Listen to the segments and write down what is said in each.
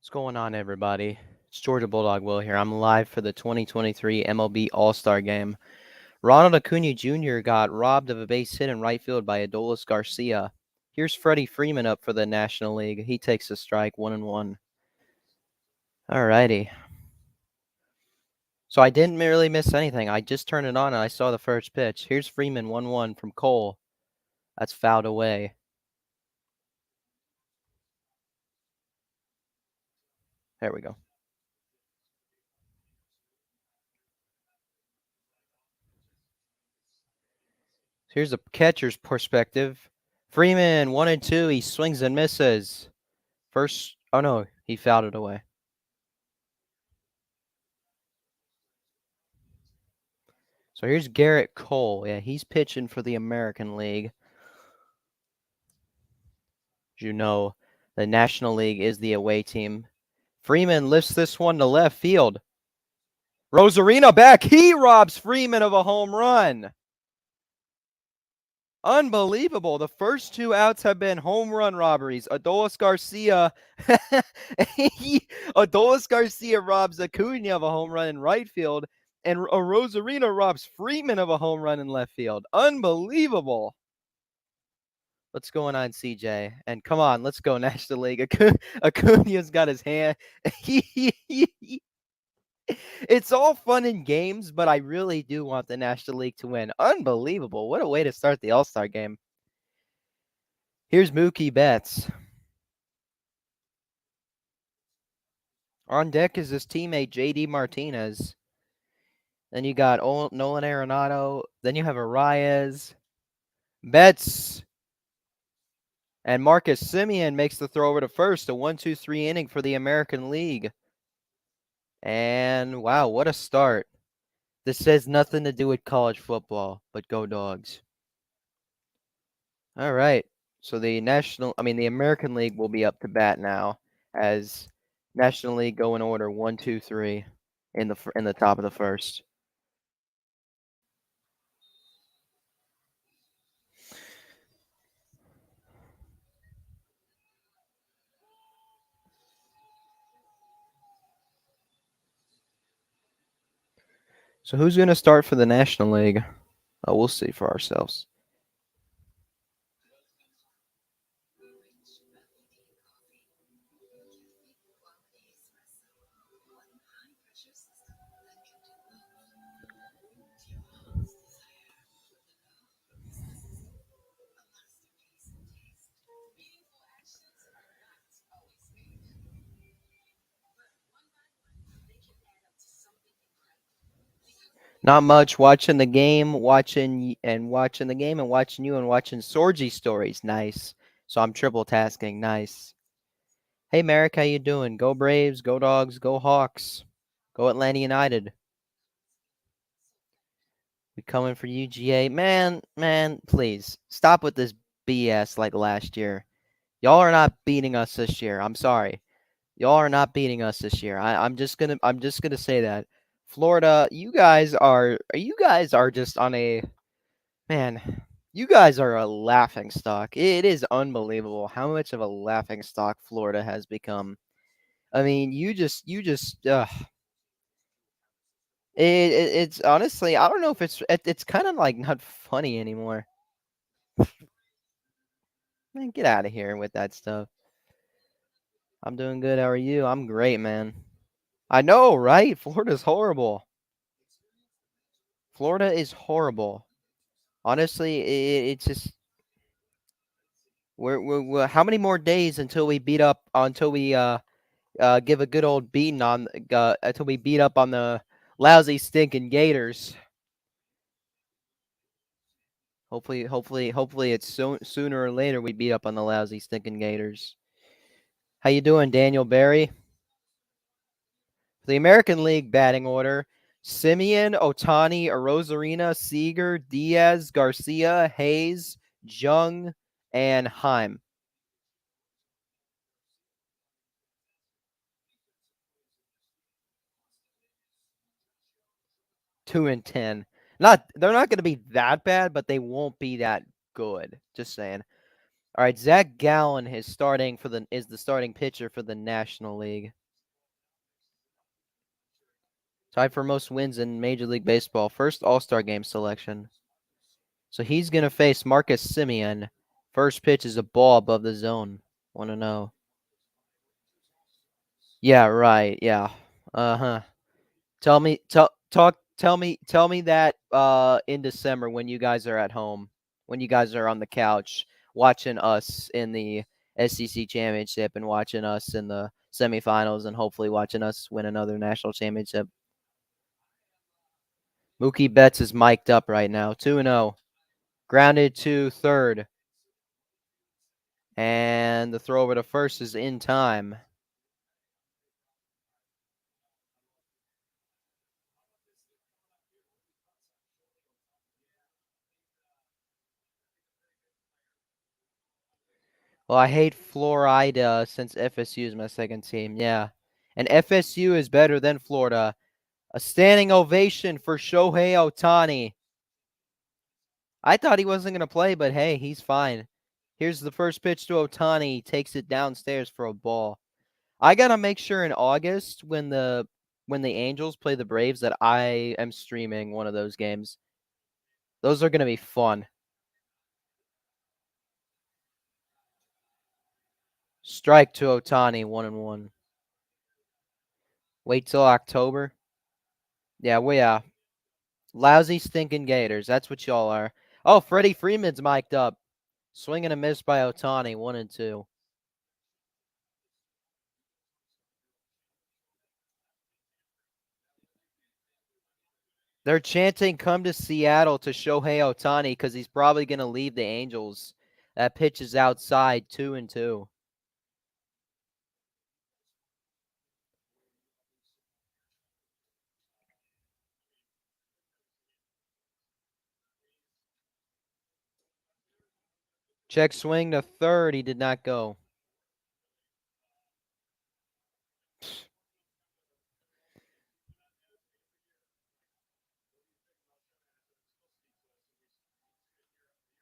What's going on, everybody? It's Georgia Bulldog Will here. I'm live for the 2023 MLB All-Star Game. Ronald Acuña Jr. got robbed of a base hit in right field by Adolis Garcia. Here's Freddie Freeman up for the National League. He takes a strike, 1-1. Alrighty. So I didn't really miss anything. I just turned it on and I saw the first pitch. Here's Freeman, 1-1 from Cole. That's fouled away. There we go. Here's the catcher's perspective. Freeman, 1-2. He swings and misses. First, oh no, he fouled it away. So here's Garrett Cole. Yeah, he's pitching for the American League. As you know, the National League is the away team. Freeman lifts this one to left field. Rosarina back. He robs Freeman of a home run. Unbelievable. The first two outs have been home run robberies. Adolis Garcia robs Acuña of a home run in right field, and Rosarina robs Freeman of a home run in left field. Unbelievable. What's going on, CJ? And come on, let's go National League. Acuña's got his hand. It's all fun and games, but I really do want the National League to win. Unbelievable. What a way to start the All-Star game. Here's Mookie Betts. On deck is his teammate, JD Martinez. Then you got Nolan Arenado. Then you have Arias. Betts. And Marcus Semien makes the throw over to first. A 1-2-3 inning for the American League. And wow, what a start. This has nothing to do with college football, but go Dogs. All right. So the American League will be up to bat now as National League go in order 1, 2, 3 in the top of the first. So who's going to start for the National League? Oh, we'll see for ourselves. Not much. Watching the game, watching you and watching Sorgy stories. Nice. So I'm triple tasking. Nice. Hey, Merrick, how you doing? Go Braves, go Dogs, go Hawks, go Atlanta United. We coming for UGA. Man, please stop with this BS like last year. Y'all are not beating us this year. I'm sorry. Y'all are not beating us this year. I'm just gonna say that. Florida, you guys are just on a man. You guys are a laughing stock. It is unbelievable how much of a laughing stock Florida has become. I mean, it's honestly, I don't know if it's kind of like not funny anymore. Man, get out of here with that stuff. I'm doing good. How are you? I'm great, man. I know, right? Florida's horrible. Florida is horrible. Honestly, it's just we're how many more days until we give a good old beating on until we beat up on the lousy stinking Gators. Hopefully it's sooner or later we beat up on the lousy stinking Gators. How you doing, Daniel Barry? The American League batting order: Semien, Ohtani, Arozarena, Seager, Diaz, Garcia, Hayes, Jung, and Heim. Two and 10. They're not going to be that bad, but they won't be that good. Just saying. All right, Zach Gallen is the starting pitcher for the National League. Tied for most wins in Major League Baseball. First All-Star Game selection. So he's going to face Marcus Semien. First pitch is a ball above the zone. 1-0. Yeah, right. Yeah. Uh-huh. Tell me that in December when you guys are at home, when you guys are on the couch watching us in the SEC championship and watching us in the semifinals and hopefully watching us win another national championship. Mookie Betts is mic'd up right now. 2-0. Grounded to third. And the throw over to first is in time. Well, I hate Florida since FSU is my second team. Yeah. And FSU is better than Florida. A standing ovation for Shohei Ohtani. I thought he wasn't going to play, but hey, he's fine. Here's the first pitch to Ohtani. He takes it downstairs for a ball. I got to make sure in August when the Angels play the Braves that I am streaming one of those games. Those are going to be fun. Strike to Ohtani, 1-1. Wait till October. Yeah. Lousy stinking Gators. That's what y'all are. Oh, Freddie Freeman's mic'd up. Swing and a miss by Ohtani, 1-2. They're chanting, come to Seattle to Shohei Ohtani because he's probably going to leave the Angels. That pitch is outside, 2-2. Check swing to third. He did not go.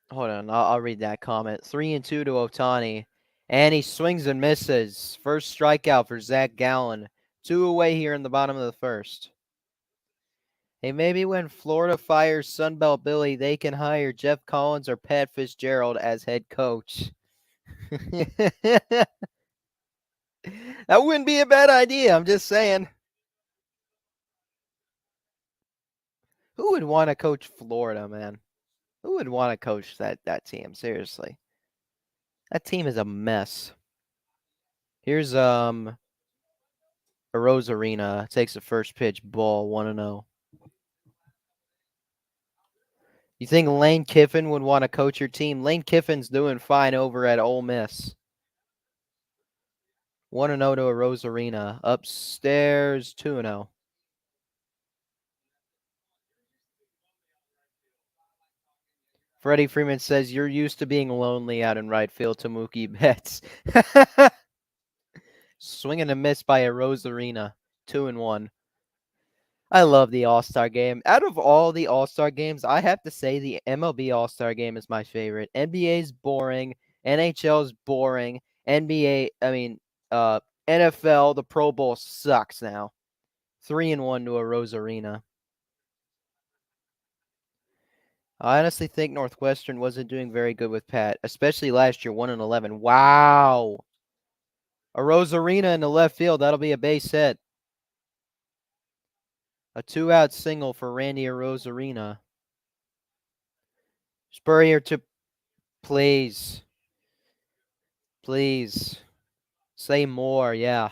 Hold on. I'll read that comment. 3-2 to Ohtani. And he swings and misses. First strikeout for Zach Gallen. 2 away here in the bottom of the first. Hey, maybe when Florida fires Sunbelt Billy, they can hire Jeff Collins or Pat Fitzgerald as head coach. That wouldn't be a bad idea. I'm just saying. Who would want to coach Florida, man? Who would want to coach that team? Seriously. That team is a mess. Here's Arozarena takes the first pitch, ball, 1-0. You think Lane Kiffin would want to coach your team? Lane Kiffin's doing fine over at Ole Miss. 1-0 to Arozarena. Upstairs, 2-0. Freddie Freeman says, you're used to being lonely out in right field to Mookie Betts. Swing and a miss by Arozarena. 2-1. I love the All-Star Game. Out of all the All-Star Games, I have to say the MLB All-Star Game is my favorite. NBA's boring. NHL's boring. NFL, the Pro Bowl sucks now. 3-1 to Arozarena. I honestly think Northwestern wasn't doing very good with Pat, especially last year, 1-11. Wow. Arozarena in the left field. That'll be a base hit. A 2-out single for Randy Arozarena. Spurrier to please. Please. Say more, yeah.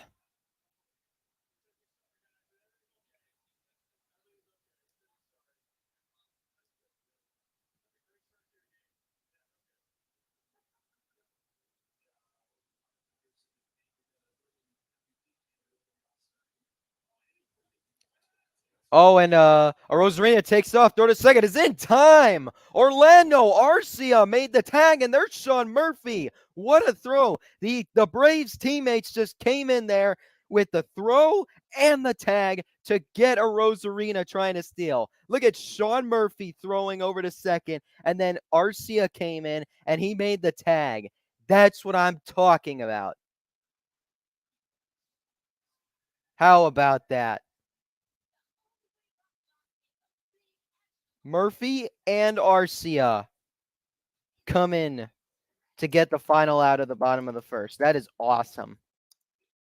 Oh, and Arozarena takes off. Throw to second is in time. Orlando Arcia made the tag, and there's Sean Murphy. What a throw. The Braves teammates just came in there with the throw and the tag to get Arozarena trying to steal. Look at Sean Murphy throwing over to second, and then Arcia came in, and he made the tag. That's what I'm talking about. How about that? Murphy and Arcia come in to get the final out of the bottom of the first. That is awesome.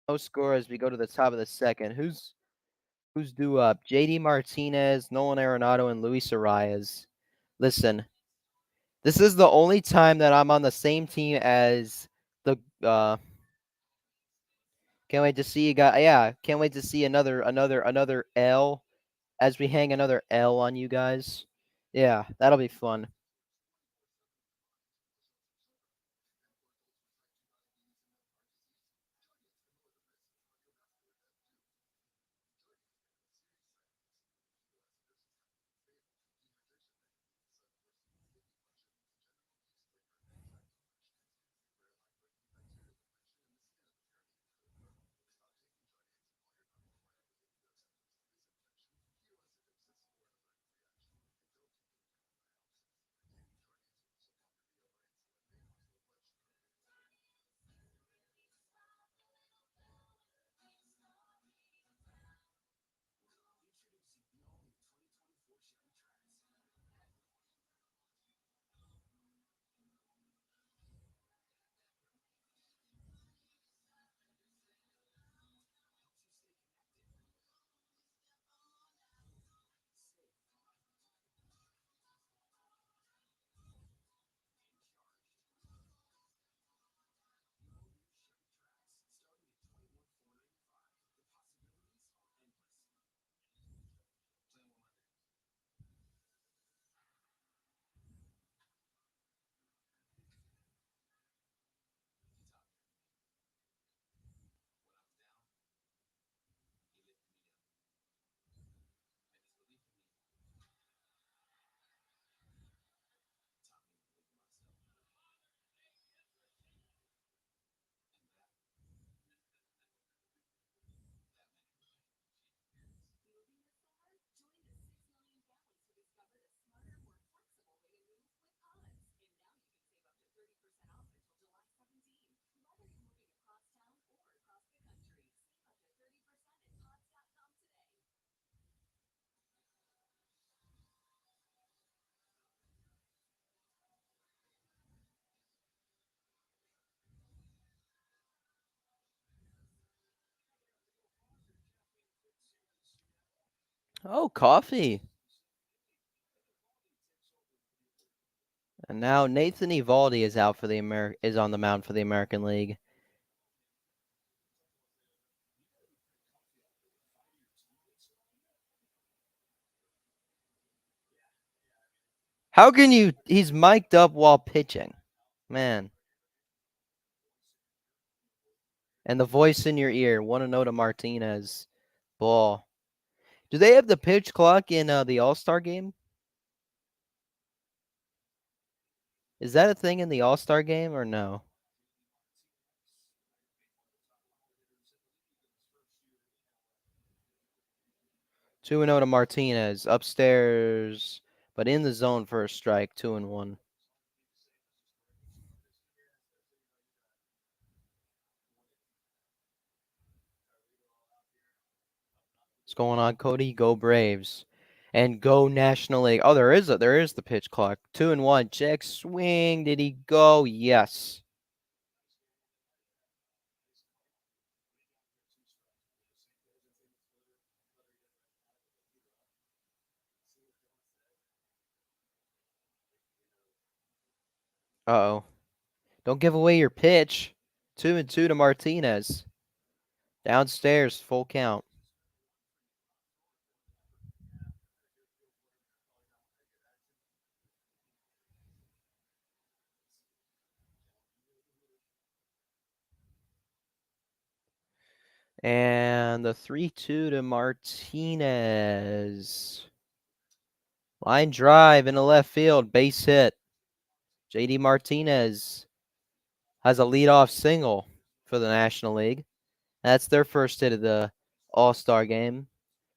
No score as we go to the top of the second. Who's due up? JD Martinez, Nolan Arenado, and Luis Arias. Listen, this is the only time that I'm on the same team as the can't wait to see you guys. Yeah, can't wait to see another L as we hang another L on you guys. Yeah, that'll be fun. Oh, coffee. And now Nathan Eovaldi is out for the is on the mound for the American League. How can you? He's mic'd up while pitching, man. And the voice in your ear. Want to know to Martinez. Ball. Do they have the pitch clock in the All-Star game? Is that a thing in the All-Star game or no? 2-0 to Martinez. Upstairs, but in the zone for a strike. 2-1. What's going on, Cody? Go Braves. And go National League. Oh, there is the pitch clock. 2-1. Check swing. Did he go? Yes. Uh-oh. Don't give away your pitch. 2-2 to Martinez. Downstairs, full count. And the 3-2 to Martinez. Line drive into left field, base hit. JD Martinez has a leadoff single for the National League. That's their first hit of the All-Star game.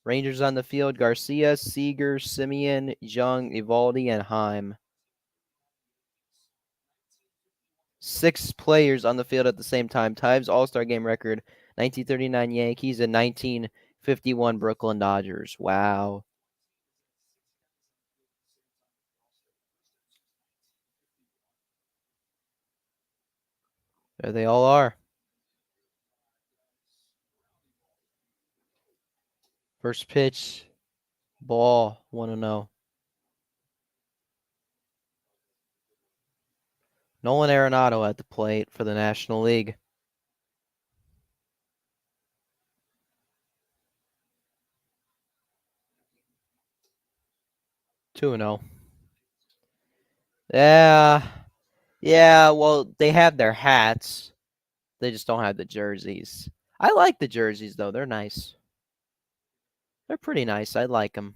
Rangers on the field, Garcia, Seager, Simeon, Jung, Evaldi, and Heim. 6 players on the field at the same time. Times All-Star game record, 1939 Yankees and 1951 Brooklyn Dodgers. Wow. There they all are. First pitch, ball, 1-0. Nolan Arenado at the plate for the National League. 2-0. Yeah, well, they have their hats. They just don't have the jerseys. I like the jerseys, though. They're nice. They're pretty nice. I like them.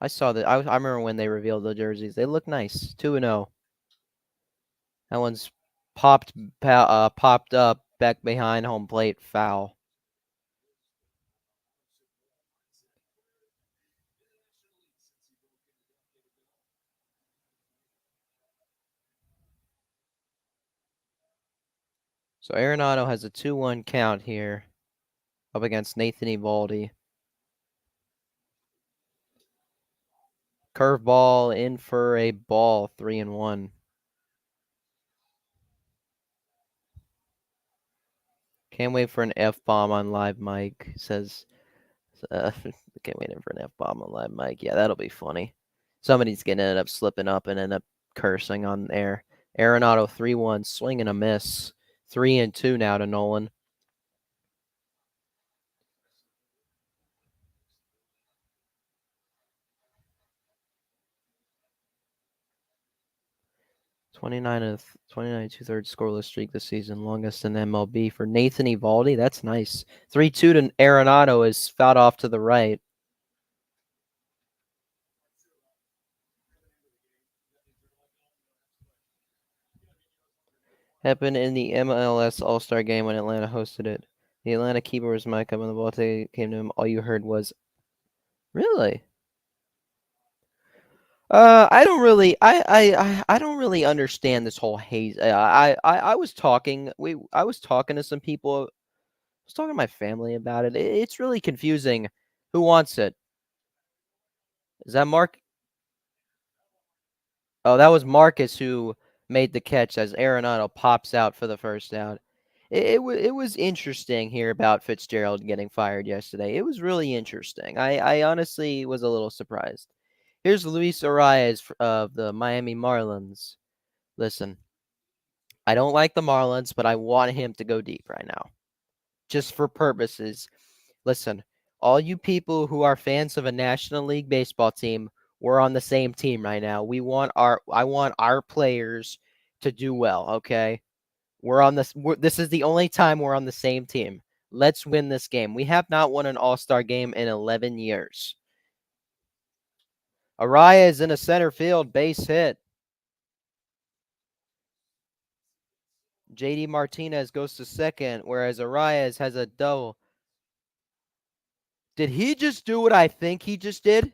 I saw that. I remember when they revealed the jerseys. They look nice. 2-0. That one's popped up back behind home plate. Foul. So Arenado has a 2-1 count here up against Nathan Eovaldi. Curveball in for a ball, 3-1. Can't wait for an F-bomb on live mic, says. Can't wait for an F-bomb on live mic. Yeah, that'll be funny. Somebody's going to end up slipping up and end up cursing on air. Arenado 3-1, swing and a miss. 3-2 now to Nolan. '29 2/3 scoreless streak this season, longest in MLB for Nathan Eovaldi. That's nice. 3-2 to Arenado is fouled off to the right. Happened in the MLS All-Star Game when Atlanta hosted it. The Atlanta keeper was mic up when the ball came to him. All you heard was, "Really?" I don't really, I don't really understand this whole haze. I was talking, I was talking to some people. I was talking to my family about it. It's really confusing. Who wants it? Is that Mark? Oh, that was Marcus who made the catch as Arenado pops out for the first out. It was interesting here about Fitzgerald getting fired yesterday. It was really interesting. I honestly was a little surprised. Here's Luis Arias of the Miami Marlins. Listen, I don't like the Marlins, but I want him to go deep right now. Just for purposes. Listen, all you people who are fans of a National League baseball team, we're on the same team right now. I want our players to do well, okay? This is the only time we're on the same team. Let's win this game. We have not won an All-Star game in 11 years. Arcia is in a center field base hit. JD Martinez goes to second, whereas Arias has a double. Did he just do what I think he just did?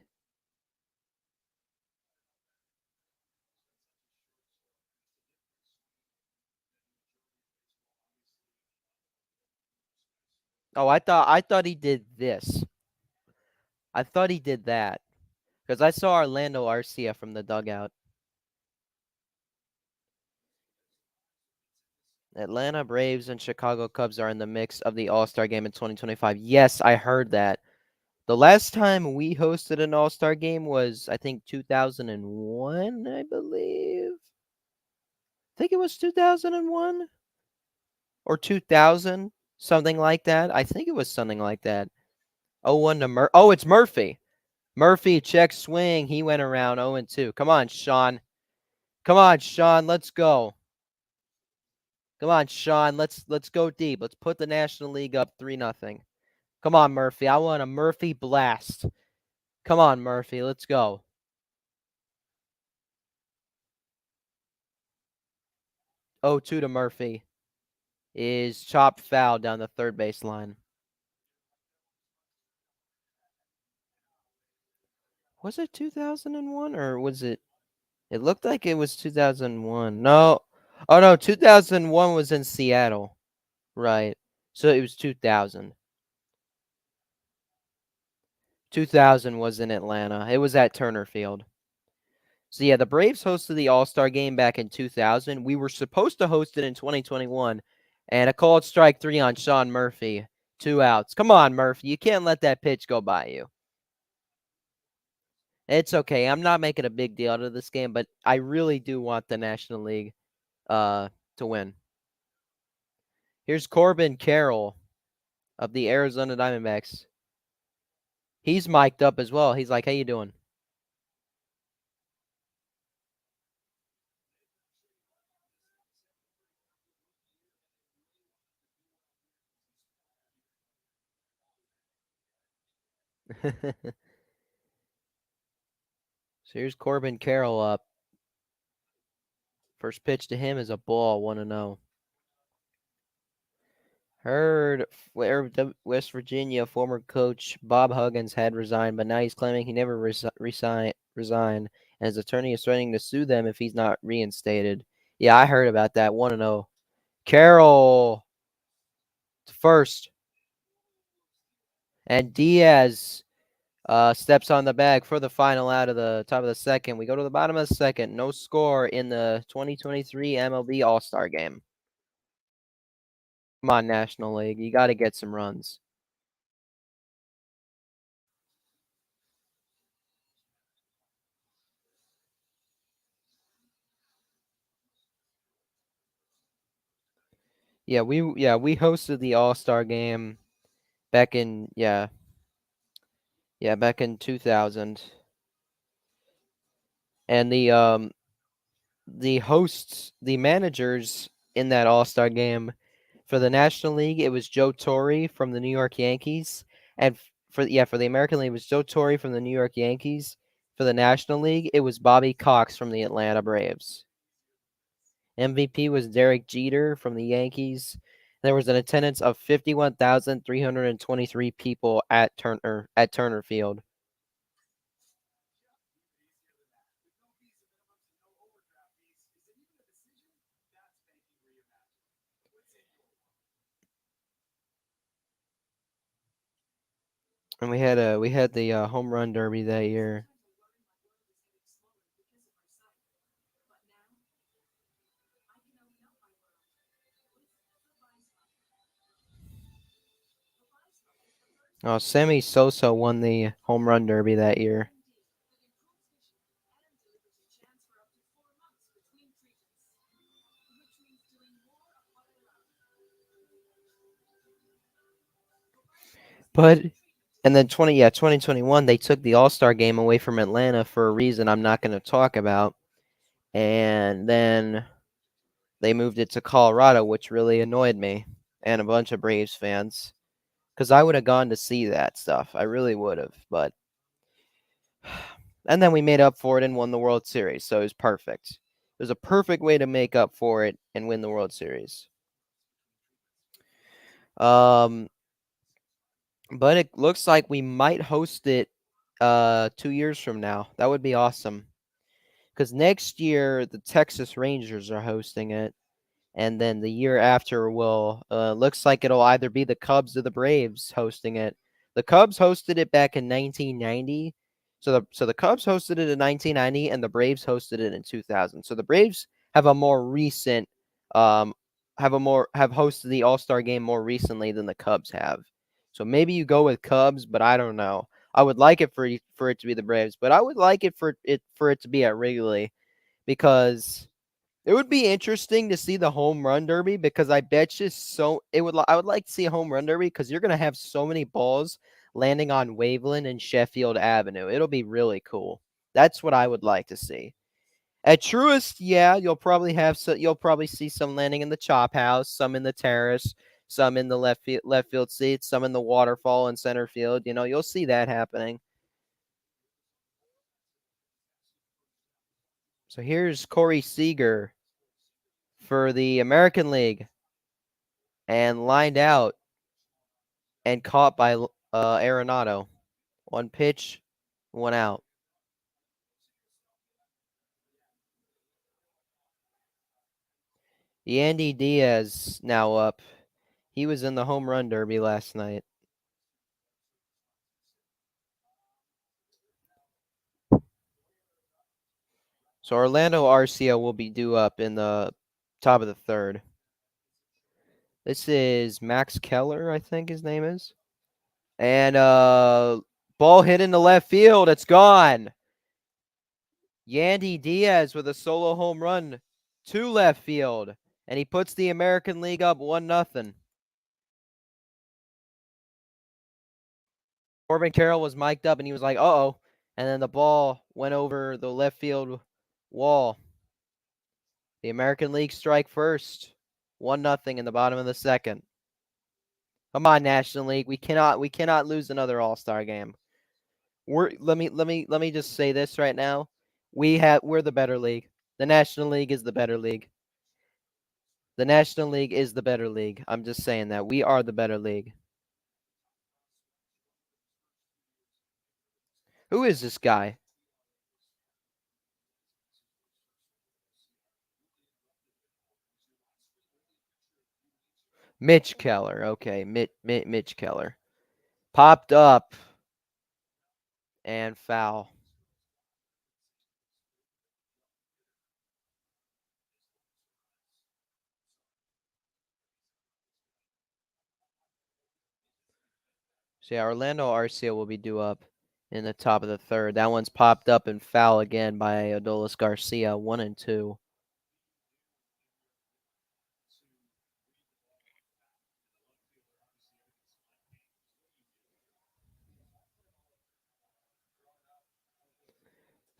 Oh, I thought he did this. I thought he did that. Because I saw Orlando Arcia from the dugout. Atlanta Braves and Chicago Cubs are in the mix of the All-Star Game in 2025. Yes, I heard that. The last time we hosted an All-Star Game was, I think, 2001, I believe. I think it was 2001 or 2000, something like that. I think it was something like that. 0-1 to Oh, it's Murphy. Murphy, check swing. He went around 0-2. Come on, Sean. Come on, Sean. Let's go. Come on, Sean. Let's go deep. Let's put the National League up 3-0. Come on, Murphy. I want a Murphy blast. Come on, Murphy. Let's go. 0-2 to Murphy is chopped foul down the third base line. Was it 2001 or was it? It looked like it was 2001. No. Oh, no. 2001 was in Seattle. Right. So it was 2000. 2000 was in Atlanta. It was at Turner Field. So yeah, the Braves hosted the All-Star Game back in 2000. We were supposed to host it in 2021, and a called strike 3 on Sean Murphy. 2 outs. Come on, Murphy. You can't let that pitch go by you. It's okay. I'm not making a big deal out of this game, but I really do want the National League to win. Here's Corbin Carroll of the Arizona Diamondbacks. He's mic'd up as well. He's like, "How you doing?" So here's Corbin Carroll up. First pitch to him is a ball, 1-0. Heard West Virginia former coach Bob Huggins had resigned, but now he's claiming he never resigned, and his attorney is threatening to sue them if he's not reinstated. Yeah, I heard about that. 1-0. Carroll to first, and Diaz steps on the bag for the final out of the top of the second. We go to the bottom of the second. No score in the 2023 MLB All-Star Game. Come on, National League. You got to get some runs. Yeah, we hosted the All-Star Game back in back in 2000. And the hosts, the managers in that All-Star Game for the National League, it was Joe Torre from the New York Yankees, and for the American League, it was Joe Torre from the New York Yankees. For the National League, it was Bobby Cox from the Atlanta Braves. MVP was Derek Jeter from the Yankees. There was an attendance of 51,323 people at Turner Field. And we had the home run derby that year. Oh, Sammy Sosa won the home run derby that year. But and then 2021 they took the All-Star game away from Atlanta for a reason I'm not going to talk about. And then they moved it to Colorado, which really annoyed me and a bunch of Braves fans cuz I would have gone to see that stuff. I really would have, but and then we made up for it and won the World Series, so it was perfect. It was a perfect way to make up for it and win the World Series. Um But it looks like we might host it 2 years from now. That would be awesome. Because next year the Texas Rangers are hosting it, and then the year after will looks like it'll either be the Cubs or the Braves hosting it. The Cubs hosted it back in 1990. So the Cubs hosted it in 1990 and the Braves hosted it in 2000. So the Braves have a more recent um have hosted the All-Star game more recently than the Cubs have. So maybe you go with Cubs, but I don't know. I would like it for it to be the Braves, but I would like it for it to be at Wrigley because it would be interesting to see the home run derby because I bet you I would like to see a home run derby because you're gonna have so many balls landing on Waveland and Sheffield Avenue. It'll be really cool. That's what I would like to see. At Truist, yeah, you'll probably see some landing in the chop house, some in the terrace, some in the left field seats, some in the waterfall in center field. You'll see that happening. So here's Corey Seager for the American League and lined out and caught by Arenado. One pitch, one out. Yandy Diaz now up. He was in the home run derby last night. So Orlando Arcia will be due up in the top of the third. This is Max Keller, I think his name is. And ball hit into left field. It's gone. Yandy Diaz with a solo home run to left field. And he puts the American League up 1-0. Corbin Carroll was mic'd up and he was like, uh-oh. And then the ball went over the left field wall. The American League strike first. 1-0 in the bottom of the second. Come on, National League. We cannot lose another All-Star game. Let me just say this right now. We're the better league. The National League is the better league. The National League is the better league. I'm just saying that. We are the better league. Who is this guy? Mitch Keller. Okay, Mitch Keller. Popped up and foul. So yeah, Orlando Arcia will be due up in the top of the third. That one's popped up and foul again by Adolis Garcia, 1-2.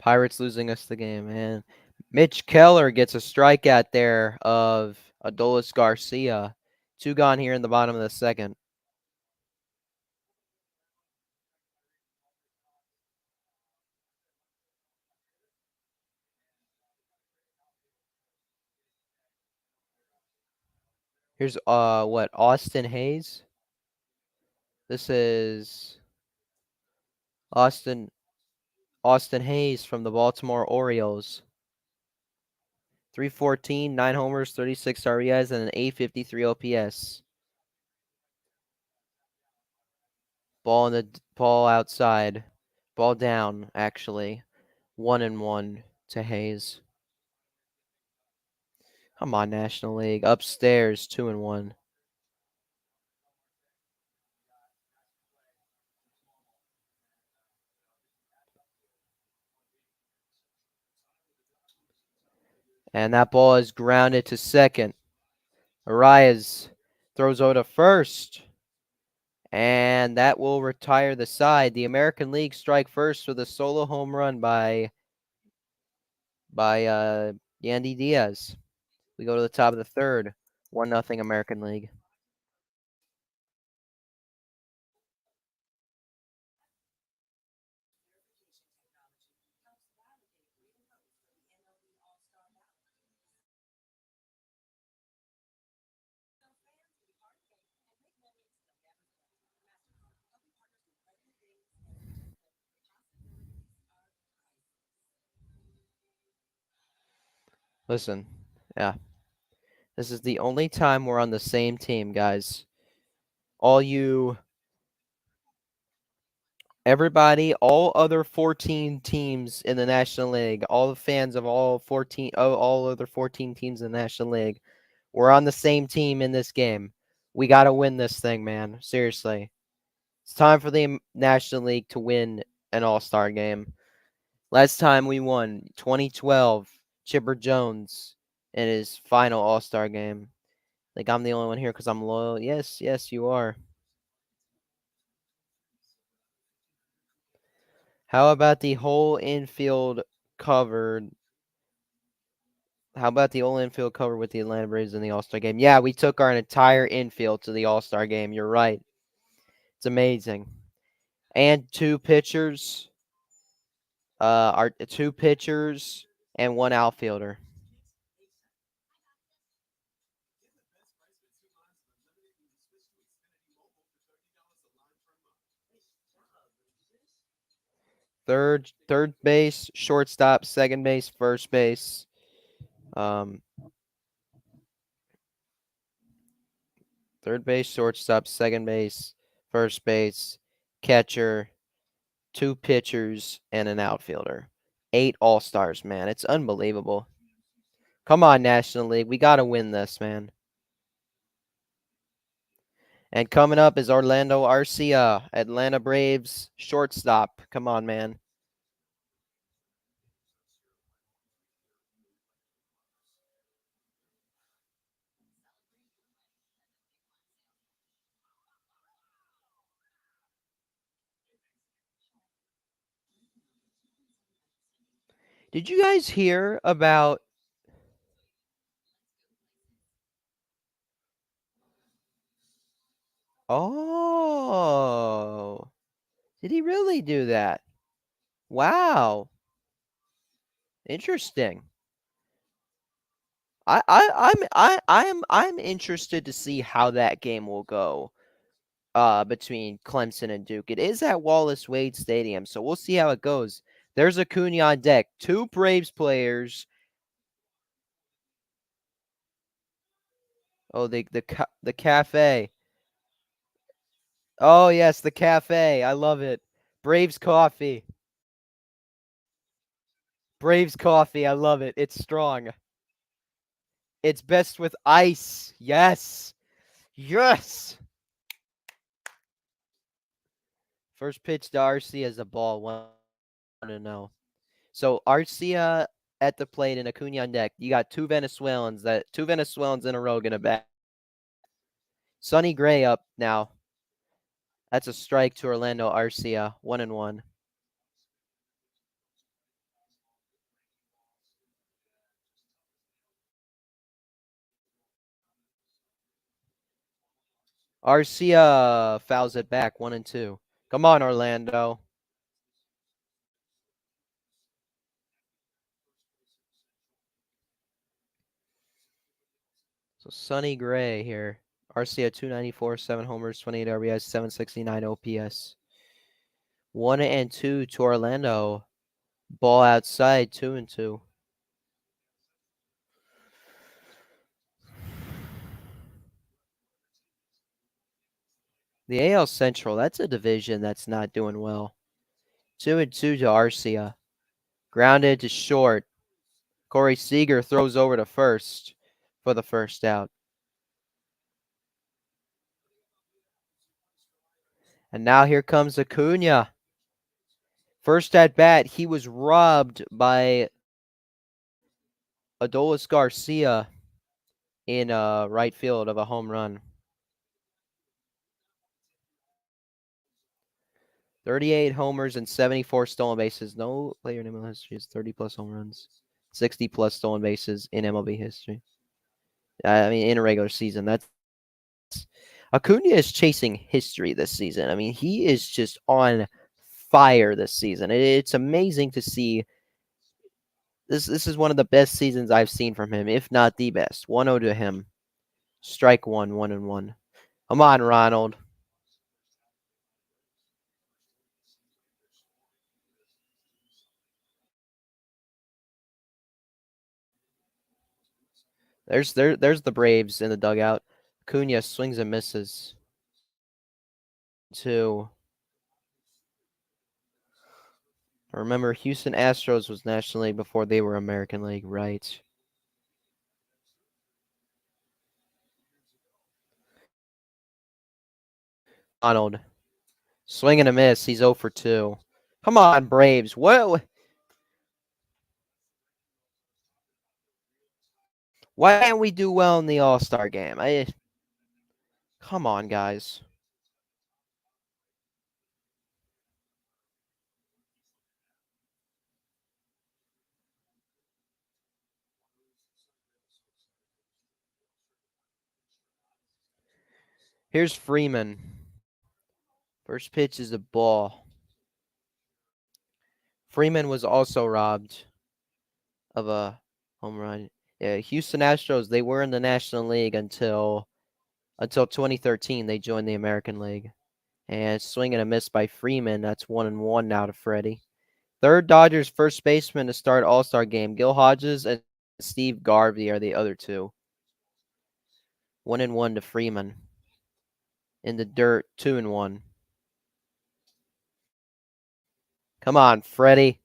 Pirates losing us the game, man. Mitch Keller gets a strikeout there of Adolis Garcia. 2 gone here in the bottom of the second. Here's Austin Hayes. This is Austin Hayes from the Baltimore Orioles. 314, 9 homers, 36 RBIs, and an 853 OPS. Ball outside. Ball down, actually. 1-1 to Hayes. Come on, National League. Upstairs, 2-1. And that ball is grounded to second. Arias throws over to first. And that will retire the side. The American League strike first with a solo home run by Yandy Diaz. We go to the top of the third. 1-0 American League. Listen, yeah. This is the only time we're on the same team, guys. Everybody, all other 14 teams in the National League, all the fans of all other 14 teams in the National League, we're on the same team in this game. We got to win this thing, man. Seriously. It's time for the National League to win an All-Star game. Last time we won, 2012, Chipper Jones in his final All-Star game. Like, I'm the only one here because I'm loyal. Yes, you are. How about the whole infield covered? How about the whole infield covered with the Atlanta Braves in the All-Star game? Yeah, we took our entire infield to the All-Star game. You're right. It's amazing. And 2 pitchers. Our 2 pitchers and 1 outfielder. Third base, shortstop, second base, first base. Third base, shortstop, second base, first base, catcher, 2 pitchers, and an outfielder. 8 All-Stars, man. It's unbelievable. Come on, National League. We got to win this, man. And coming up is Orlando Arcia, Atlanta Braves shortstop. Come on, man. Did you guys hear about Oh, did he really do that? Wow. Interesting. I'm interested to see how that game will go between Clemson and Duke. It is at Wallace Wade Stadium, so we'll see how it goes. There's Acuña on deck. 2 Braves players. Oh, the cafe. Oh, yes, the cafe. I love it. Braves coffee. Braves coffee. I love it. It's strong. It's best with ice. Yes. Yes. First pitch to Arcia as a ball. 1-0. So Arcia at the plate and Acuña on deck. You got two Venezuelans in a row gonna bat. Sonny Gray up now. That's a strike to Orlando Arcia. 1-1. Arcia fouls it back. 1-2. Come on, Orlando. So Sonny Gray here. Arcia 294, 7 homers, 28 RBIs, 769 OPS. 1-2 to Orlando. Ball outside, 2-2. The AL Central, that's a division that's not doing well. 2-2 to Arcia. Grounded to short. Corey Seager throws over to first for the first out. And now here comes Acuña. First at bat, he was robbed by Adolis Garcia in right field of a home run. 38 homers and 74 stolen bases. No player in MLB history has 30-plus home runs, 60-plus stolen bases in MLB history. I mean, in a regular season. That's Acuña is chasing history this season. I mean, he is just on fire this season. It's amazing to see. This is one of the best seasons I've seen from him, if not the best. 1-0 to him. Strike one, 1-1. Come on, Ronald. There's the Braves in the dugout. Acuña swings and misses. 2. Remember, Houston Astros was National League before they were American League, right? Ronald. Swing and a miss. He's 0 for 2. Come on, Braves. What? Why can't we do well in the All-Star Game? Come on, guys. Here's Freeman. First pitch is a ball. Freeman was also robbed of a home run. Yeah, Houston Astros, they were in the National League until 2013. They joined the American League. And swing and a miss by Freeman. That's 1-1 now to Freddie. Third Dodgers first baseman to start All-Star Game. Gil Hodges and Steve Garvey are the other two. 1-1 to Freeman. In the dirt, 2-1. Come on, Freddie.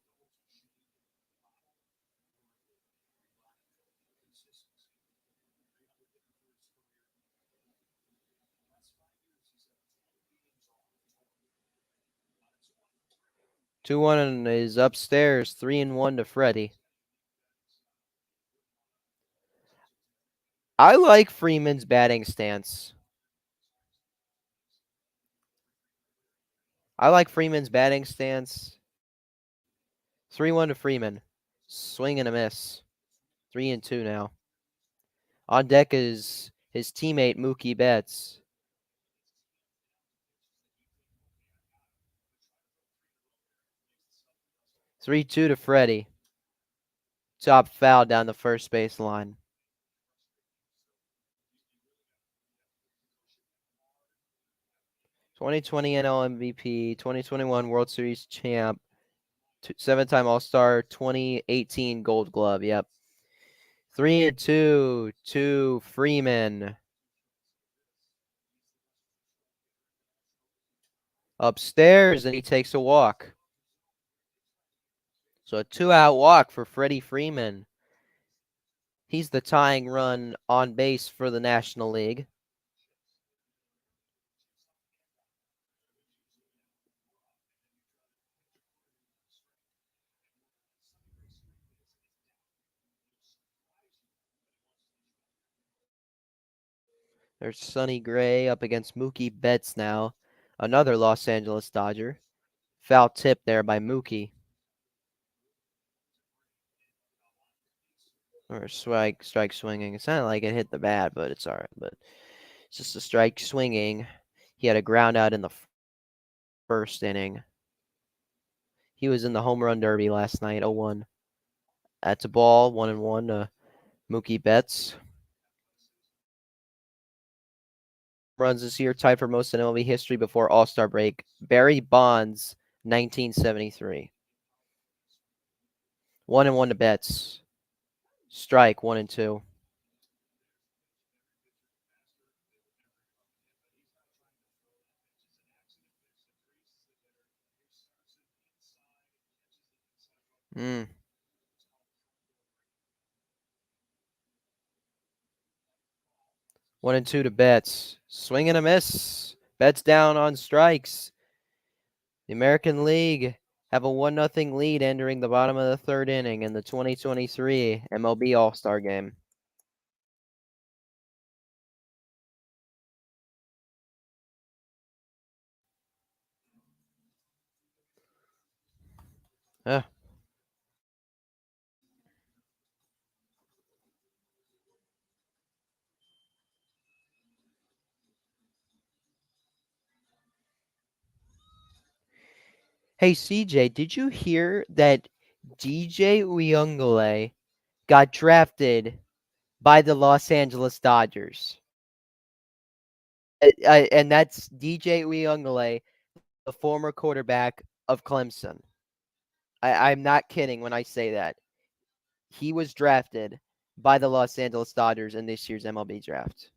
2-1 is upstairs. 3-1 to Freddie. I like Freeman's batting stance. I like Freeman's batting stance. 3-1 to Freeman. Swing and a miss. 3-2 now. On deck is his teammate Mookie Betts. 3-2 to Freddie. Top foul down the first base line. '20 NL MVP, 2021 World Series champ, 7-time All-Star, 2018 Gold Glove. Yep. 3-2 to Freeman. Upstairs, and he takes a walk. So a 2-out walk for Freddie Freeman. He's the tying run on base for the National League. There's Sonny Gray up against Mookie Betts now. Another Los Angeles Dodger. Foul tip there by Mookie. Or strike swinging. It sounded like it hit the bat, but it's all right. But it's just a strike swinging. He had a ground out in the first inning. He was in the home run derby last night, 0-1. That's a ball, 1-1 to Mookie Betts. Runs this year, tied for most in MLB history before All-Star break. Barry Bonds, 1973. 1-1 to Betts. Strike, 1-2. Mm. 1-2 to Betts. Swing and a miss. Betts down on strikes. The American League have a 1-0 lead entering the bottom of the third inning in the 2023 MLB All-Star Game. Hey, CJ, did you hear that DJ Uyunglele got drafted by the Los Angeles Dodgers? And that's DJ Uyunglele, the former quarterback of Clemson. I'm not kidding when I say that. He was drafted by the Los Angeles Dodgers in this year's MLB draft.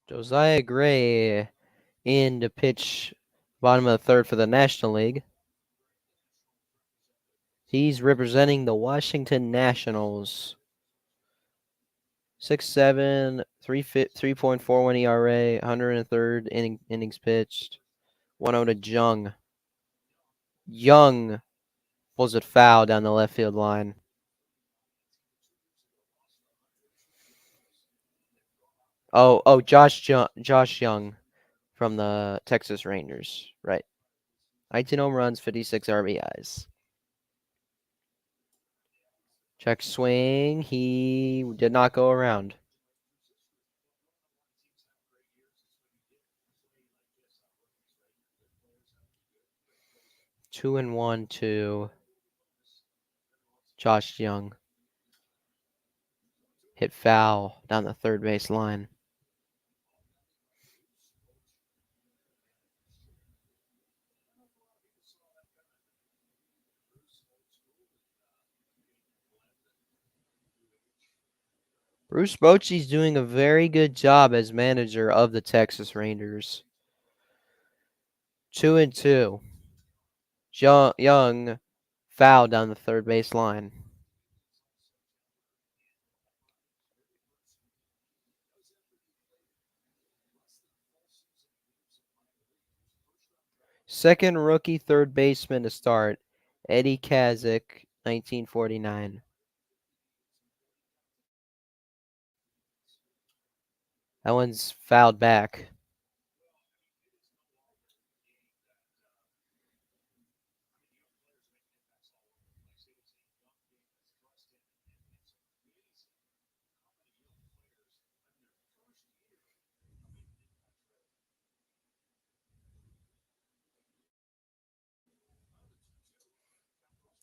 Josiah Gray in to pitch bottom of the third for the National League. He's representing the Washington Nationals. 6'7", 3.41 ERA, 103rd innings pitched. 1-0 to Jung. Young pulls it foul down the left field line. Josh Young from the Texas Rangers. Right. 19 home runs, 56 RBIs. Check swing. He did not go around. 2-1 to Josh Young. Hit foul down the third base line. Bruce Bochy's doing a very good job as manager of the Texas Rangers. 2-2. Young foul down the third base line. Second rookie third baseman to start, Eddie Kazik, 1949. That one's fouled back.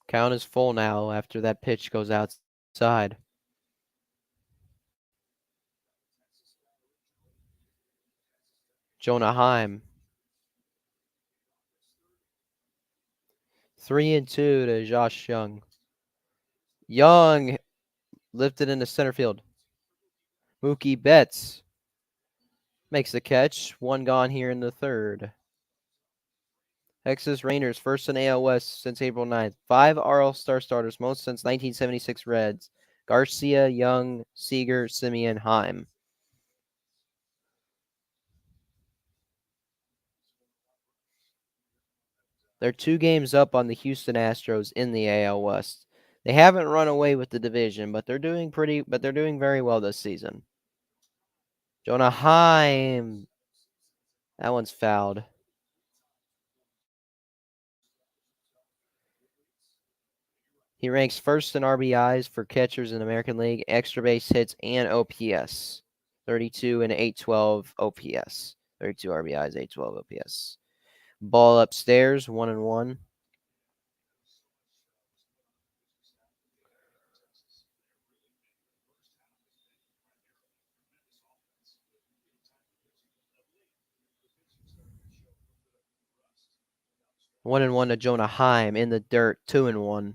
Count is full now after that pitch goes outside. Jonah Heim. 3-2 to Josh Young. Young lifted into center field. Mookie Betts makes the catch. One gone here in the third. Texas Rangers, first in AL West since April 9th. 5 All-Star starters, most since 1976 Reds. Garcia, Young, Seager, Simeon, Heim. They're 2 games up on the Houston Astros in the AL West. They haven't run away with the division, but they're doing very well this season. Jonah Heim. That one's fouled. He ranks first in RBIs for catchers in the American League, extra base hits, and OPS. 32 and 812 OPS. 32 RBIs, 812 OPS. Ball upstairs, 1-1. One and one to Jonah Heim in the dirt, 2-1.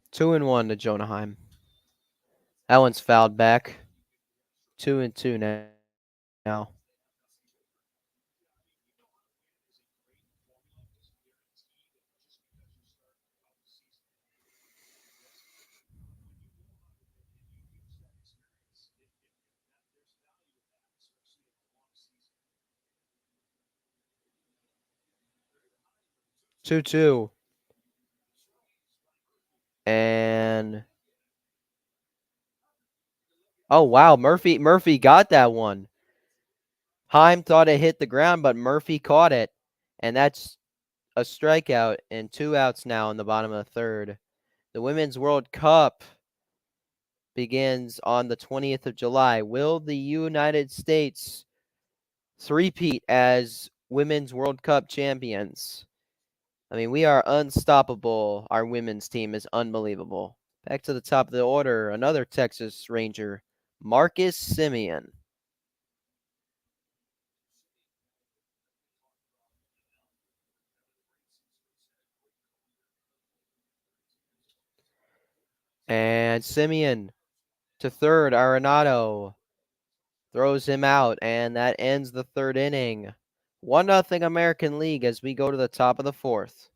Two and one to Jonah Heim. That one's fouled back. 2-2 now. Two. And oh wow, Murphy got that one. Heim thought it hit the ground, but Murphy caught it. And that's a strikeout and 2 outs now in the bottom of the third. The Women's World Cup begins on the 20th of July. Will the United States three-peat as Women's World Cup champions? I mean, we are unstoppable. Our women's team is unbelievable. Back to the top of the order, another Texas Ranger, Marcus Semien. And Simeon to third. Arenado throws him out, and that ends the third inning. 1-0 American League as we go to the top of the fourth.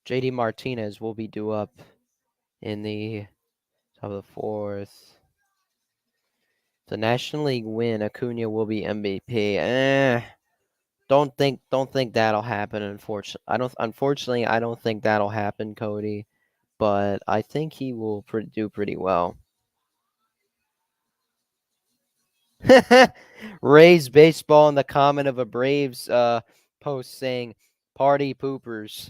JD Martinez will be due up in the top of the fourth. The National League win, Acuña will be MVP. Don't think that'll happen. Unfortunately, I don't think that'll happen, Cody. But I think he will do pretty well. Rays baseball in the comment of a Braves post saying "Party poopers."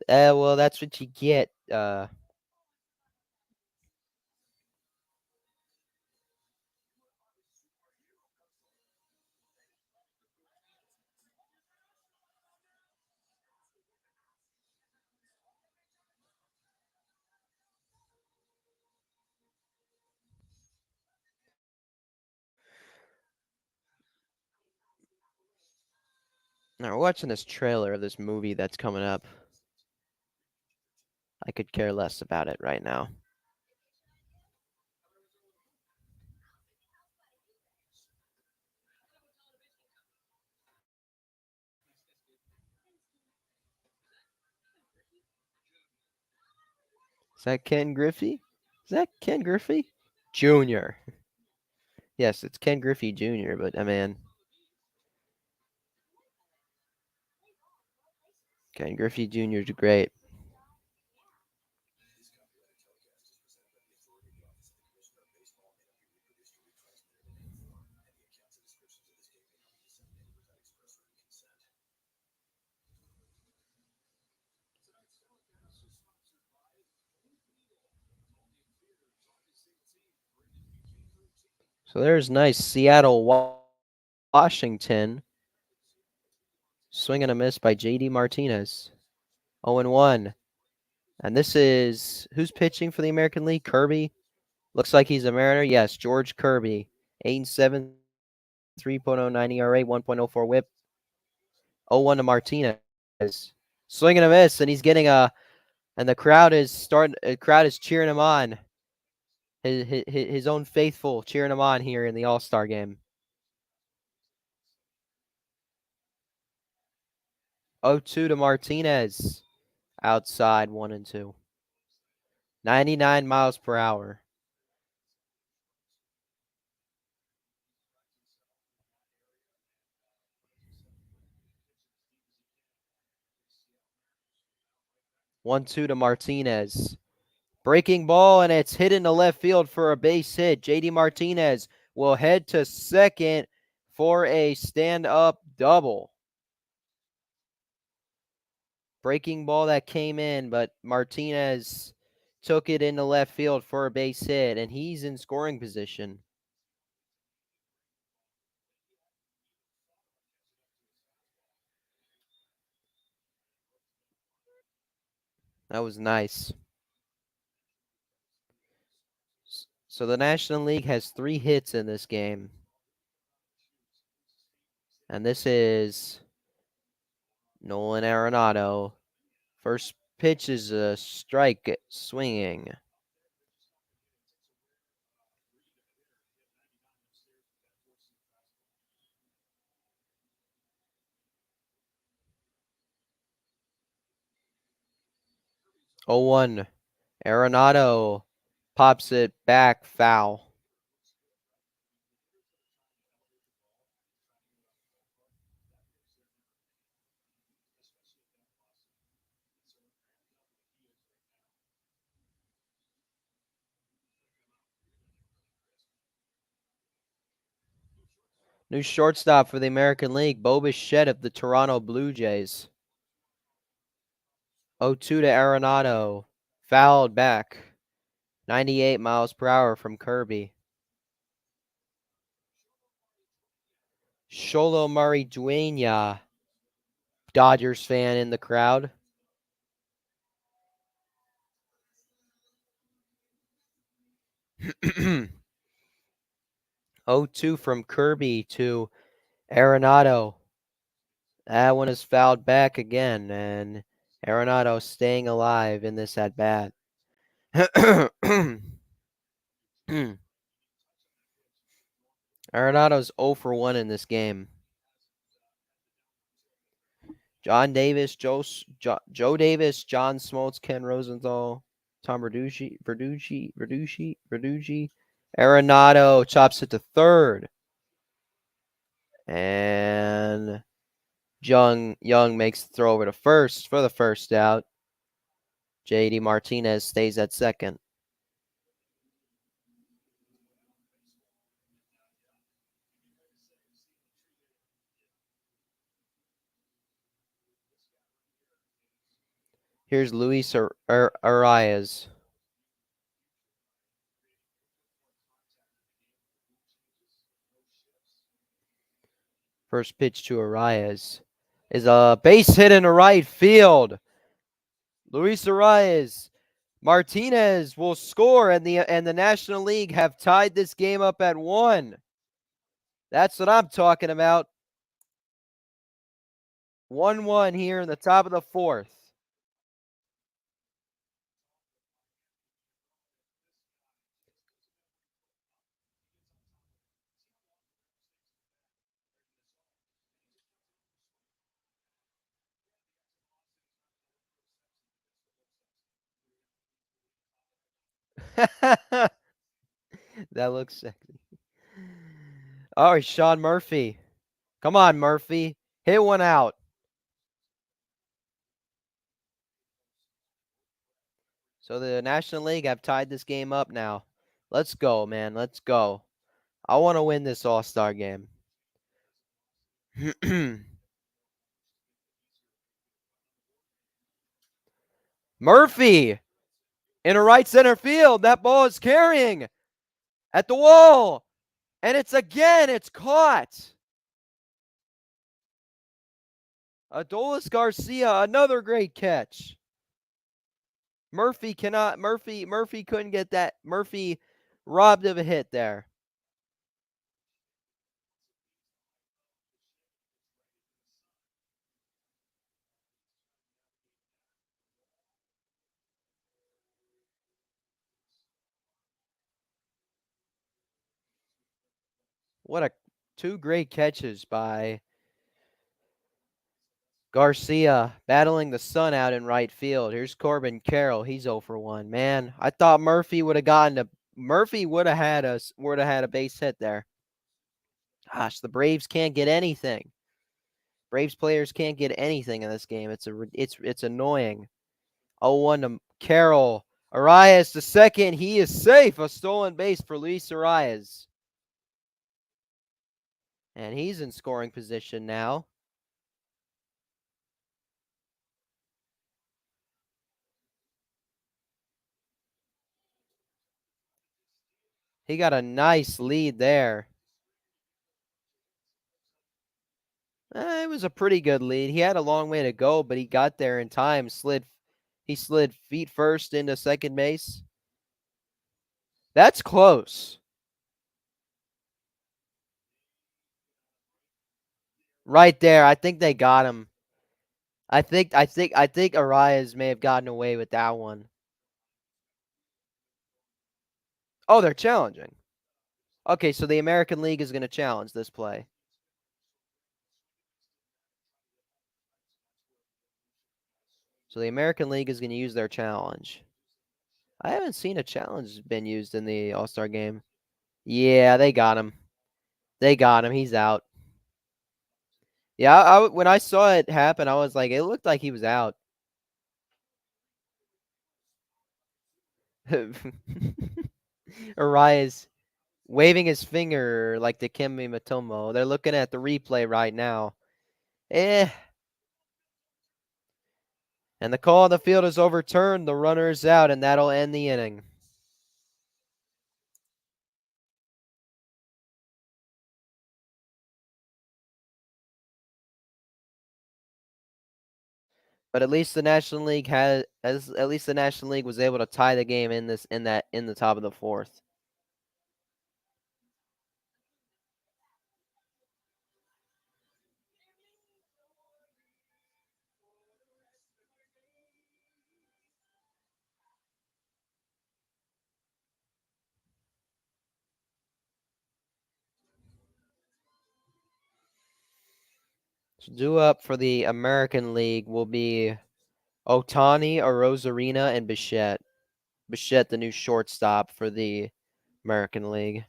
Well, that's what you get. Now we're watching this trailer of this movie that's coming up. I could care less about it right now. Is that Ken Griffey? Is that Ken Griffey? Jr. Yes, it's Ken Griffey Jr., but I mean, Ken Griffey Jr. is great. So there's nice Seattle, Washington. Swing and a miss by JD Martinez. 0-1. And this is who's pitching for the American League? Kirby. Looks like he's a Mariner. Yes, George Kirby. 8-7, 3.09 ERA, 1.04 WHIP. 0-1 to Martinez. Swing and a miss, and he's getting and the crowd is cheering him on. His own faithful cheering him on here in the All-Star game. 0-2 to Martinez. Outside 1-2. 99 miles per hour. One two to Martinez. Breaking ball, and it's hit into left field for a base hit. JD Martinez will head to second for a stand-up double. Breaking ball that came in, but Martinez took it into left field for a base hit, and he's in scoring position. That was nice. So the National League has 3 hits in this game. And this is Nolan Arenado. First pitch is a strike swinging. 0-1. Arenado pops it back, foul. New shortstop for the American League, Bo Bichette of the Toronto Blue Jays. 0-2 to Arenado. Fouled back. 98 miles per hour from Kirby. Sholo Maridueña, Dodgers fan in the crowd. Oh, 2 from Kirby to Arenado. That one is fouled back again, and Arenado staying alive in this at bat. Arenado's 0 for 1 in this game. John Davis, Joe Davis, John Smoltz, Ken Rosenthal, Tom Verducci. Arenado chops it to third. And Young makes the throw over to first for the first out. JD Martinez stays at second. Here's Luis Arias. First pitch to Arias is a base hit in the right field. Luis Arias. Martinez will score, and the National League have tied this game up at 1. That's what I'm talking about. 1-1 here in the top of the 4th. That looks sexy. Oh, Sean Murphy. Come on, Murphy. Hit one out. So the National League have tied this game up now. Let's go, man. Let's go. I want to win this All-Star game. Murphy in a right center field. That ball is carrying at the wall. And it's caught. Adolis Garcia, another great catch. Murphy couldn't get that. Murphy robbed of a hit there. What a two great catches by Garcia, battling the sun out in right field. Here's Corbin Carroll. He's 0 for 1. Man, I thought Murphy would have had a base hit there. Gosh, the Braves can't get anything. Braves players can't get anything in this game. It's annoying. 0-1 to Carroll. Arias to second. He is safe. A stolen base for Luis Arias. And he's in scoring position now. He got a nice lead there. It was a pretty good lead. He had a long way to go, but he got there in time. He slid feet first into second base. That's close. Right there. I think they got him. I think Arias may have gotten away with that one. Oh, they're challenging. Okay, so the American League is going to challenge this play. So the American League is going to use their challenge. I haven't seen a challenge been used in the All-Star game. Yeah, they got him. They got him. He's out. Yeah, when I saw it happen, I was like, it looked like he was out. Arias waving his finger like the Dikembe Mutombo. They're looking at the replay right now. Eh. And the call on the field is overturned. The runner is out, and that'll end the inning. But at least the National League was able to tie the game in the top of the fourth. So due up for the American League will be Ohtani, Arozarena, and Bichette. Bichette, the new shortstop for the American League.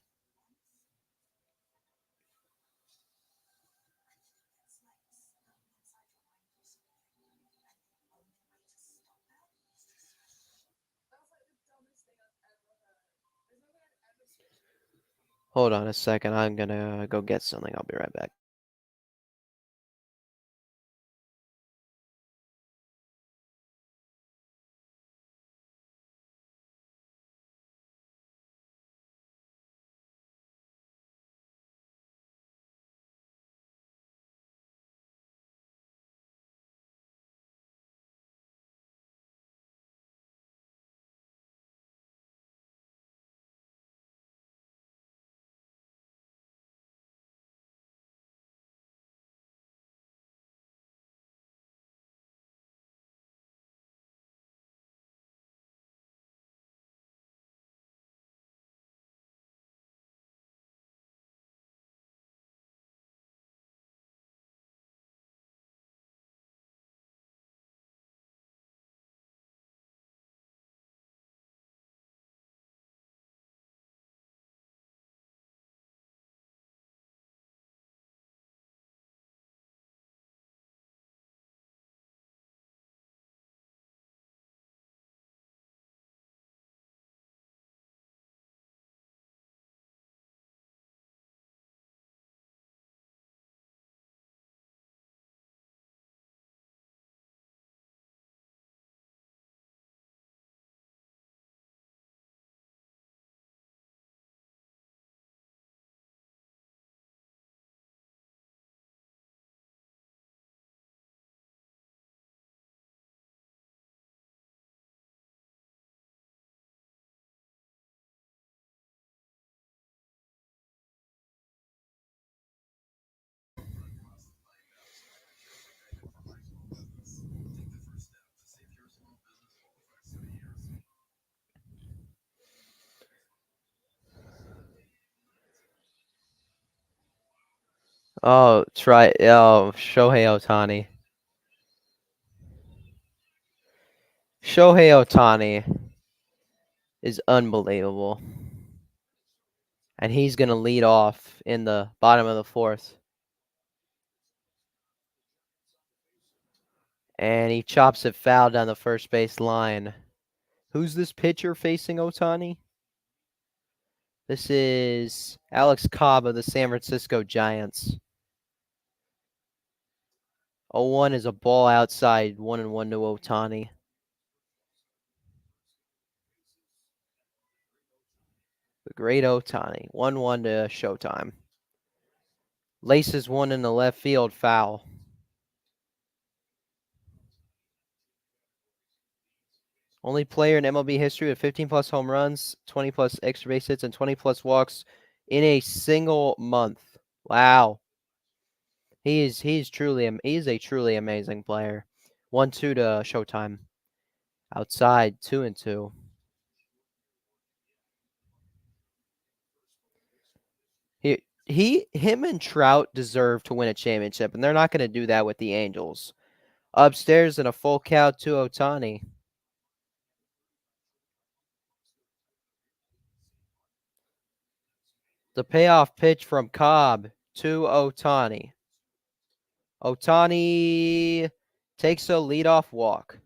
Hold on a second. I'm going to go get something. I'll be right back. Oh, try. Oh, Shohei Ohtani. Shohei Ohtani is unbelievable. And he's going to lead off in the bottom of the fourth. And he chops it foul down the first base line. Who's this pitcher facing Ohtani? This is Alex Cobb of the San Francisco Giants. 0-1 is a ball outside, 1-1 to Ohtani. The great Ohtani. 1-1 to Showtime. Laces one in the left field, foul. Only player in MLB history with 15-plus home runs, 20-plus extra base hits, and 20-plus walks in a single month. Wow. He's a truly amazing player. 1-2 to Showtime. Outside, 2-2. Him and Trout deserve to win a championship, and they're not going to do that with the Angels. Upstairs in a full count to Ohtani. The payoff pitch from Cobb to Ohtani. Ohtani takes a leadoff walk.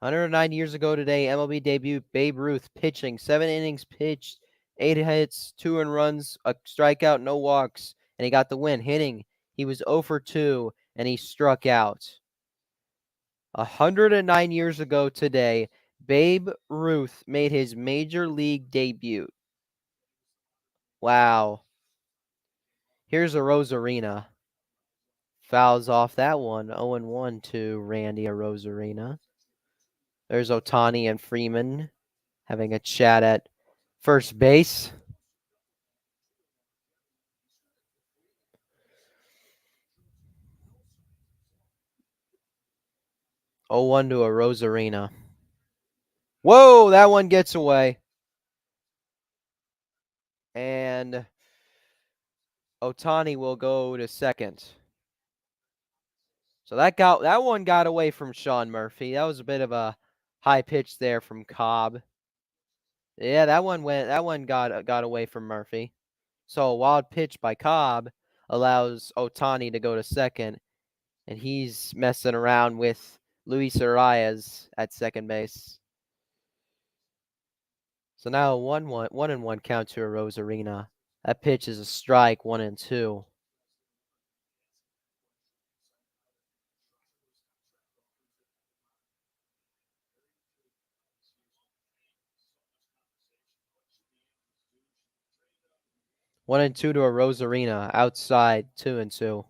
109 years ago today, MLB debut Babe Ruth pitching. 7 innings pitched, 8 hits, 2 earned runs, a strikeout, no walks, and he got the win. Hitting, he was 0 for 2, and he struck out. 109 years ago today, Babe Ruth made his major league debut. Wow. Here's a Rosarina. Fouls off that one. 0-1 to Randy Arozarena. There's Ohtani and Freeman having a chat at first base. Oh, 1 to Arozarena. Whoa, that one gets away. And Ohtani will go to second. So that one got away from Sean Murphy. That was a bit of a high pitch there from Cobb. Yeah, that one got away from Murphy. So a wild pitch by Cobb allows Ohtani to go to second, and he's messing around with Luis Arias at second base. So now 1-1 count to Arozarena. That pitch is a strike, 1-2. One and two to Arozarena. Outside, 2-2.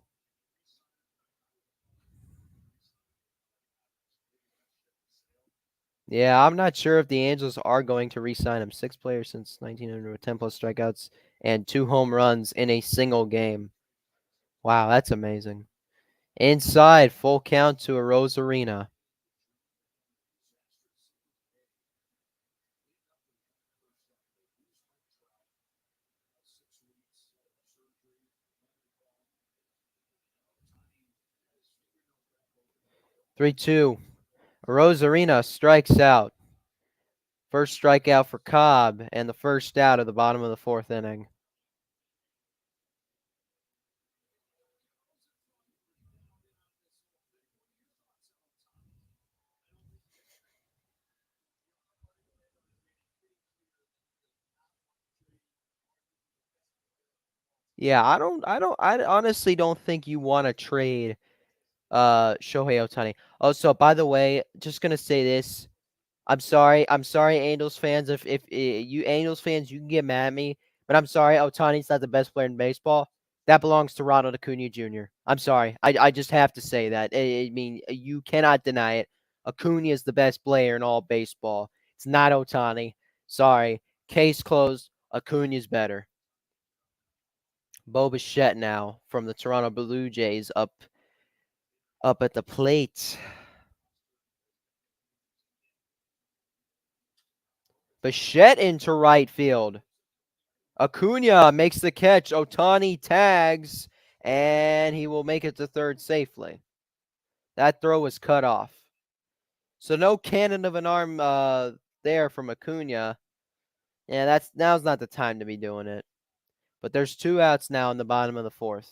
Yeah, I'm not sure if the Angels are going to re-sign him. 6 players since 1900 with 10 plus strikeouts and 2 home runs in a single game. Wow, that's amazing. Inside, full count to Arozarena. Three-two. Arozarena strikes out. First strikeout for Cobb and the first out of the bottom of the 4th inning. Yeah, I honestly don't think you want to trade Shohei Ohtani. Oh, so by the way, just gonna say this. I'm sorry, Angels fans. If you Angels fans, you can get mad at me, but I'm sorry, Ohtani's not the best player in baseball. That belongs to Ronald Acuña Jr. I'm sorry, I just have to say that. I mean, you cannot deny it. Acuña is the best player in all baseball. It's not Ohtani. Sorry, case closed. Acuña's better. Bo Bichette now from the Toronto Blue Jays up at the plate. Bichette into right field. Acuña makes the catch. Ohtani tags, and he will make it to third safely. That throw was cut off. So no cannon of an arm there from Acuña. Yeah, now's not the time to be doing it. But there's 2 outs now in the bottom of the 4th.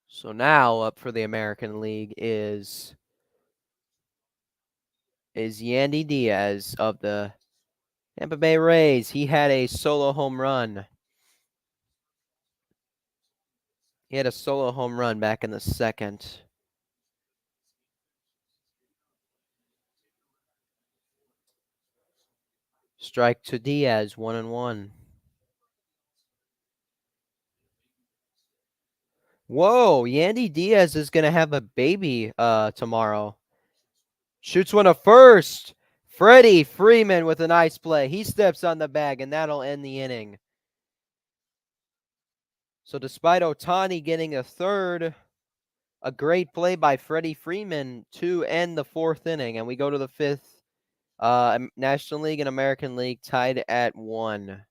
So now up for the American League is Yandy Diaz of the Tampa Bay Rays. He had a solo home run. He had a solo home run back in the 2nd. Strike to Diaz, 1-1. Whoa, Yandy Diaz is going to have a baby tomorrow. Shoots one to first. Freddie Freeman with a nice play. He steps on the bag, and that'll end the inning. So despite Ohtani getting a third, a great play by Freddie Freeman to end the 4th inning, and we go to the 5th National League and American League tied at 1.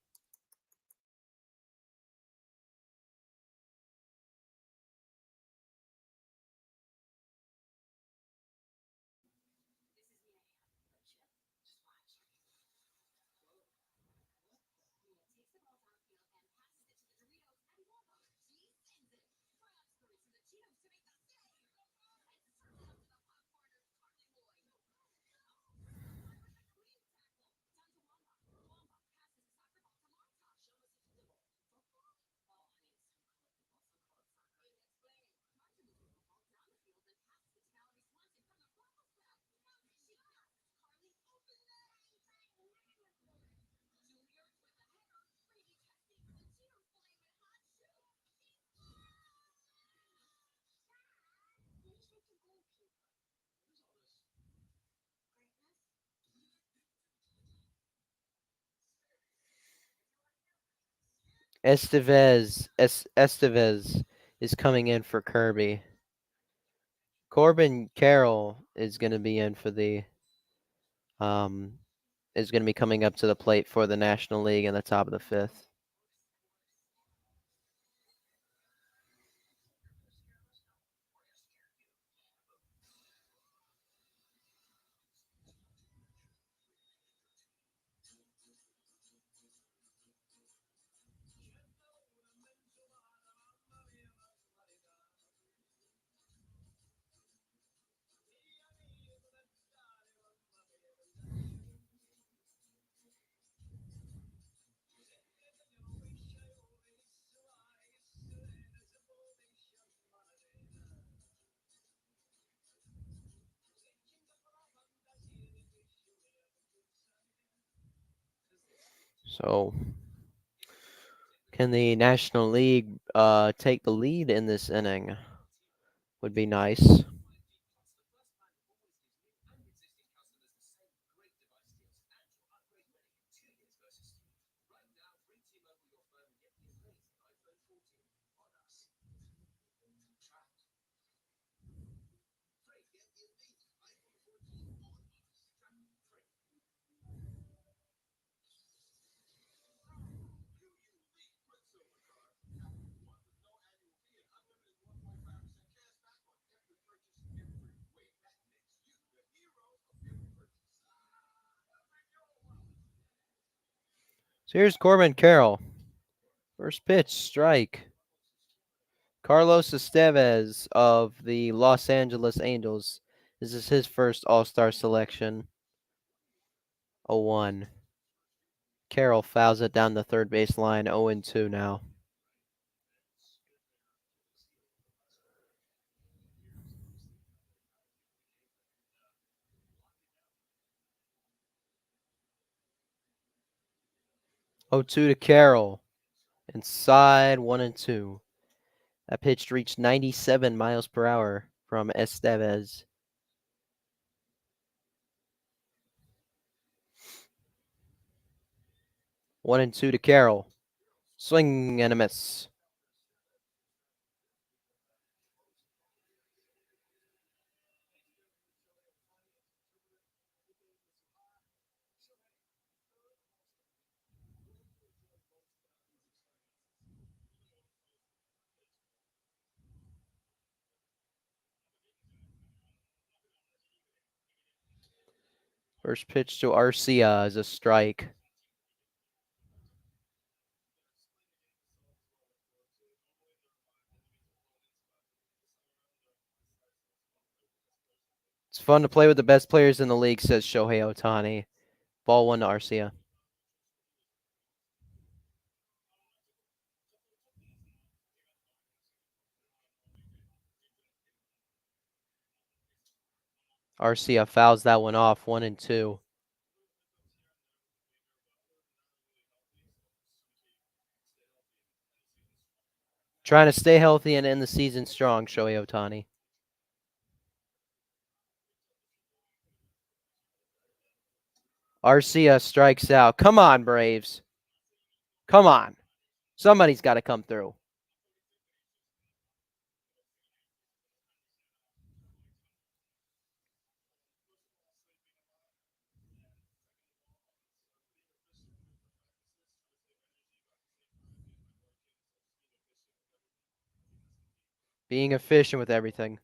Estevez is coming in for Kirby. Corbin Carroll is going to be in for the is going to be coming up to the plate for the National League in the top of the 5th. So, can the National League take the lead in this inning? Would be nice. So here's Corbin Carroll. First pitch, strike. Carlos Estevez of the Los Angeles Angels. This is his first All-Star selection. 0-1. Carroll fouls it down the third base line. 0-2 now. Oh, 2 to Carroll. Inside 1-2. That pitch reached 97 miles per hour from Estevez. 1-2 to Carroll. Swing and a miss. First pitch to Arcia is a strike. It's fun to play with the best players in the league, says Shohei Ohtani. Ball 1 to Arcia. Arcia fouls that one off. 1-2. Trying to stay healthy and end the season strong, Shohei Ohtani. Arcia strikes out. Come on, Braves. Come on. Somebody's got to come through. Being efficient with everything.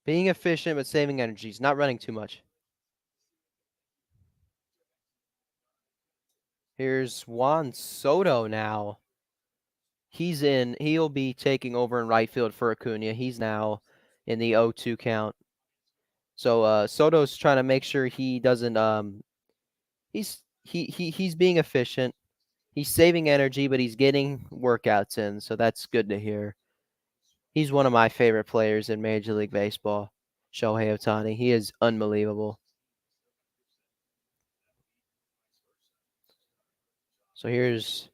Being efficient but saving energy. He's not running too much. Here's Juan Soto now. He's in. He'll be taking over in right field for Acuña. He's now in the 0-2 count. So Soto's trying to make sure he doesn't he's being efficient. He's saving energy, but he's getting workouts in, so that's good to hear. He's one of my favorite players in Major League Baseball, Shohei Ohtani. He is unbelievable. So here's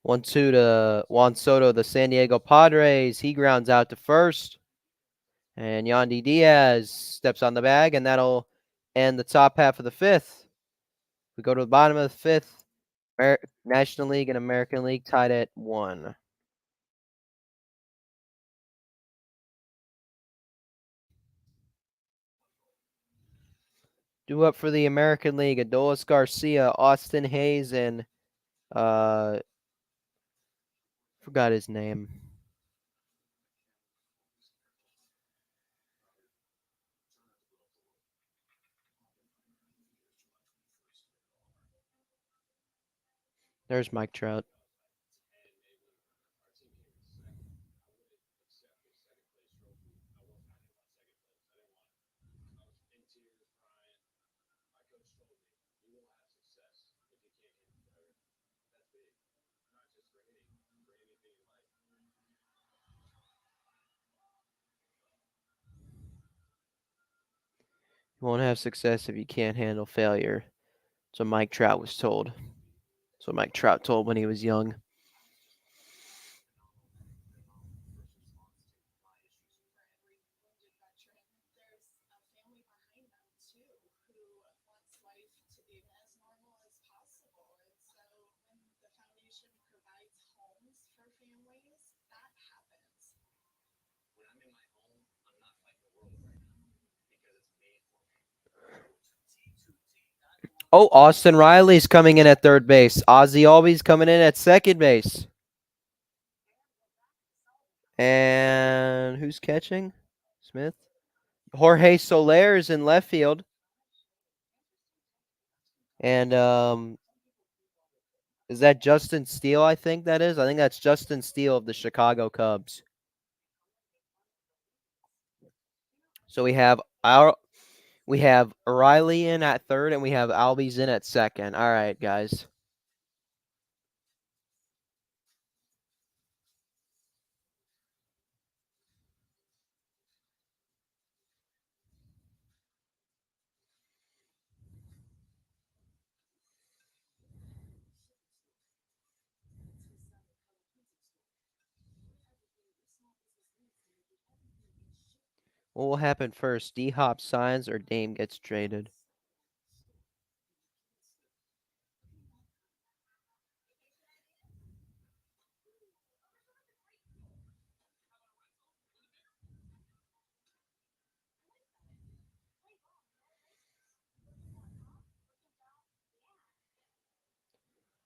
1-2 to Juan Soto, the San Diego Padres. He grounds out to first. And Yandy Diaz steps on the bag, and that'll end the top half of the fifth. We go to the bottom of the fifth. National League and American League tied at 1. Due up for the American League, Adolis Garcia, Austin Hayes, and forgot his name. There's Mike Trout. You won't have success if you can't handle failure. So Mike Trout was told. So Mike Trout told when he was young. Oh, Austin Riley's coming in at third base. Ozzie Albies coming in at second base. And who's catching? Smith. Jorge Soler is in left field. And is that Justin Steele? I think that is. I think that's Justin Steele of the Chicago Cubs. So we have Riley in at third, and we have Albies in at second. All right, guys. What will happen first? D-Hop signs or Dame gets traded?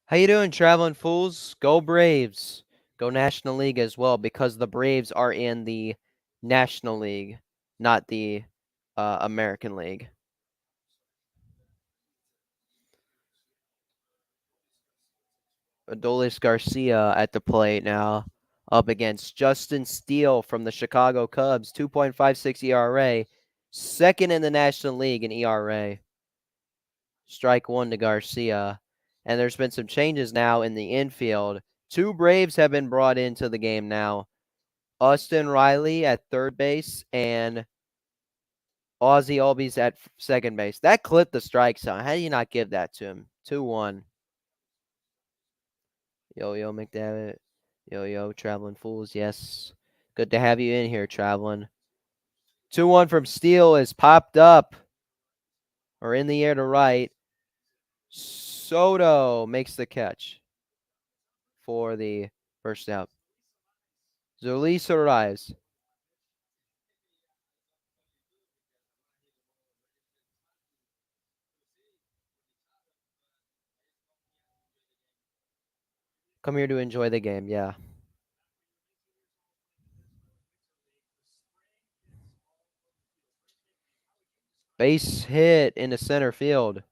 How you doing, traveling fools? Go Braves. Go National League as well, because the Braves are in the National League, not the American League. Adolis Garcia at the plate now, up against Justin Steele from the Chicago Cubs, 2.56 ERA, second in the National League in ERA. Strike one to Garcia. And there's been some changes now in the infield. Two Braves have been brought into the game now. Austin Riley at third base and Ozzie Albies at second base. That clipped the strike zone. How do you not give that to him? 2-1. Yo, McDavitt. Yo, traveling fools. Yes. Good to have you in here, traveling. 2-1 from Steele is popped up or in the air to right. Soto makes the catch for the first out. Zolise arrives. Come here to enjoy the game. Yeah. Base hit in the center field.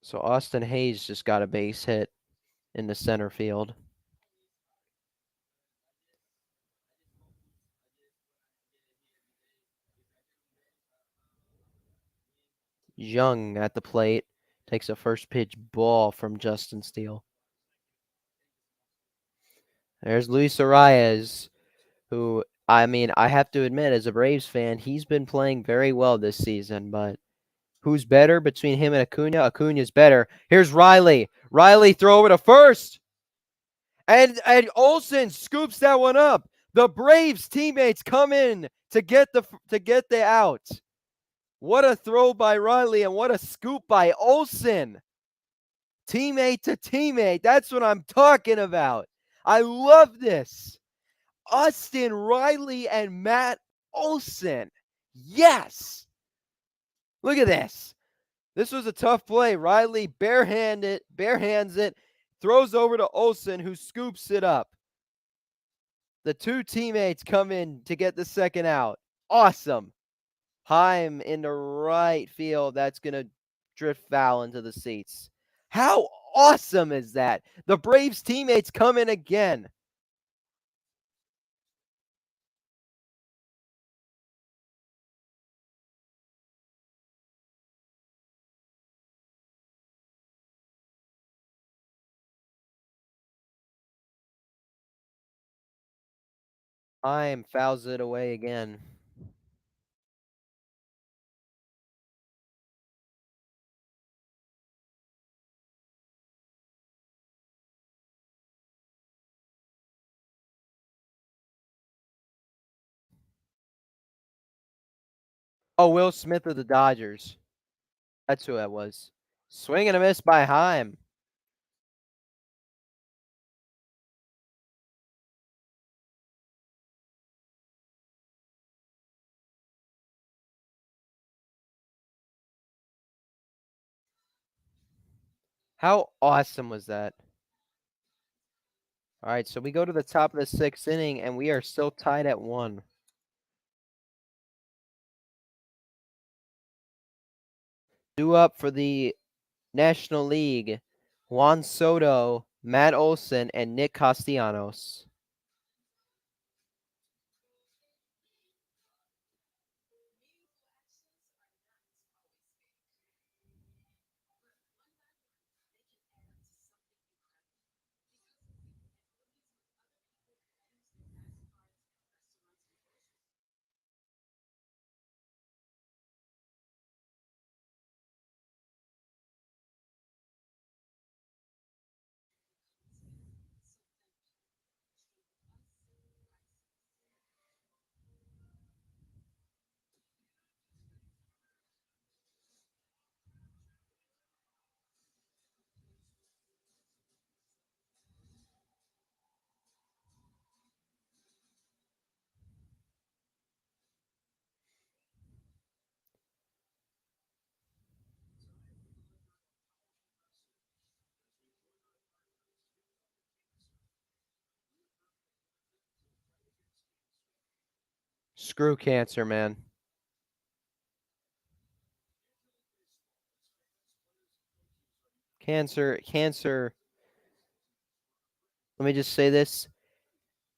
So Austin Hayes just got a base hit in the center field. Young at the plate takes a first pitch ball from Justin Steele. There's Luis Arias, who, I mean, I have to admit, as a Braves fan, he's been playing very well this season, but who's better between him and Acuña? Acuña's better. Here's Riley. Riley throw over to first. And Olson scoops that one up. The Braves teammates come in to get the out. What a throw by Riley and what a scoop by Olson. Teammate to teammate. That's what I'm talking about. I love this. Austin Riley and Matt Olson. Yes. Look at this. This was a tough play. Riley barehands it, throws over to Olson, who scoops it up. The two teammates come in to get the second out. Awesome. Heim in the right field. That's going to drift foul into the seats. How awesome is that? The Braves teammates come in again. Heim fouls it away again. Oh, Will Smith of the Dodgers. That's who that was. Swing and a miss by Heim. How awesome was that? All right, so we go to the top of the sixth inning, and we are still tied at 1. Due up for the National League, Juan Soto, Matt Olson, and Nick Castellanos. Screw cancer, man. Cancer. Let me just say this.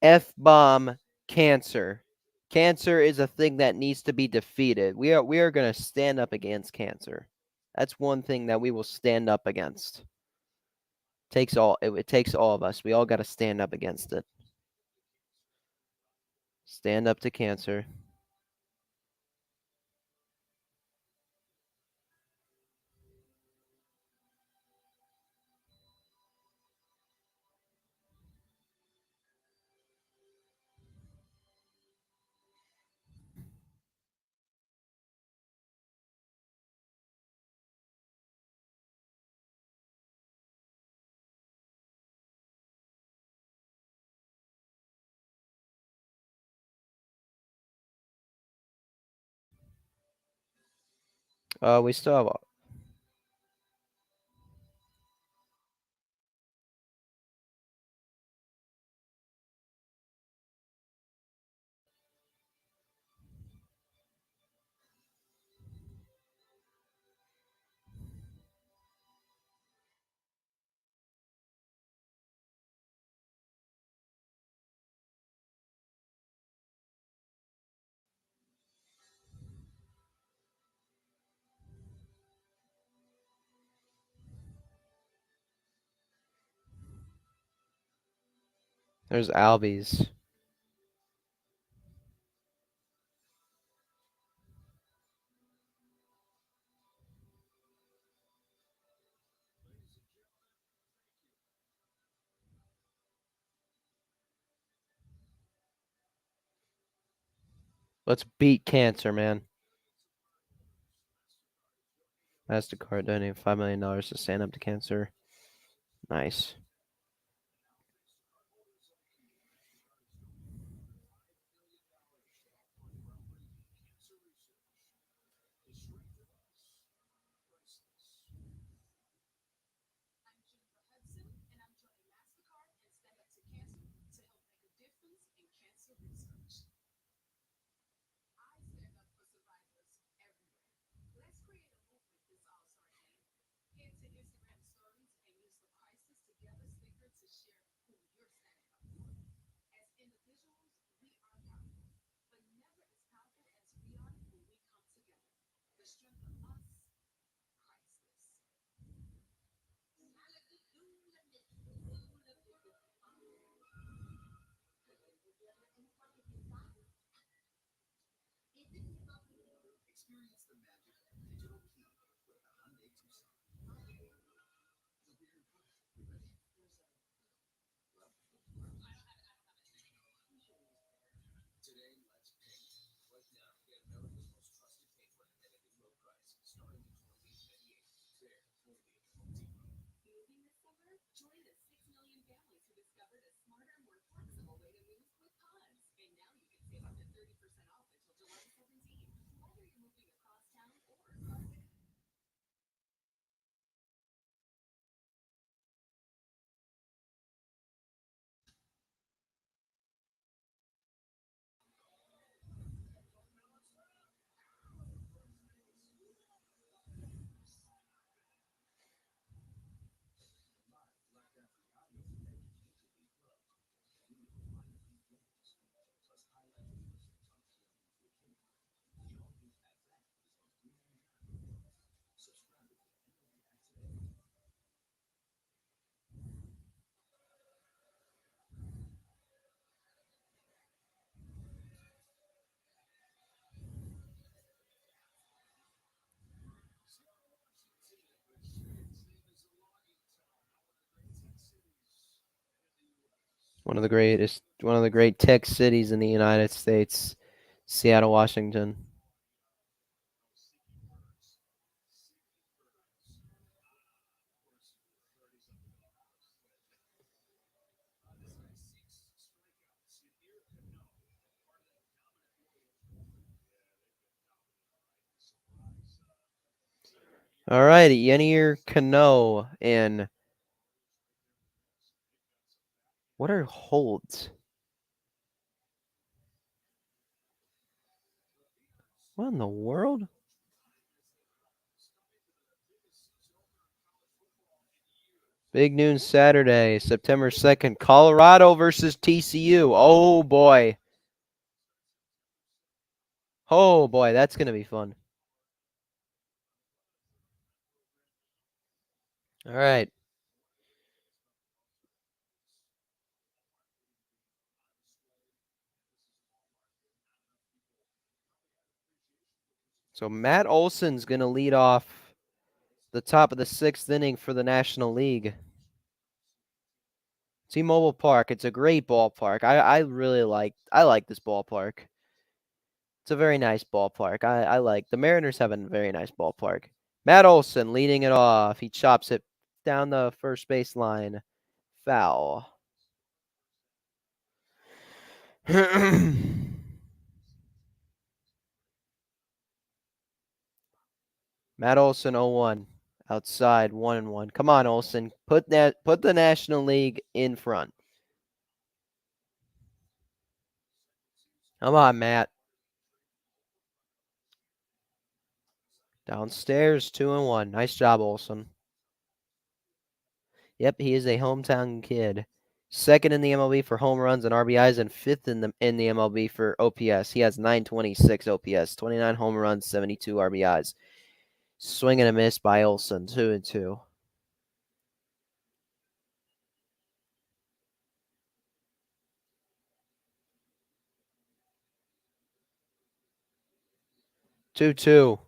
F-bomb cancer. Cancer is a thing that needs to be defeated. We are going to stand up against cancer. That's one thing that we will stand up against. It takes all of us. We all got to stand up against it. Stand up to cancer. We still have. There's Albies. Let's beat cancer, man. MasterCard donating $5 million to stand up to cancer. Nice. One of the great tech cities in the United States, Seattle, Washington. All right, Yennier Cano in. What are holds? What in the world? Big noon Saturday, September 2nd. Colorado versus TCU. Oh, boy. Oh, boy. That's going to be fun. All right. So Matt Olson's going to lead off the top of the 6th inning for the National League. T-Mobile Park. It's a great ballpark. I like this ballpark. It's a very nice ballpark. I like the Mariners have a very nice ballpark. Matt Olson leading it off. He chops it down the first base line. Foul. Matt Olson 0-1. Outside 1-1. Come on, Olson. Put the National League in front. Come on, Matt. Downstairs 2-1. Nice job, Olson. Yep, he is a hometown kid. Second in the MLB for home runs and RBIs, and fifth in the MLB for OPS. He has 926 OPS, 29 home runs, 72 RBIs. Swing and a miss by Olson, 2-2. Two.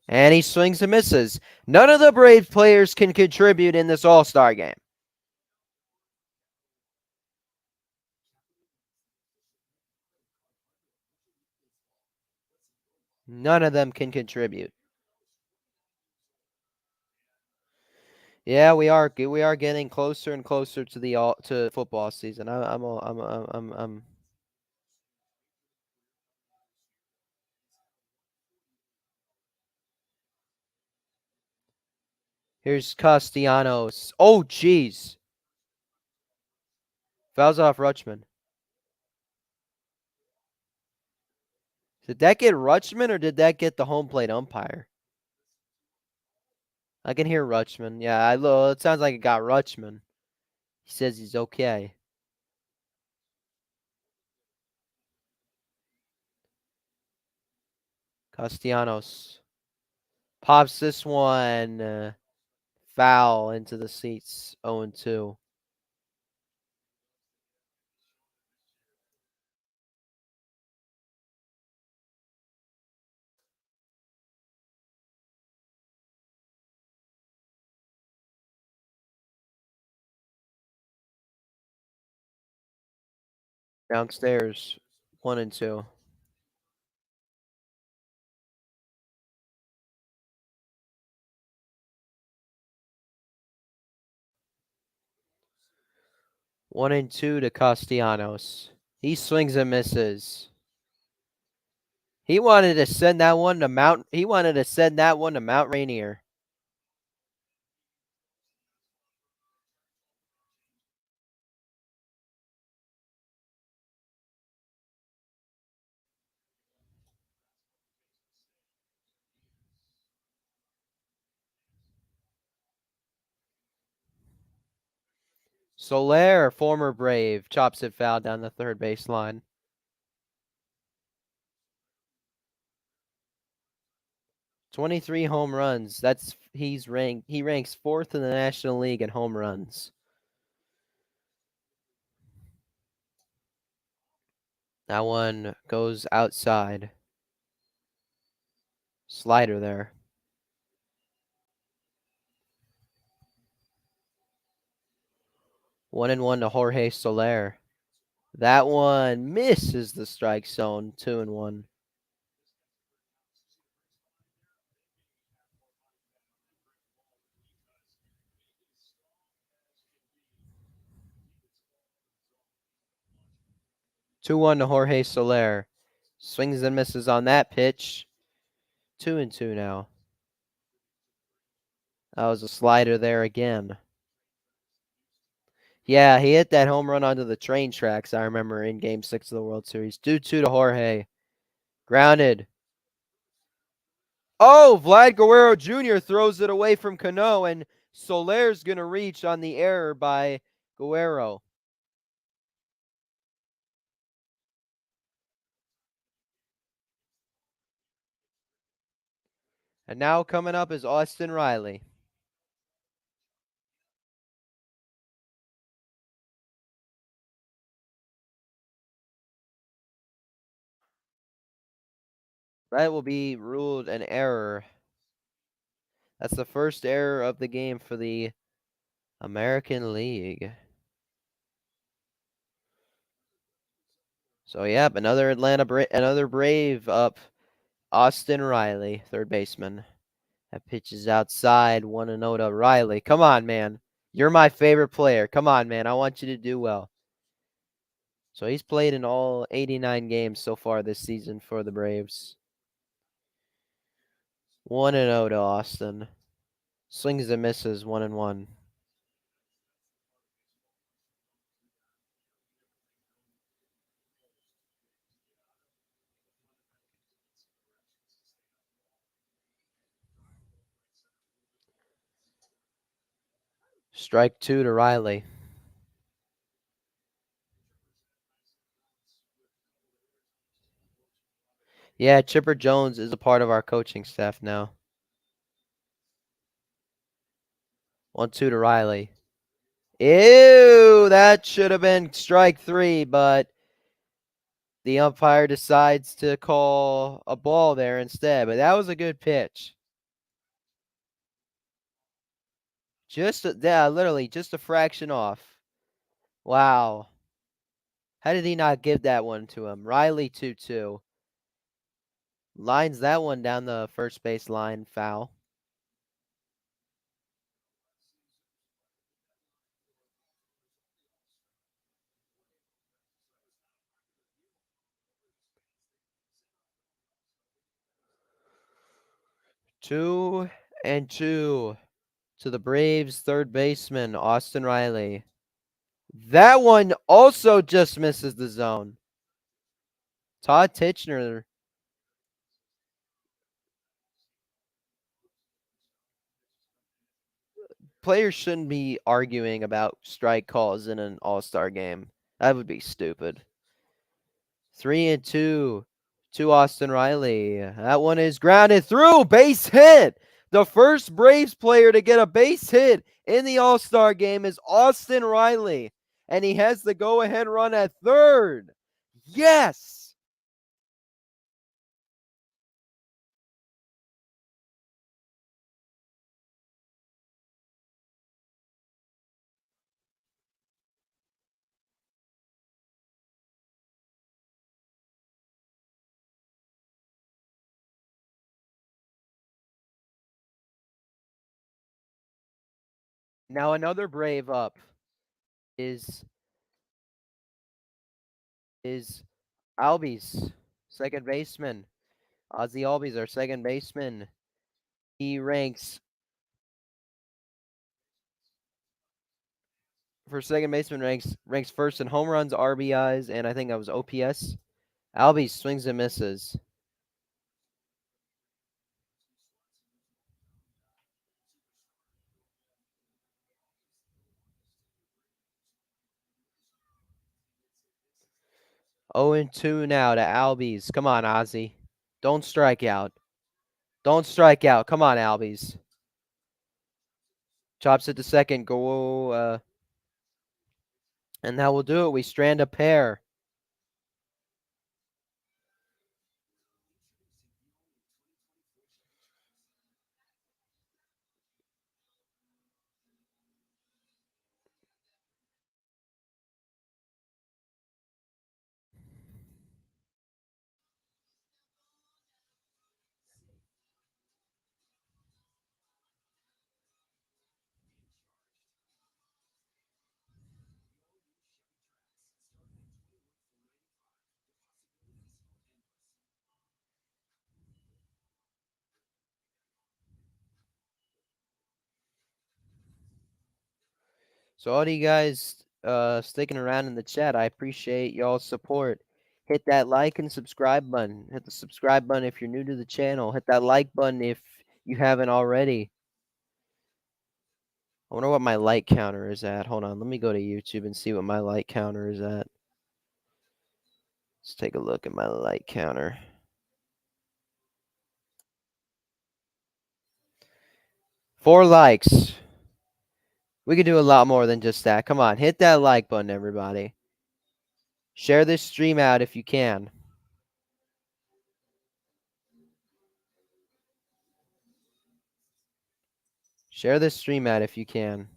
And he swings and misses. None of the Braves players can contribute in this All-Star game. None of them can contribute. Yeah, we are getting closer and closer to to football season. I'm Here's Castellanos. Oh, jeez. Fouls off Rutschman. Did that get Rutschman or did that get the home plate umpire? I can hear Rutschman. Yeah, it sounds like it got Rutschman. He says he's okay. Castellanos pops this one. Foul into the seats. 0-2. Downstairs. 1-2. 1-2 to Castellanos. He swings and misses. He wanted to send that one to Mount Rainier. Soler, former Brave, chops it foul down the third baseline. 23 home runs. He ranks fourth in the National League in home runs. That one goes outside. Slider there. 1-1 to Jorge Soler. That one misses the strike zone. 2-1. Two one to Jorge Soler. Swings and misses on that pitch. 2-2 now. That was a slider there again. Yeah, he hit that home run onto the train tracks, I remember, in Game 6 of the World Series. 2-2 to Jorge. Grounded. Oh, Vlad Guerrero Jr. throws it away from Cano, and Soler's going to reach on the error by Guerrero. And now coming up is Austin Riley. That will be ruled an error. That's the first error of the game for the American League. So, yep, another Brave up. Austin Riley, third baseman. That pitch is outside. 1-0 to Riley. Come on, man. You're my favorite player. Come on, man. I want you to do well. So he's played in all 89 games so far this season for the Braves. 1-0 to Austin. Swings and misses, 1-1. Strike 2 to Riley. Yeah, Chipper Jones is a part of our coaching staff now. 1-2 to Riley. Ew, that should have been strike 3, but the umpire decides to call a ball there instead. But that was a good pitch. Literally just a fraction off. Wow. How did he not give that one to him? Riley 2-2. Lines that one down the first base line, foul. Two and two to the Braves' third baseman, Austin Riley. That one also just misses the zone. Todd Titchener. Players shouldn't be arguing about strike calls in an All-Star game. That would be stupid. 3-2 to Austin Riley. That one is grounded through. Base hit. The first Braves player to get a base hit in the All-Star game is Austin Riley. And he has the go-ahead run at third. Yes. Now another Brave up is Albies, second baseman. Ozzie Albies, our second baseman. He ranks for second baseman ranks first in home runs, RBIs, and I think that was OPS. Albies swings and misses. Oh and 2 now to Albies. Come on, Ozzie. Don't strike out. Don't strike out. Come on, Albies. Chops it to second. Go. And that will do it. We strand a pair. So all of you guys sticking around in the chat, I appreciate y'all's support. Hit that like and subscribe button. Hit the subscribe button if you're new to the channel. Hit that like button if you haven't already. I wonder what my like counter is at. Hold on, let me go to YouTube and see what my like counter is at. Let's take a look at my like counter. 4 likes. We could do a lot more than just that. Come on, hit that like button, everybody. Share this stream out if you can. Share this stream out if you can.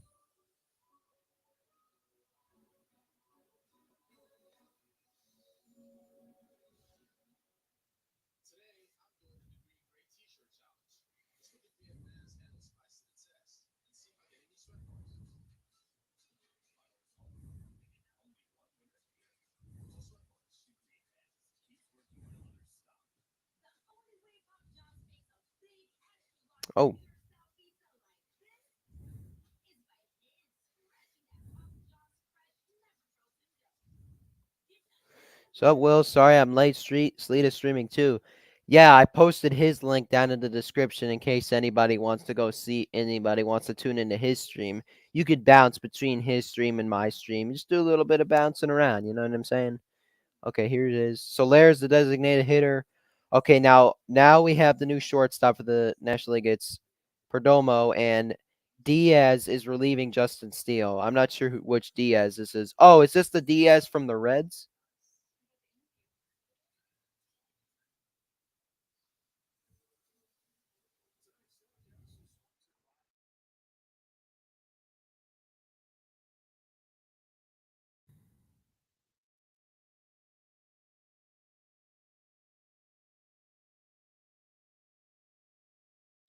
Oh, so Will, sorry I'm late. Sleet is streaming too. Yeah, I posted his link down in the description in case anybody wants to go see, anybody wants to tune into his stream. You could bounce between his stream and my stream. Just do a little bit of bouncing around, you know what I'm saying? Okay, here it is. Solaire's the designated hitter. Okay, now we have the new shortstop for the National League. It's Perdomo, and Diaz is relieving Justin Steele. I'm not sure which Diaz this is. Oh, is this the Diaz from the Reds?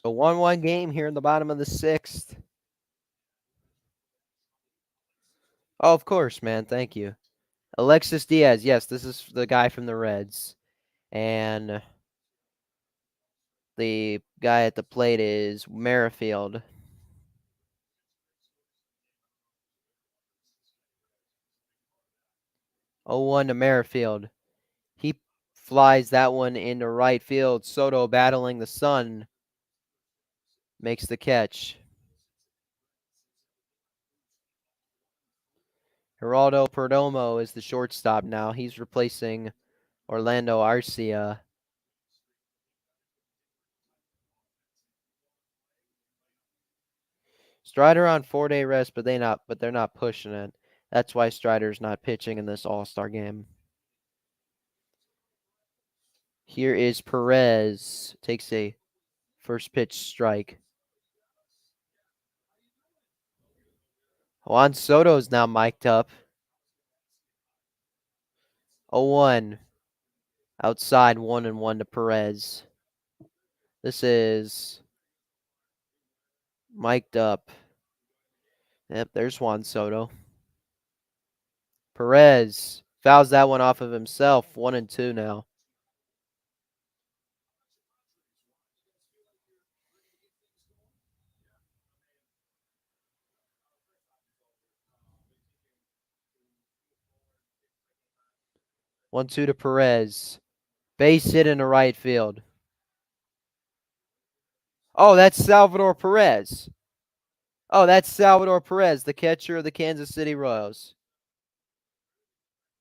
A 1-1 game here in the bottom of the sixth. Oh, of course, man. Thank you. Alexis Diaz. Yes, this is the guy from the Reds. And the guy at the plate is Merrifield. 0-1 to Merrifield. He flies that one into right field. Soto battling the sun. Makes the catch. Geraldo Perdomo is the shortstop now. He's replacing Orlando Arcia. Strider on 4-day rest, but they're not pushing it. That's why Strider's not pitching in this All-Star game. Here is Perez. Takes a first pitch strike. Juan Soto's now mic'd up. 0-1. Outside 1-1 to Perez. This is mic'd up. Yep, there's Juan Soto. Perez fouls that one off of himself. 1-2 now. One two to Perez. Base hit into right field. Oh, that's Salvador Perez. Oh, that's Salvador Perez, the catcher of the Kansas City Royals.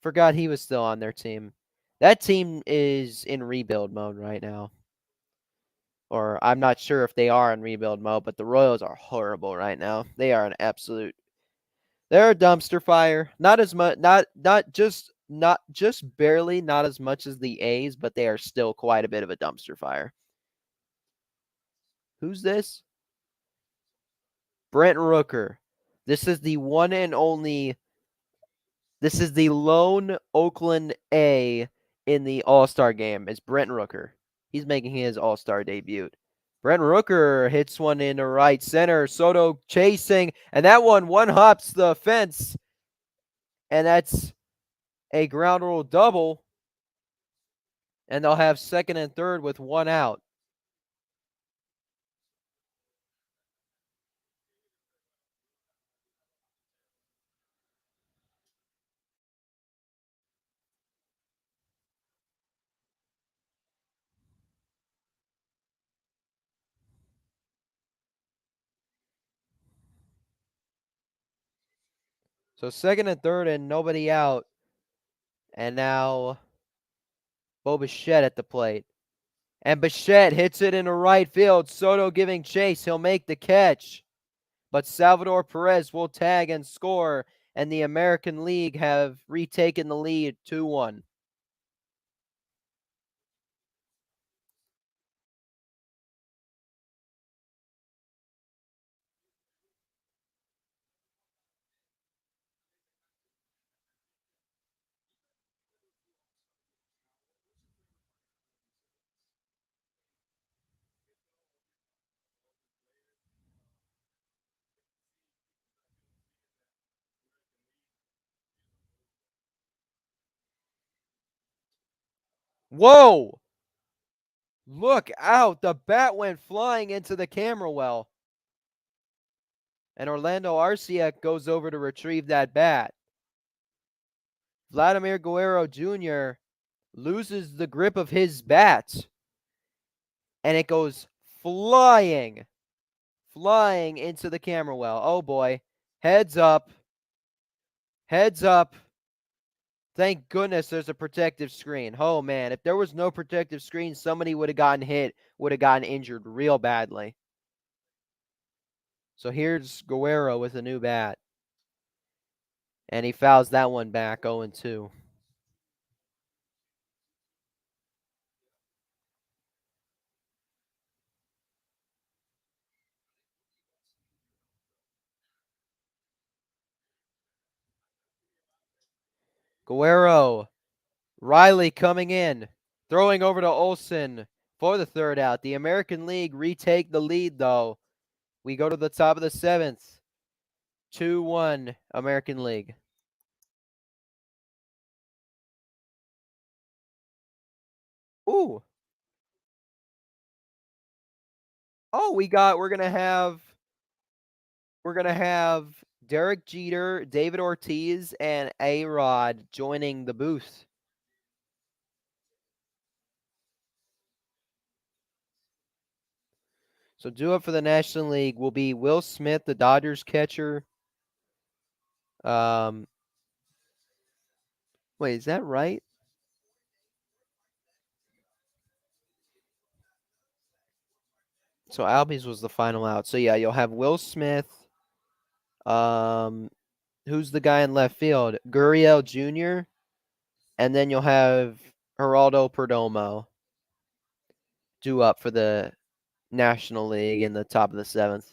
Forgot he was still on their team. That team is in rebuild mode right now. Or I'm not sure if they are in rebuild mode, but the Royals are horrible right now. They are an absolute. They're a dumpster fire. Not as much. Not just barely. Not as much as the A's, but they are still quite a bit of a dumpster fire. Who's this? Brent Rooker. This is the one and only. This is the lone Oakland A in the All-Star game. It's Brent Rooker. He's making his All-Star debut. Brent Rooker hits one into right center. Soto chasing, and that one hops the fence, and that's a ground rule double. And they'll have second and third with one out. So second and third and nobody out. And now Bo Bichette at the plate. And Bichette hits it into right field. Soto giving chase. He'll make the catch. But Salvador Perez will tag and score. And the American League have retaken the lead 2-1. Whoa! Look out. The bat went flying into the camera well. And Orlando Arcia goes over to retrieve that bat. Vladimir Guerrero Jr. loses the grip of his bat. And it goes flying into the camera well. Oh boy. Heads up. Heads up. Thank goodness there's a protective screen. Oh man, if there was no protective screen, somebody would have gotten hit, would have gotten injured real badly. So here's Guerrero with a new bat. And he fouls that one back 0-2. Guerrero. Riley coming in. Throwing over to Olson for the third out. The American League retake the lead, though. We go to the top of the seventh. 2-1 American League. Ooh. Oh, we're gonna have Derek Jeter, David Ortiz, and A-Rod joining the booth. So due up for the National League will be Will Smith, the Dodgers catcher. Wait, is that right? So Albies was the final out. So yeah, you'll have Will Smith. Who's the guy in left field? Gurriel Jr. And then you'll have Geraldo Perdomo due up for the National League in the top of the seventh.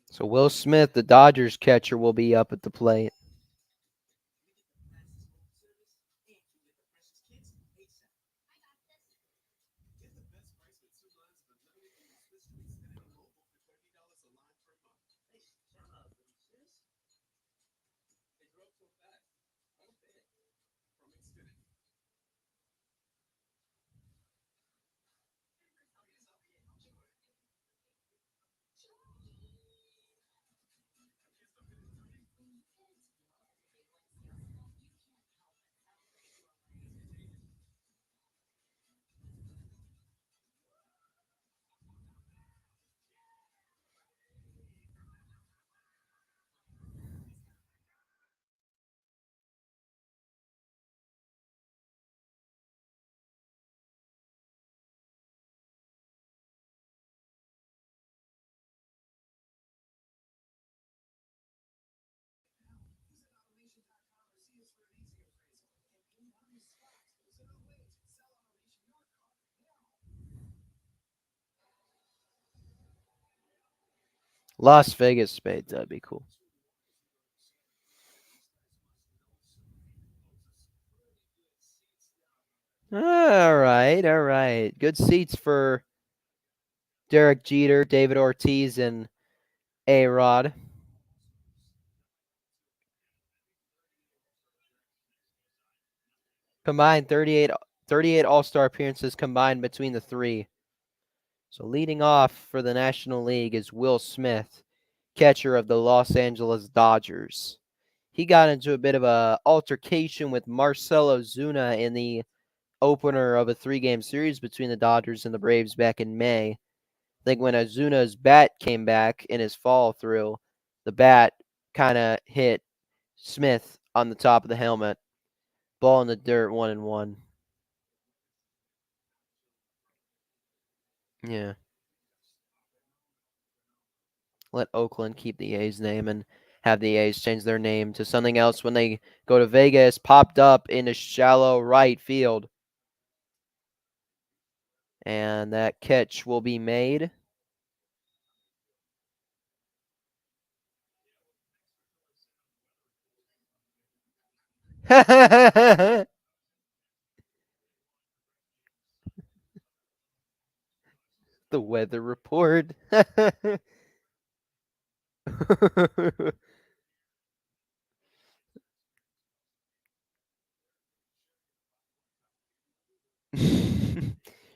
So Will Smith, the Dodgers catcher, will be up at the plate. Las Vegas Spades, that'd be cool. All right. Good seats for Derek Jeter, David Ortiz, and A-Rod. Combined 38 All-Star appearances combined between the three. So leading off for the National League is Will Smith, catcher of the Los Angeles Dodgers. He got into a bit of a altercation with Marcell Ozuna in the opener of a 3-game series between the Dodgers and the Braves back in May. think when Azuna's bat came back in his fall through, the bat kind of hit Smith on the top of the helmet. Ball in the dirt, 1-1. Yeah. Let Oakland keep the A's name and have the A's change their name to something else when they go to Vegas. Popped up into shallow right field. And that catch will be made. The weather report.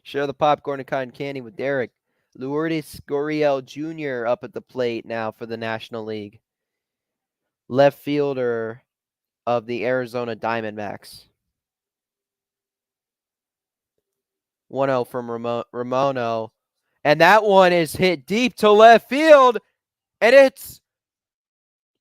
Share the popcorn and cotton candy with Derek. Lourdes Gurriel Jr. up at the plate now for the National League. Left fielder of the Arizona Diamondbacks. 1-0 from Ramono. And that one is hit deep to left field. And it's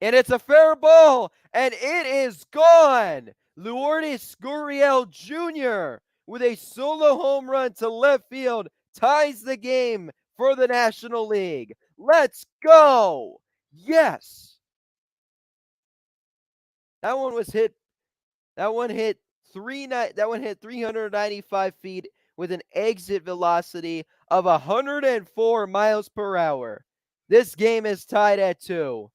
a fair ball. And it is gone. Lourdes Gurriel Jr. with a solo home run to left field ties the game for the National League. Let's go. Yes. That one hit 395 feet with an exit velocity of 104 miles per hour. This game is tied at 2.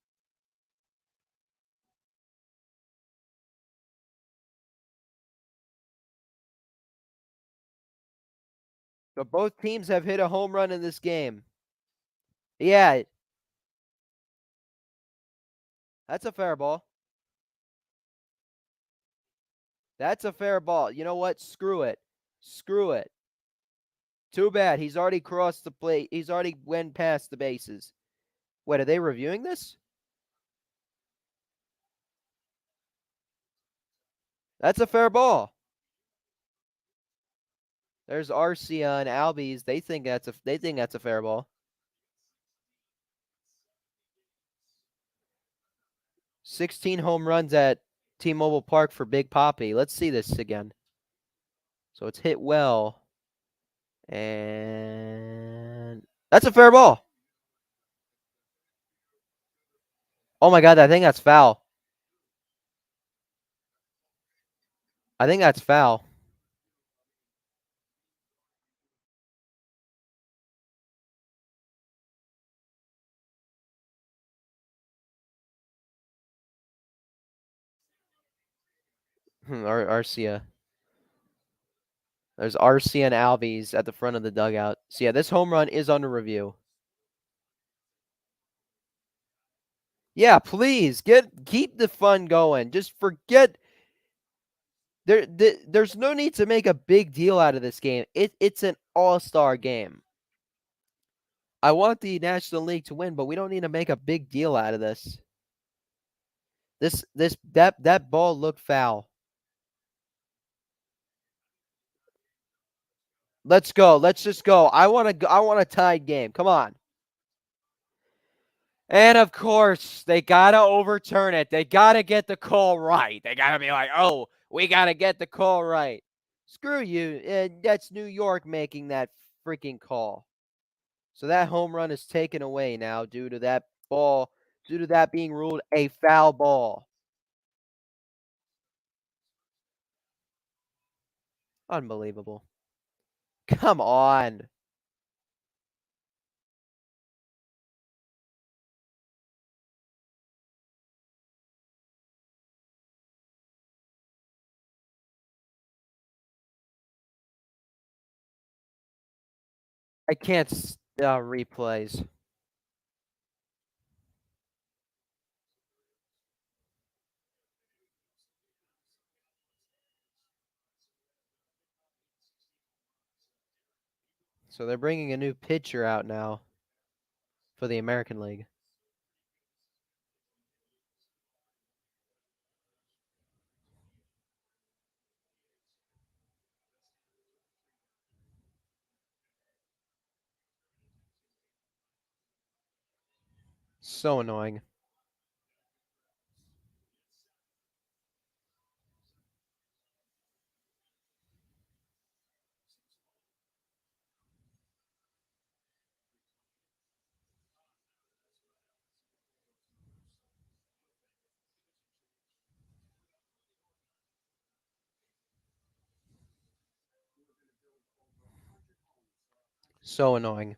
So both teams have hit a home run in this game. Yeah. That's a fair ball. That's a fair ball. You know what? Screw it. Screw it. Too bad. He's already crossed the plate. He's already went past the bases. Wait, are they reviewing this? That's a fair ball. There's Arcia and Albies. They think that's a fair ball. 16 home runs at T-Mobile Park for Big Papi. Let's see this again. So it's hit well. And that's a fair ball. Oh my God, I think that's foul. I think that's foul. Arcia. There's Arcia and Albies at the front of the dugout. So yeah, this home run is under review. Yeah, please keep the fun going. Just forget there's no need to make a big deal out of this game. It's an all-star game. I want the National League to win, but we don't need to make a big deal out of this. That ball looked foul. Let's go. Let's just go. I want a tied game. Come on. And of course, they gotta overturn it. They gotta get the call right. They gotta be like, oh, we gotta get the call right. Screw you. That's New York making that freaking call. So that home run is taken away now due to that being ruled a foul ball. Unbelievable. Come on. I can't replays. So they're bringing a new pitcher out now for the American League. So annoying. So annoying.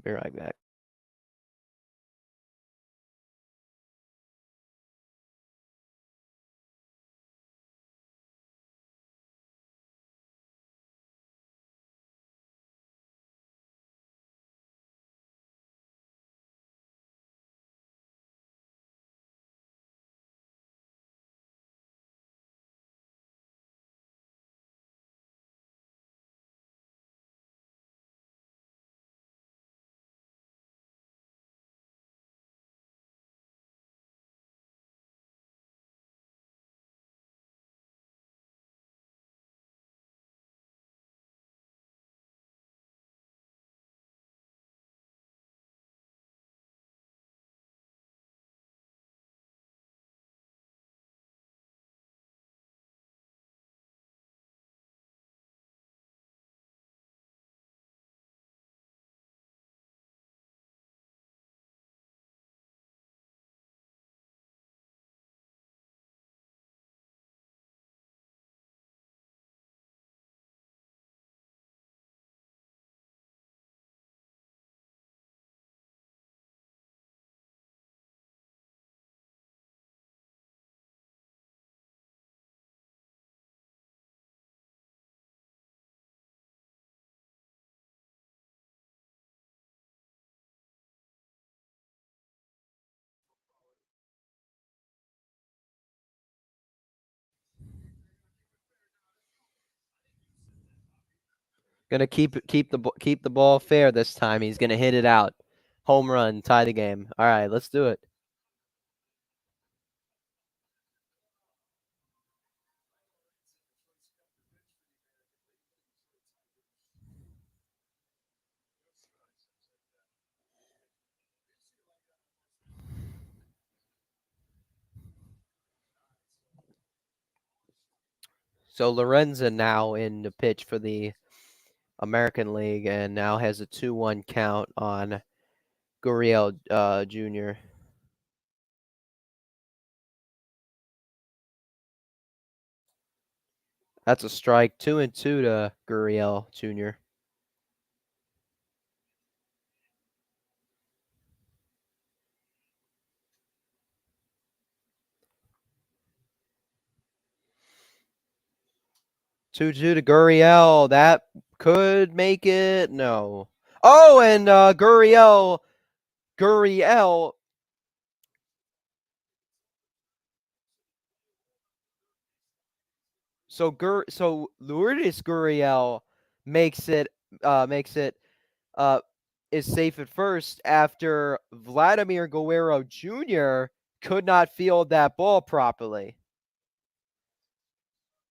Be right back. Gonna keep the ball fair this time. He's gonna hit it out. Home run, tie the game. All right, let's do it. So Lorenzen now in the pitch for the American League and now has a 2-1 count on Gurriel Jr. That's a strike. 2-2 to Gurriel Jr. Two to Gurriel. That could make it. No. Oh, and Gurriel. So Lourdes Gurriel makes it makes it uh is safe at first after Vladimir Guerrero Jr. could not field that ball properly.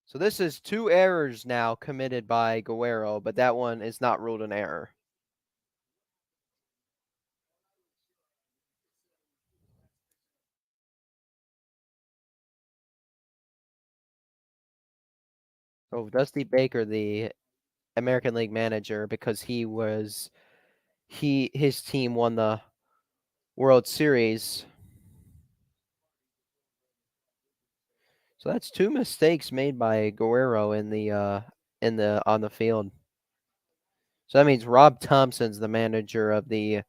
So this is 2 errors now committed by Guerrero, but that one is not ruled an error. Oh, Dusty Baker, the American League manager, because his team won the World Series. So that's 2 mistakes made by Guerrero on the field. So that means Rob Thompson's the manager of the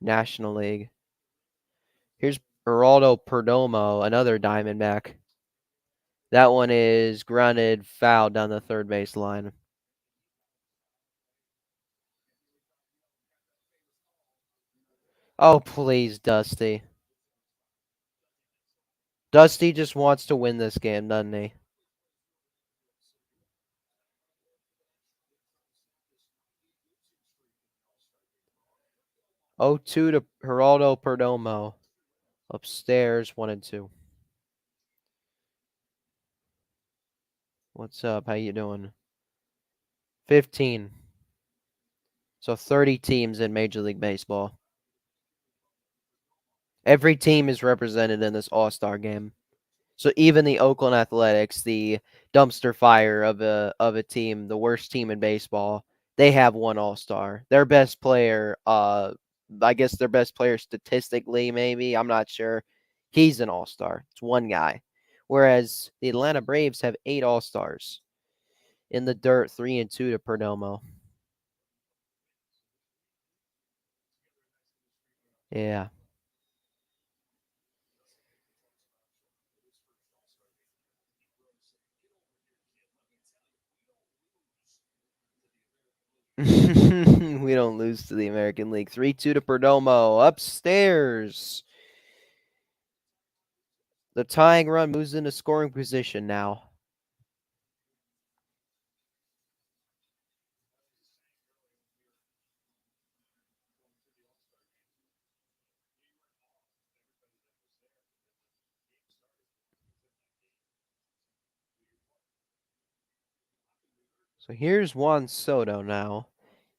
National League. Here's Geraldo Perdomo, another Diamondback. That one is grounded foul down the third base line. Oh, please, Dusty. Dusty just wants to win this game, doesn't he? Oh, 2 to Geraldo Perdomo. Upstairs, 1 and 2. What's up? How you doing? 15. So 30 teams in Major League Baseball. Every team is represented in this All-Star game. So even the Oakland Athletics, the dumpster fire of a team, the worst team in baseball, they have one All-Star. Their best player, I guess their best player statistically, maybe, I'm not sure. He's an All-Star. It's one guy. Whereas the Atlanta Braves have 8 All-Stars. In the dirt, 3 and 2 to Perdomo. Yeah. We don't lose to the American League. 3-2 to Perdomo. Upstairs. The tying run moves into scoring position now. So here's Juan Soto now.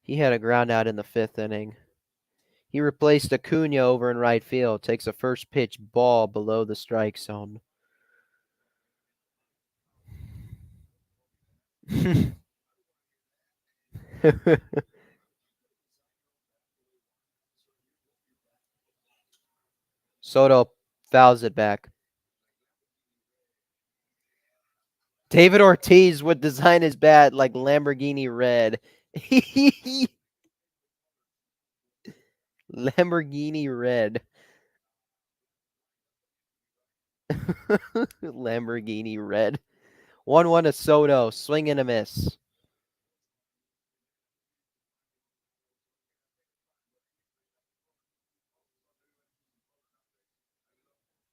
He had a ground out in the 5th inning. He replaced Acuña over in right field. Takes a first pitch ball below the strike zone. Soto fouls it back. David Ortiz would design his bat like Lamborghini red. Lamborghini red. Lamborghini red. 1-1 to Soto. Swing and a miss.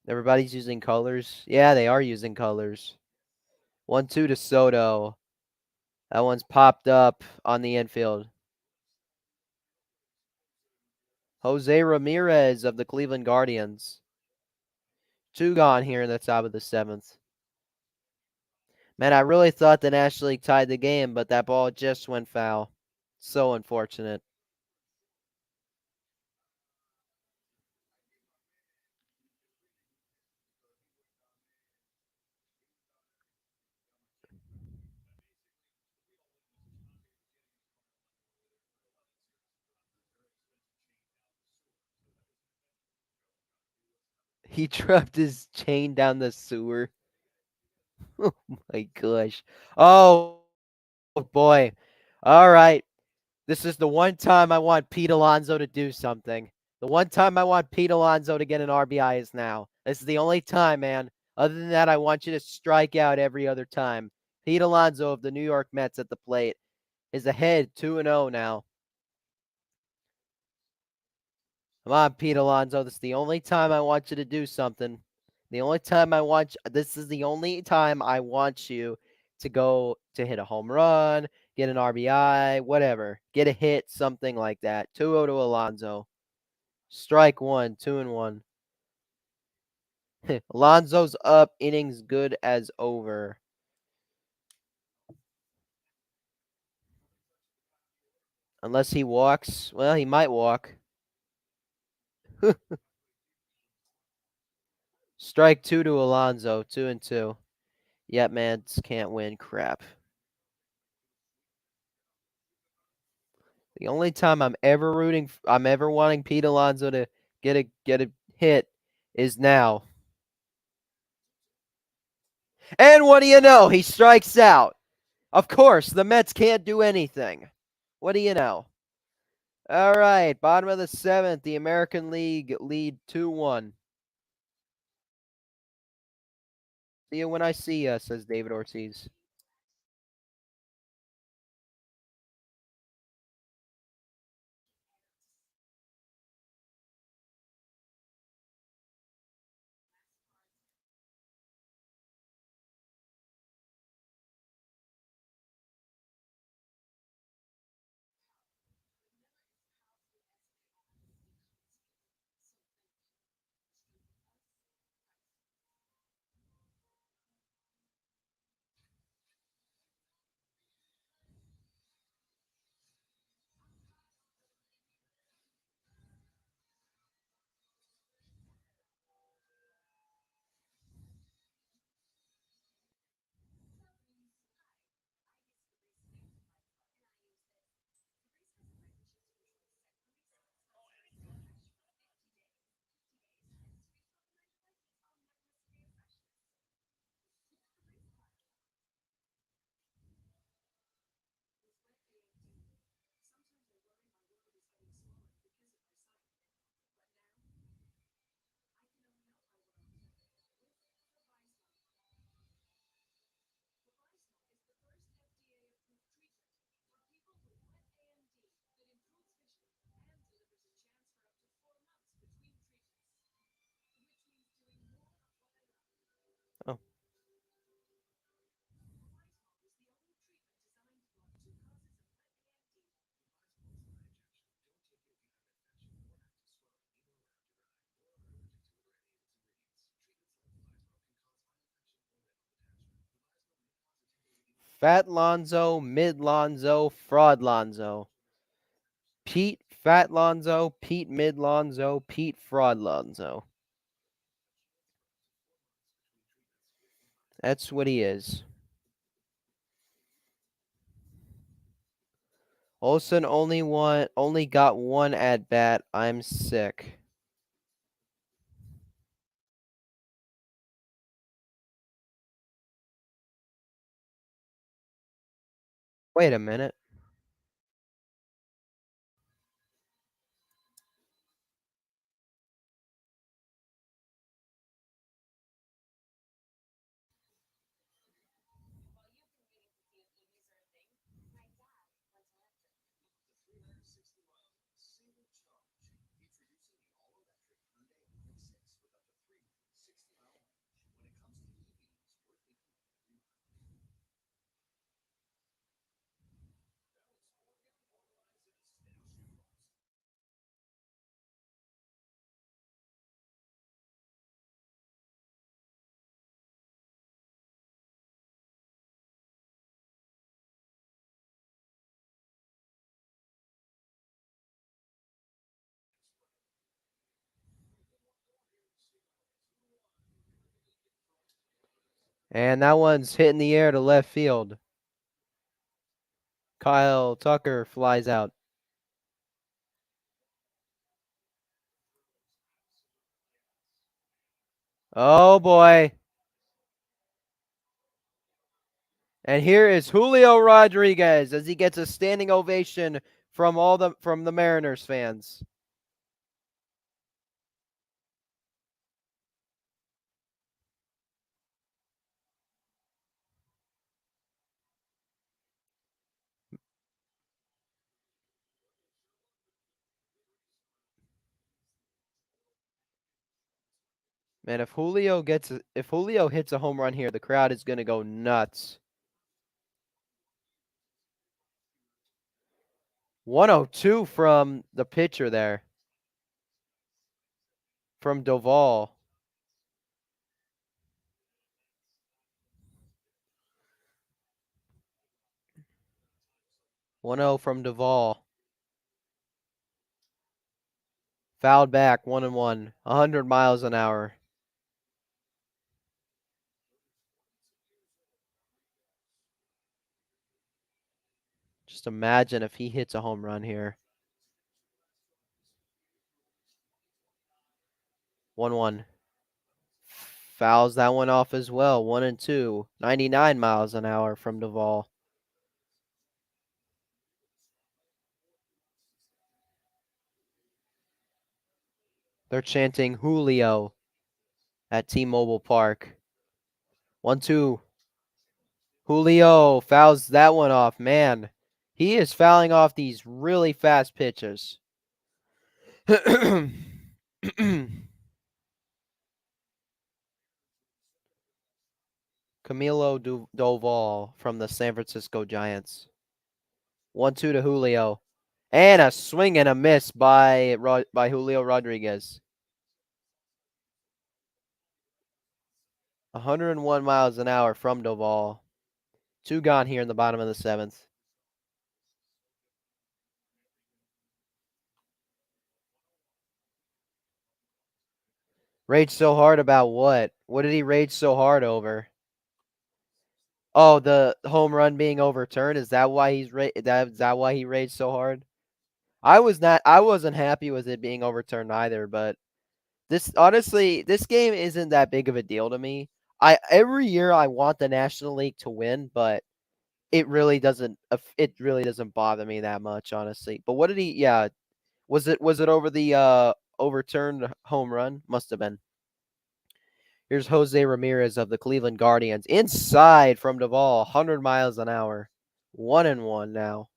Everybody's using colors. Yeah, they are using colors. 1-2 to Soto. That one's popped up on the infield. Jose Ramirez of the Cleveland Guardians. 2 gone here in the top of the 7th. Man, I really thought the National League tied the game, but that ball just went foul. So unfortunate. He dropped his chain down the sewer. Oh my gosh. Oh boy. All right. This is the one time I want Pete Alonso to do something. The one time I want Pete Alonso to get an RBI is now. This is the only time, man. Other than that, I want you to strike out every other time. Pete Alonso of the New York Mets at the plate is ahead 2-0 now. Come on, Pete Alonso. This is the only time I want you to do something. The only time I want this is the only time I want you to go to hit a home run, get an RBI, whatever. Get a hit, something like that. 2-0 to Alonso. Strike 1, 2-1. Alonso's up, innings good as over. Unless he walks. Well, he might walk. Strike 2 to Alonso, 2-2. Yep, man, can't win. Crap. The only time I'm ever wanting Pete Alonso to get a hit is now. And what do you know? He strikes out. Of course, the Mets can't do anything. What do you know? All right, bottom of the 7th, the American League lead 2-1. See you when I see you, says David Ortiz. Oh. Fat Lonzo, Mid Lonzo, Fraud Lonzo. Pete Fat Lonzo, Pete Mid Lonzo, Pete Fraud Lonzo. That's what he is. Olson only got one at bat. I'm sick. Wait a minute. And that one's hitting the air to left field. Kyle Tucker flies out. Oh boy. And here is Julio Rodriguez as he gets a standing ovation from the Mariners fans. Man, if Julio hits a home run here, the crowd is going to go nuts. 102 from the pitcher there. From Doval. 1-0 from Doval. Fouled back, 1-1. 100 miles an hour. Just imagine if he hits a home run here. 1-1. Fouls that one off as well. 1-2. 99 miles an hour from Duvall. They're chanting Julio at T-Mobile Park. 1-2. Julio fouls that one off. Man, he is fouling off these really fast pitches. Camilo Doval from the San Francisco Giants. 1-2 to Julio. And a swing and a miss by Julio Rodriguez. 101 miles an hour from Doval. 2 gone here in the bottom of the 7th. Raged so hard about what? What did he rage so hard over? Oh, the home run being overturned. Is that why is that why he raged so hard? I wasn't happy with it being overturned either, but this game isn't that big of a deal to me. Every year I want the National League to win, but it really doesn't bother me that much, honestly. But what did he was it over the overturned home run? Must have been. Here's Jose Ramirez of the Cleveland Guardians. Inside from Duvall, 100 miles an hour. 1-1 now.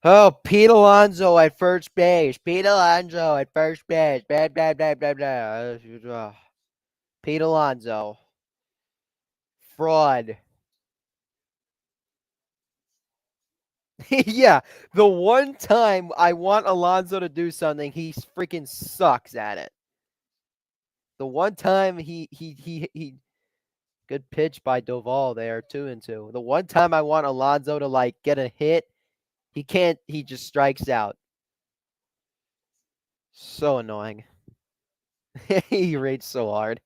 Oh, Pete Alonso at first base. Pete Alonso at first base. Blah, blah, blah, blah, blah. Pete Alonso. Fraud. Yeah, the one time I want Alonso to do something, he freaking sucks at it. The one time he good pitch by Doval there, 2-2. The one time I want Alonso to like get a hit, he can't. He just strikes out. So annoying. He rates so hard.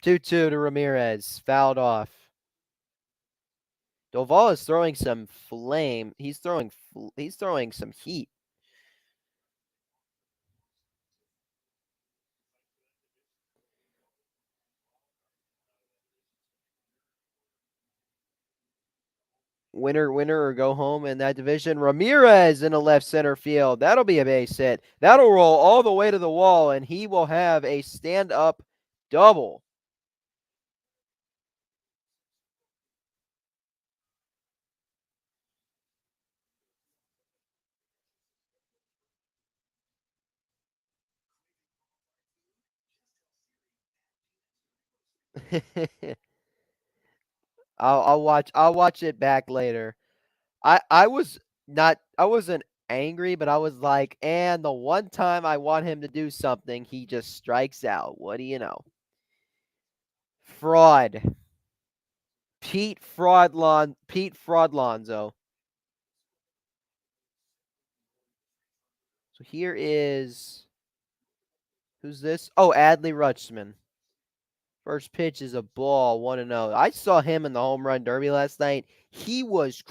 2-2 to Ramirez, fouled off. Doval is throwing some flame. He's throwing some heat. Winner or go home in that division. Ramirez in the left center field. That'll be a base hit. That'll roll all the way to the wall, and he will have a stand-up double. I'll watch it back later. I wasn't angry, but I was like, and the one time I want him to do something, he just strikes out. What do you know? Fraud. Pete Fraudlonzo. So here is who's this? Oh, Adley Rutschman. First pitch is a ball, 1-0. I saw him in the home run derby last night. He was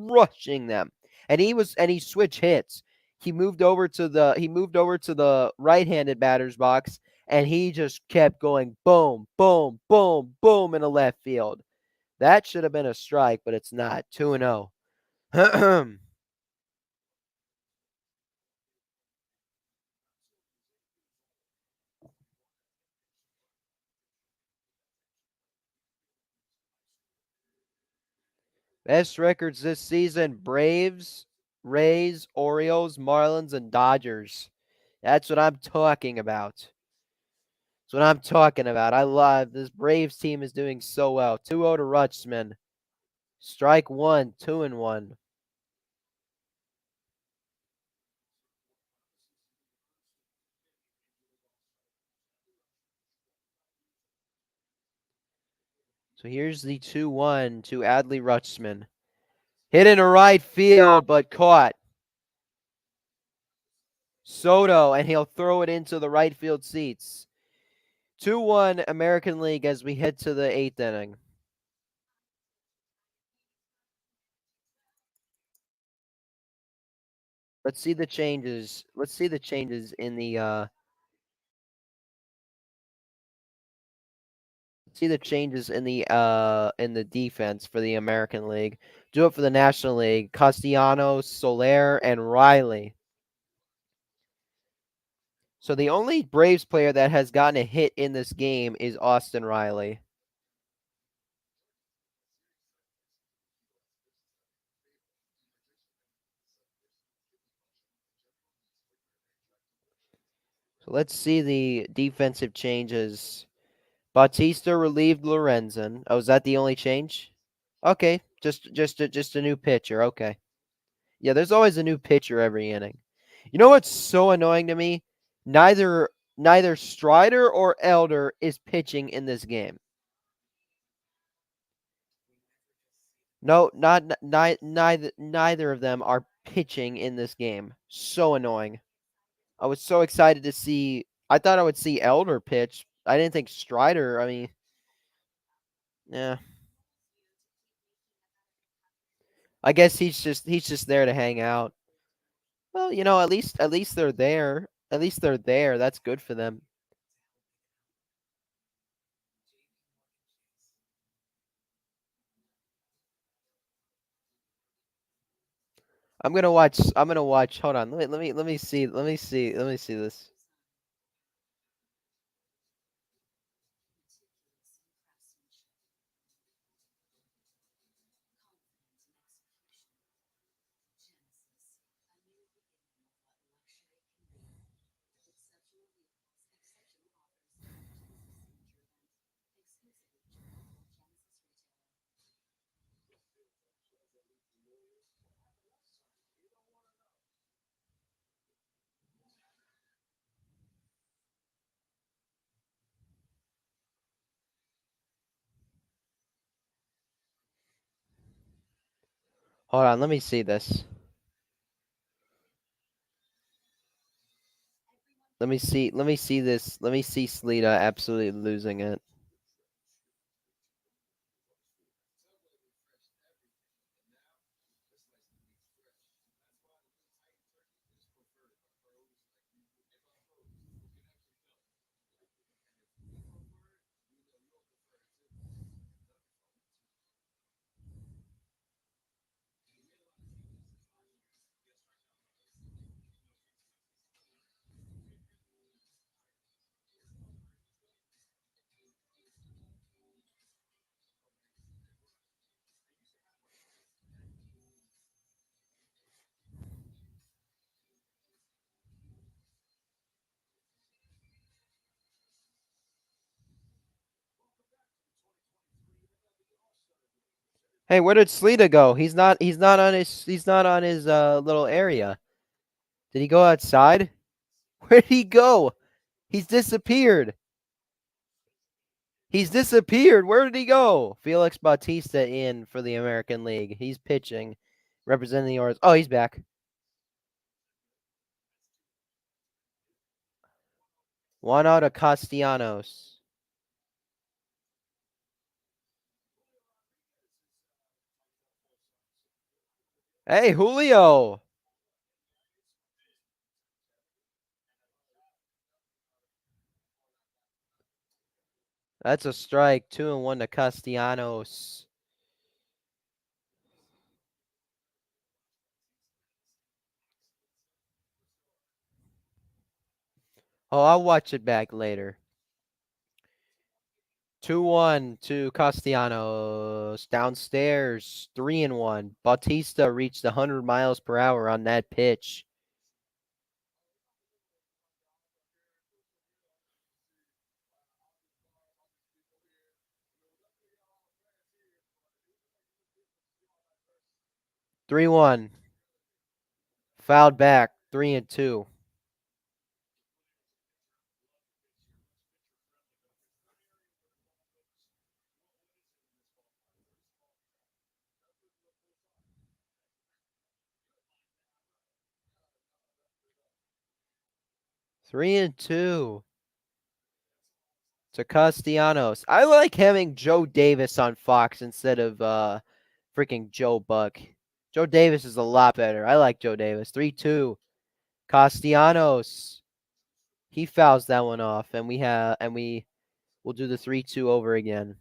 crushing them. And he switched hits. He moved over to the right-handed batter's box, and he just kept going boom, boom, boom, boom in the left field. That should have been a strike, but it's not. 2-0. Best records this season: Braves, Rays, Orioles, Marlins, and Dodgers. That's what I'm talking about. That's what I'm talking about. I love this Braves team is doing so well. 2-0 to Rutschman. Strike one, 2-1. So here's the 2-1 to Adley Rutschman. Hit in the right field, but caught. Soto, and he'll throw it into the right field seats. 2-1 American League as we head to the 8th inning. Let's see the changes. Let's see the changes in the defense for the American League. Do it for the National League. Castellanos, Soler, and Riley. So the only Braves player that has gotten a hit in this game is Austin Riley. So let's see the defensive changes. Bautista relieved Lorenzen. Oh, is that the only change? Okay, just a new pitcher. Okay. Yeah, there's always a new pitcher every inning. You know what's so annoying to me? Neither Strider or Elder is pitching in this game. No, neither of them are pitching in this game. So annoying. I was so excited to see. I thought I would see Elder pitch. I didn't think Strider. I mean, yeah. I guess he's just there to hang out. Well, at least they're there. At least they're there. That's good for them. I'm gonna watch. I'm gonna watch. Hold on. Let me see. Let me see this. Hold on. Let me see this. Let me see. Let me see this. Let me see Slita absolutely losing it. Hey, where did Slita go? He's not. He's not on his. He's not on his little area. Did he go outside? Where'd he go? He's disappeared. He's disappeared. Where did he go? Felix Bautista in for the American League. He's pitching, representing the Orioles. Oh, he's back. 1-0 to Castellanos. Hey, Julio. That's a strike. 2-1 to Castellanos. Oh, I'll watch it back later. 2-1 to Castellanos. Downstairs, 3-1. Bautista reached 100 miles per hour on that pitch. Three one. Fouled back. 3-2. 3-2 to Castellanos. I like having Joe Davis on Fox instead of freaking Joe Buck. Joe Davis is a lot better. I like Joe Davis. 3-2. Castellanos. He fouls that one off, and we will do the 3-2 over again.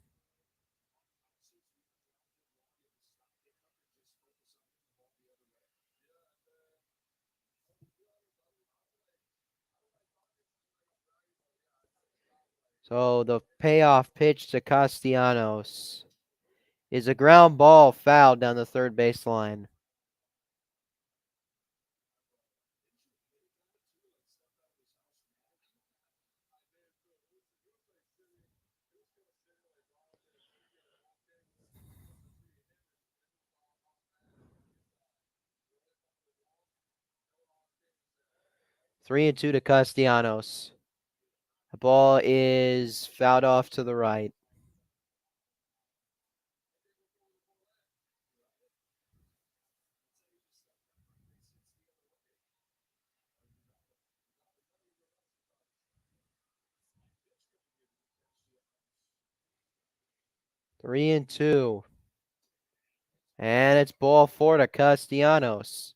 So the payoff pitch to Castellanos is a ground ball foul down the third baseline. Three and two to Castellanos. The ball is fouled off to the right. Three and two. And it's ball four to Castellanos.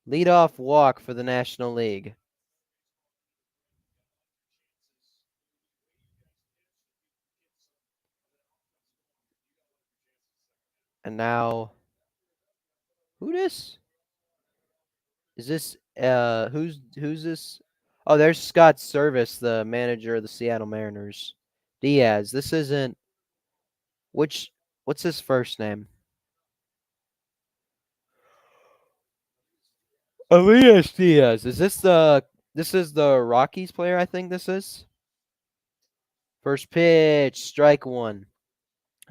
Leadoff walk for the National League. And now, who this? Is this who's this? Oh, there's Scott Service, the manager of the Seattle Mariners. Diaz. This isn't what's his first name? Elias Diaz. This is the Rockies player, I think this is. First pitch, strike one.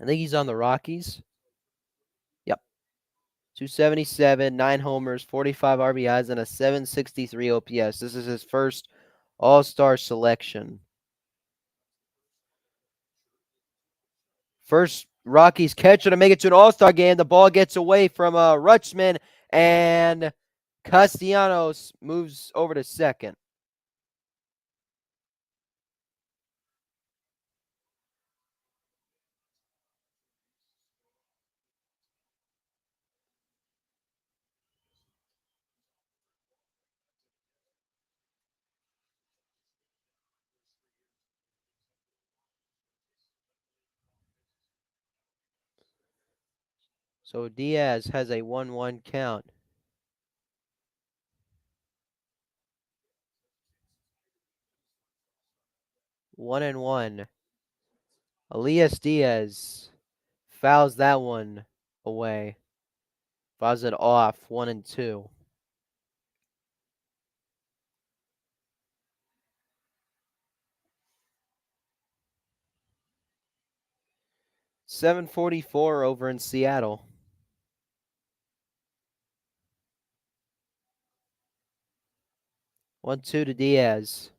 I think he's on the Rockies. Yep. 277, 9 homers, 45 RBIs, and a 763 OPS. This is his first All-Star selection. First Rockies catcher to make it to an All-Star game. The ball gets away from Rutschman, and Castellanos moves over to second. So Diaz has a 1-1 count. 1-1. Elias Diaz fouls that one away. Fouls it off. 1-2. .744 over in Seattle. 1-2 to Diaz.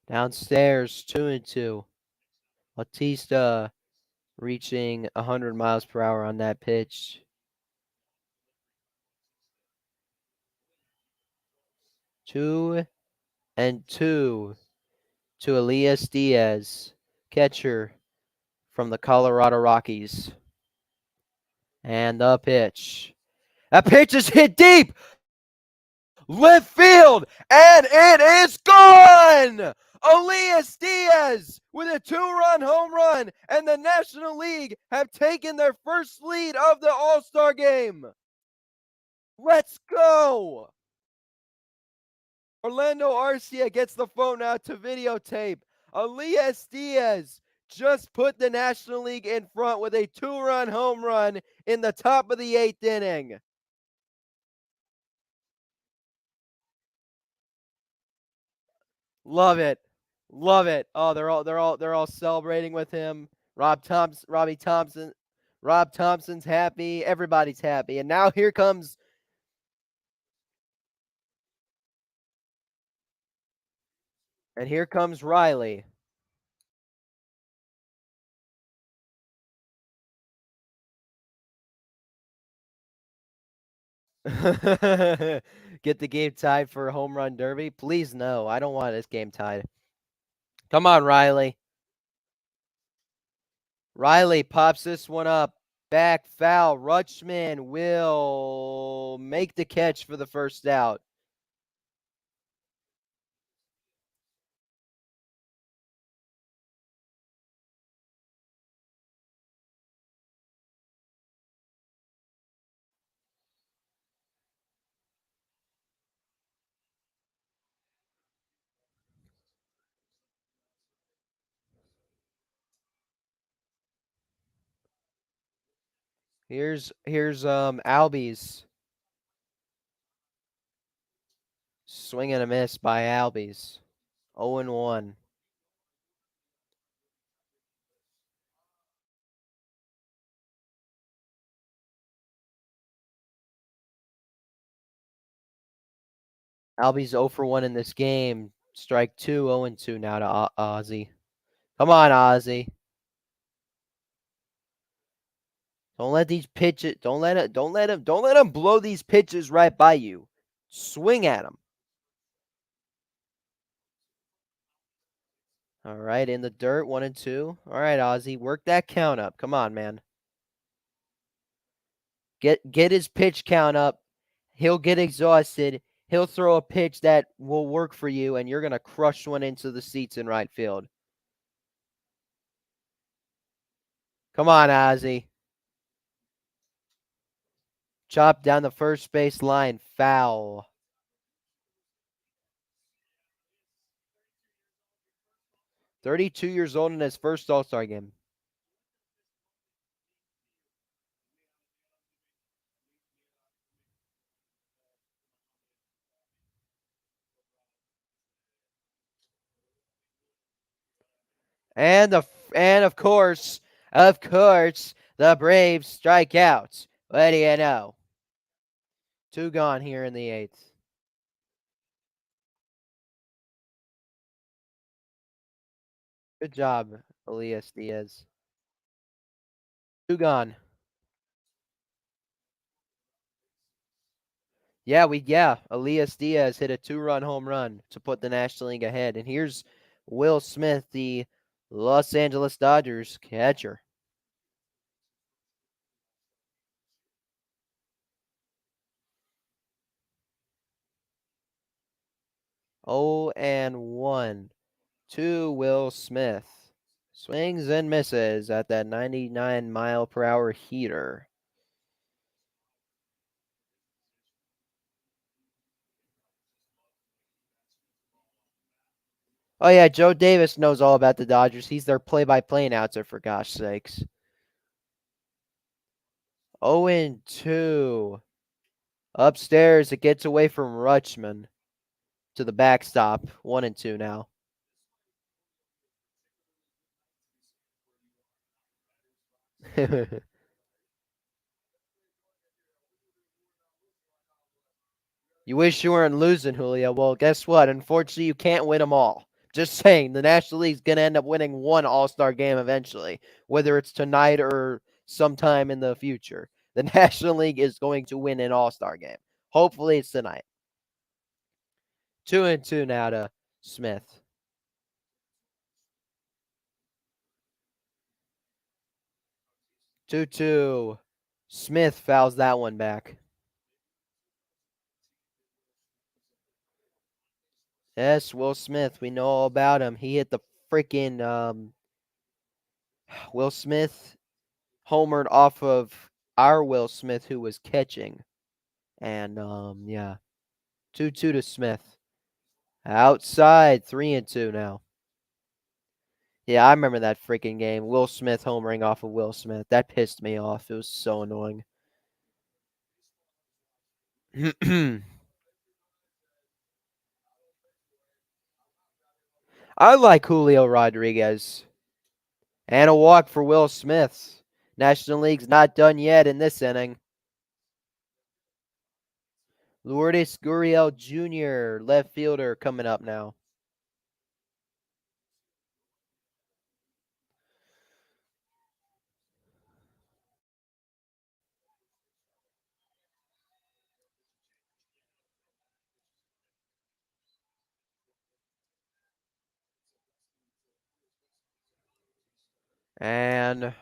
Downstairs, 2-2. Bautista reaching 100 miles per hour on that pitch. 2-2 to Elias Diaz, catcher from the Colorado Rockies. And the pitch. That pitch is hit deep. Left field, and it is gone! Elias Diaz with a 2-run home run, and the National League have taken their first lead of the All-Star Game. Let's go! Orlando Arcia gets the phone out to videotape. Elias Diaz just put the National League in front with a 2-run home run in the top of the 8th inning. Love it. Love it. Oh, they're all celebrating with him. Rob Thompson's happy. Everybody's happy. And now here comes Riley. Get the game tied for a home run derby? Please no. I don't want this game tied. Come on, Riley. Riley pops this one up. Back foul. Rutschman will make the catch for the first out. Here's Albies. Swing and a miss by Albies. 0-1. Albies 0 for 1 in this game. Strike 2, 0-2 now to Ozzie. Come on, Ozzie. Don't let these pitches. Don't let him blow these pitches right by you. Swing at him. All right, in the dirt, 1-2. All right, Ozzie, work that count up. Come on, man. Get his pitch count up. He'll get exhausted. He'll throw a pitch that will work for you, and you're gonna crush one into the seats in right field. Come on, Ozzie. Chop down the first base line. Foul. 32 years old in his first All-Star game. And of course, the Braves strike out. What do you know? 2 gone here in the 8th. Good job, Elias Diaz. 2 gone. Yeah, Elias Diaz hit a 2-run home run to put the National League ahead. And here's Will Smith, the Los Angeles Dodgers catcher. Oh and 1 to Will Smith. Swings and misses at that 99-mile-per-hour heater. Oh, yeah, Joe Davis knows all about the Dodgers. He's their play-by-play announcer, for gosh sakes. 0-2. Upstairs, it gets away from Rutschman to the backstop. 1-2 now. You wish you weren't losing, Julio. Well, guess what? Unfortunately, you can't win them all. Just saying, the National League's going to end up winning one All-Star game eventually, whether it's tonight or sometime in the future. The National League is going to win an All-Star game. Hopefully, it's tonight. 2-2 now to Smith. 2-2. Smith fouls that one back. Yes, Will Smith. We know all about him. He hit the freaking Will Smith homered off of our Will Smith who was catching. And yeah. 2-2 to Smith. Outside, 3-2 now. Yeah, I remember that freaking game. Will Smith homering off of Will Smith. That pissed me off. It was so annoying. I like Julio Rodriguez. And a walk for Will Smith. National League's not done yet in this inning. Lourdes Gurriel Jr., left fielder, coming up now. And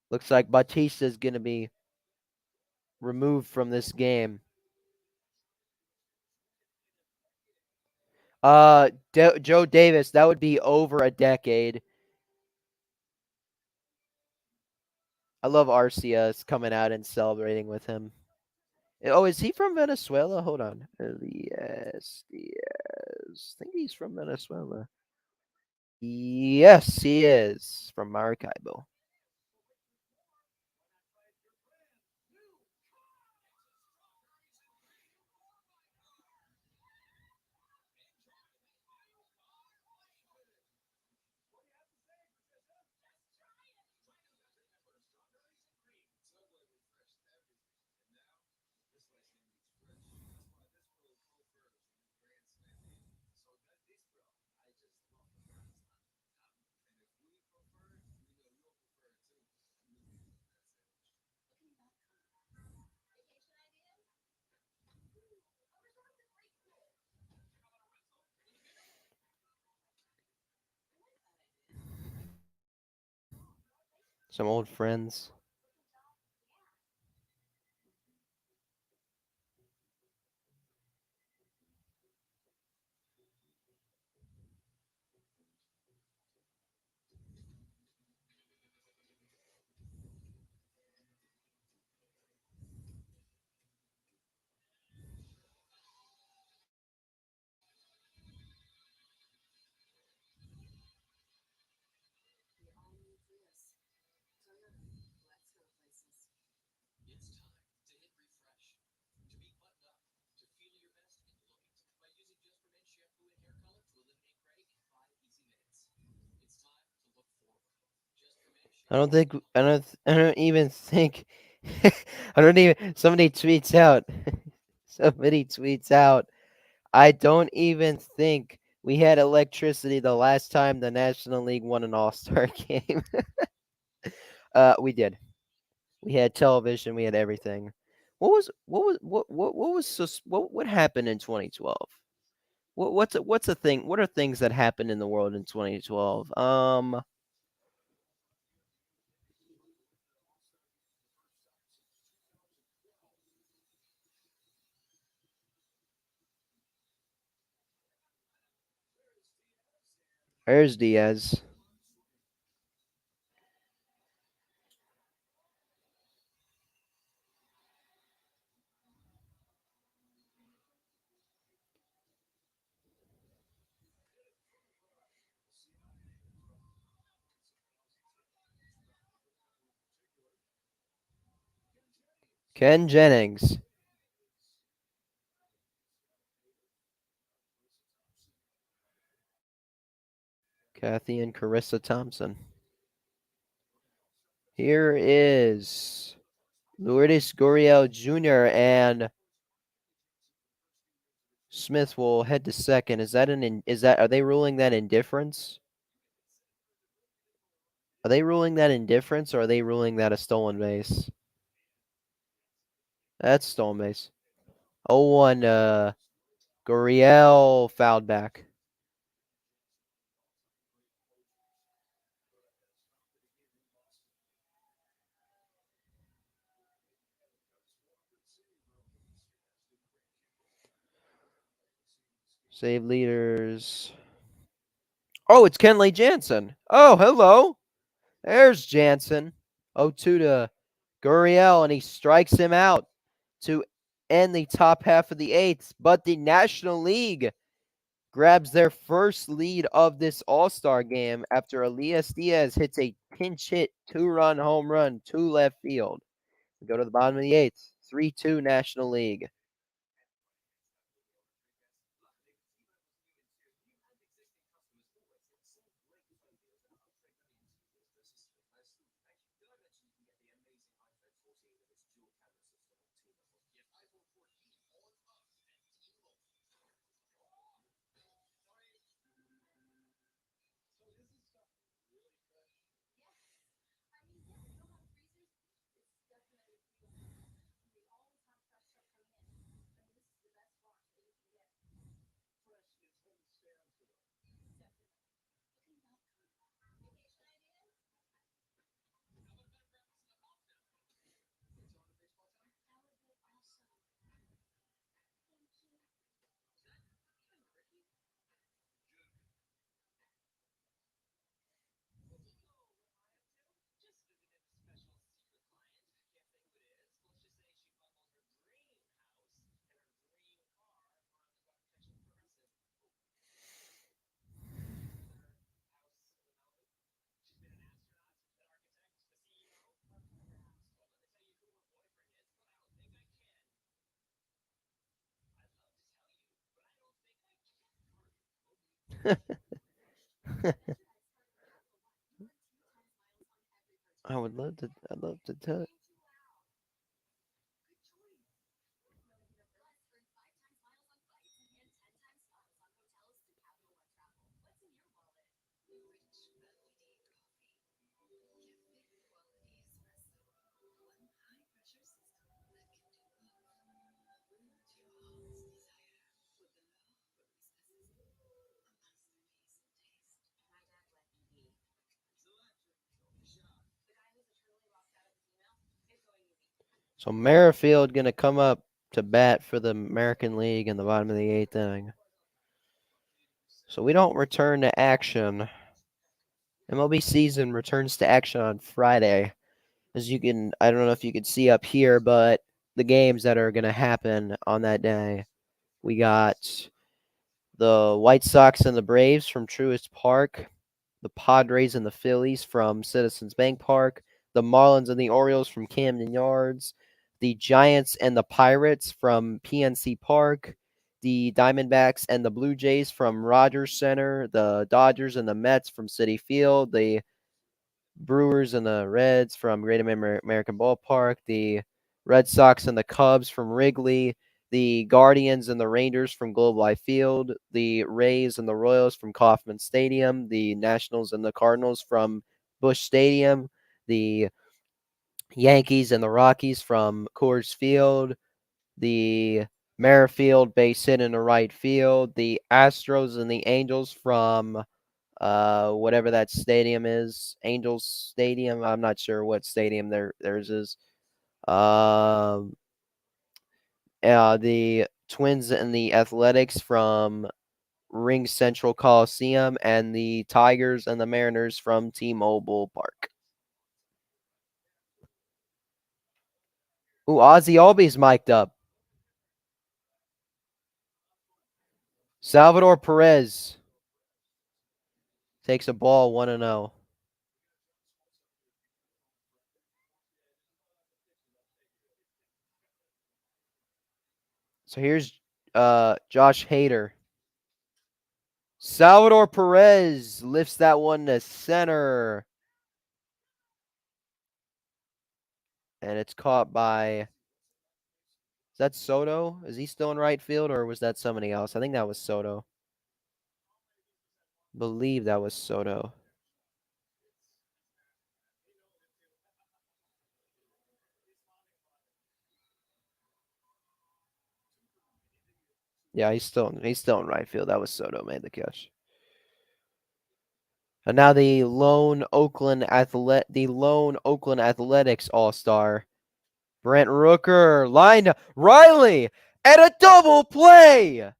Looks like Batista's going to be removed from this game. Joe Davis, that would be over a decade. I love Arcia coming out and celebrating with him. Oh, is he from Venezuela? Hold on. Elias Diaz. I think he's from Venezuela. Yes, he is from Maracaibo. Some old friends. I don't even think I don't even somebody tweets out. Somebody tweets out. I don't even think we had electricity the last time the National League won an All-Star game. We did. We had television, we had everything. What was what happened in 2012? What's a thing? What are things that happened in the world in 2012? There's Diaz. Ken Jennings. Kathy and Carissa Thompson. Here is Lourdes Gurriel Jr. and Smith will head to second. Are they ruling that indifference? Are they ruling that indifference or are they ruling that a stolen base? That's stolen base. 0-1 Gurriel fouled back. Save leaders. Oh, it's Kenley Jansen. Oh, hello. There's Jansen. 0-2 to Gurriel, and he strikes him out to end the top half of the eighth. But the National League grabs their first lead of this All-Star game after Elias Diaz hits a pinch hit 2-run home run to left field. We go to the bottom of the eighth. 3-2 National League. I would love to. I'd love to tell. So Merrifield gonna come up to bat for the American League in the bottom of the 8th inning. So we don't return to action. MLB season returns to action on Friday. As you can, I don't know if you can see up here, but the games that are gonna happen on that day. We got the White Sox and the Braves from Truist Park, the Padres and the Phillies from Citizens Bank Park, the Marlins and the Orioles from Camden Yards, the Giants and the Pirates from PNC Park, the Diamondbacks and the Blue Jays from Rogers Center, the Dodgers and the Mets from Citi Field, the Brewers and the Reds from Great American Ballpark, the Red Sox and the Cubs from Wrigley, the Guardians and the Rangers from Globe Life Field, the Rays and the Royals from Kauffman Stadium, the Nationals and the Cardinals from Busch Stadium, the Yankees and the Rockies from Coors Field, the Merrifield base hit in the right field, the Astros and the Angels from whatever that stadium is, Angels Stadium. I'm not sure what stadium theirs is. The Twins and the Athletics from Ring Central Coliseum, and the Tigers and the Mariners from T-Mobile Park. Ooh, Ozzie Albies mic'd up. Salvador Perez takes a ball 1-0. So here's Josh Hader. Salvador Perez lifts that one to center. And it's caught by, is that Soto? Is he still in right field, or was that somebody else? I think that was Soto. Believe that was Soto. Yeah, he's still in right field. That was Soto made the catch. And now the lone Oakland Athletics All-Star, Brent Rooker, lined Riley at a double play.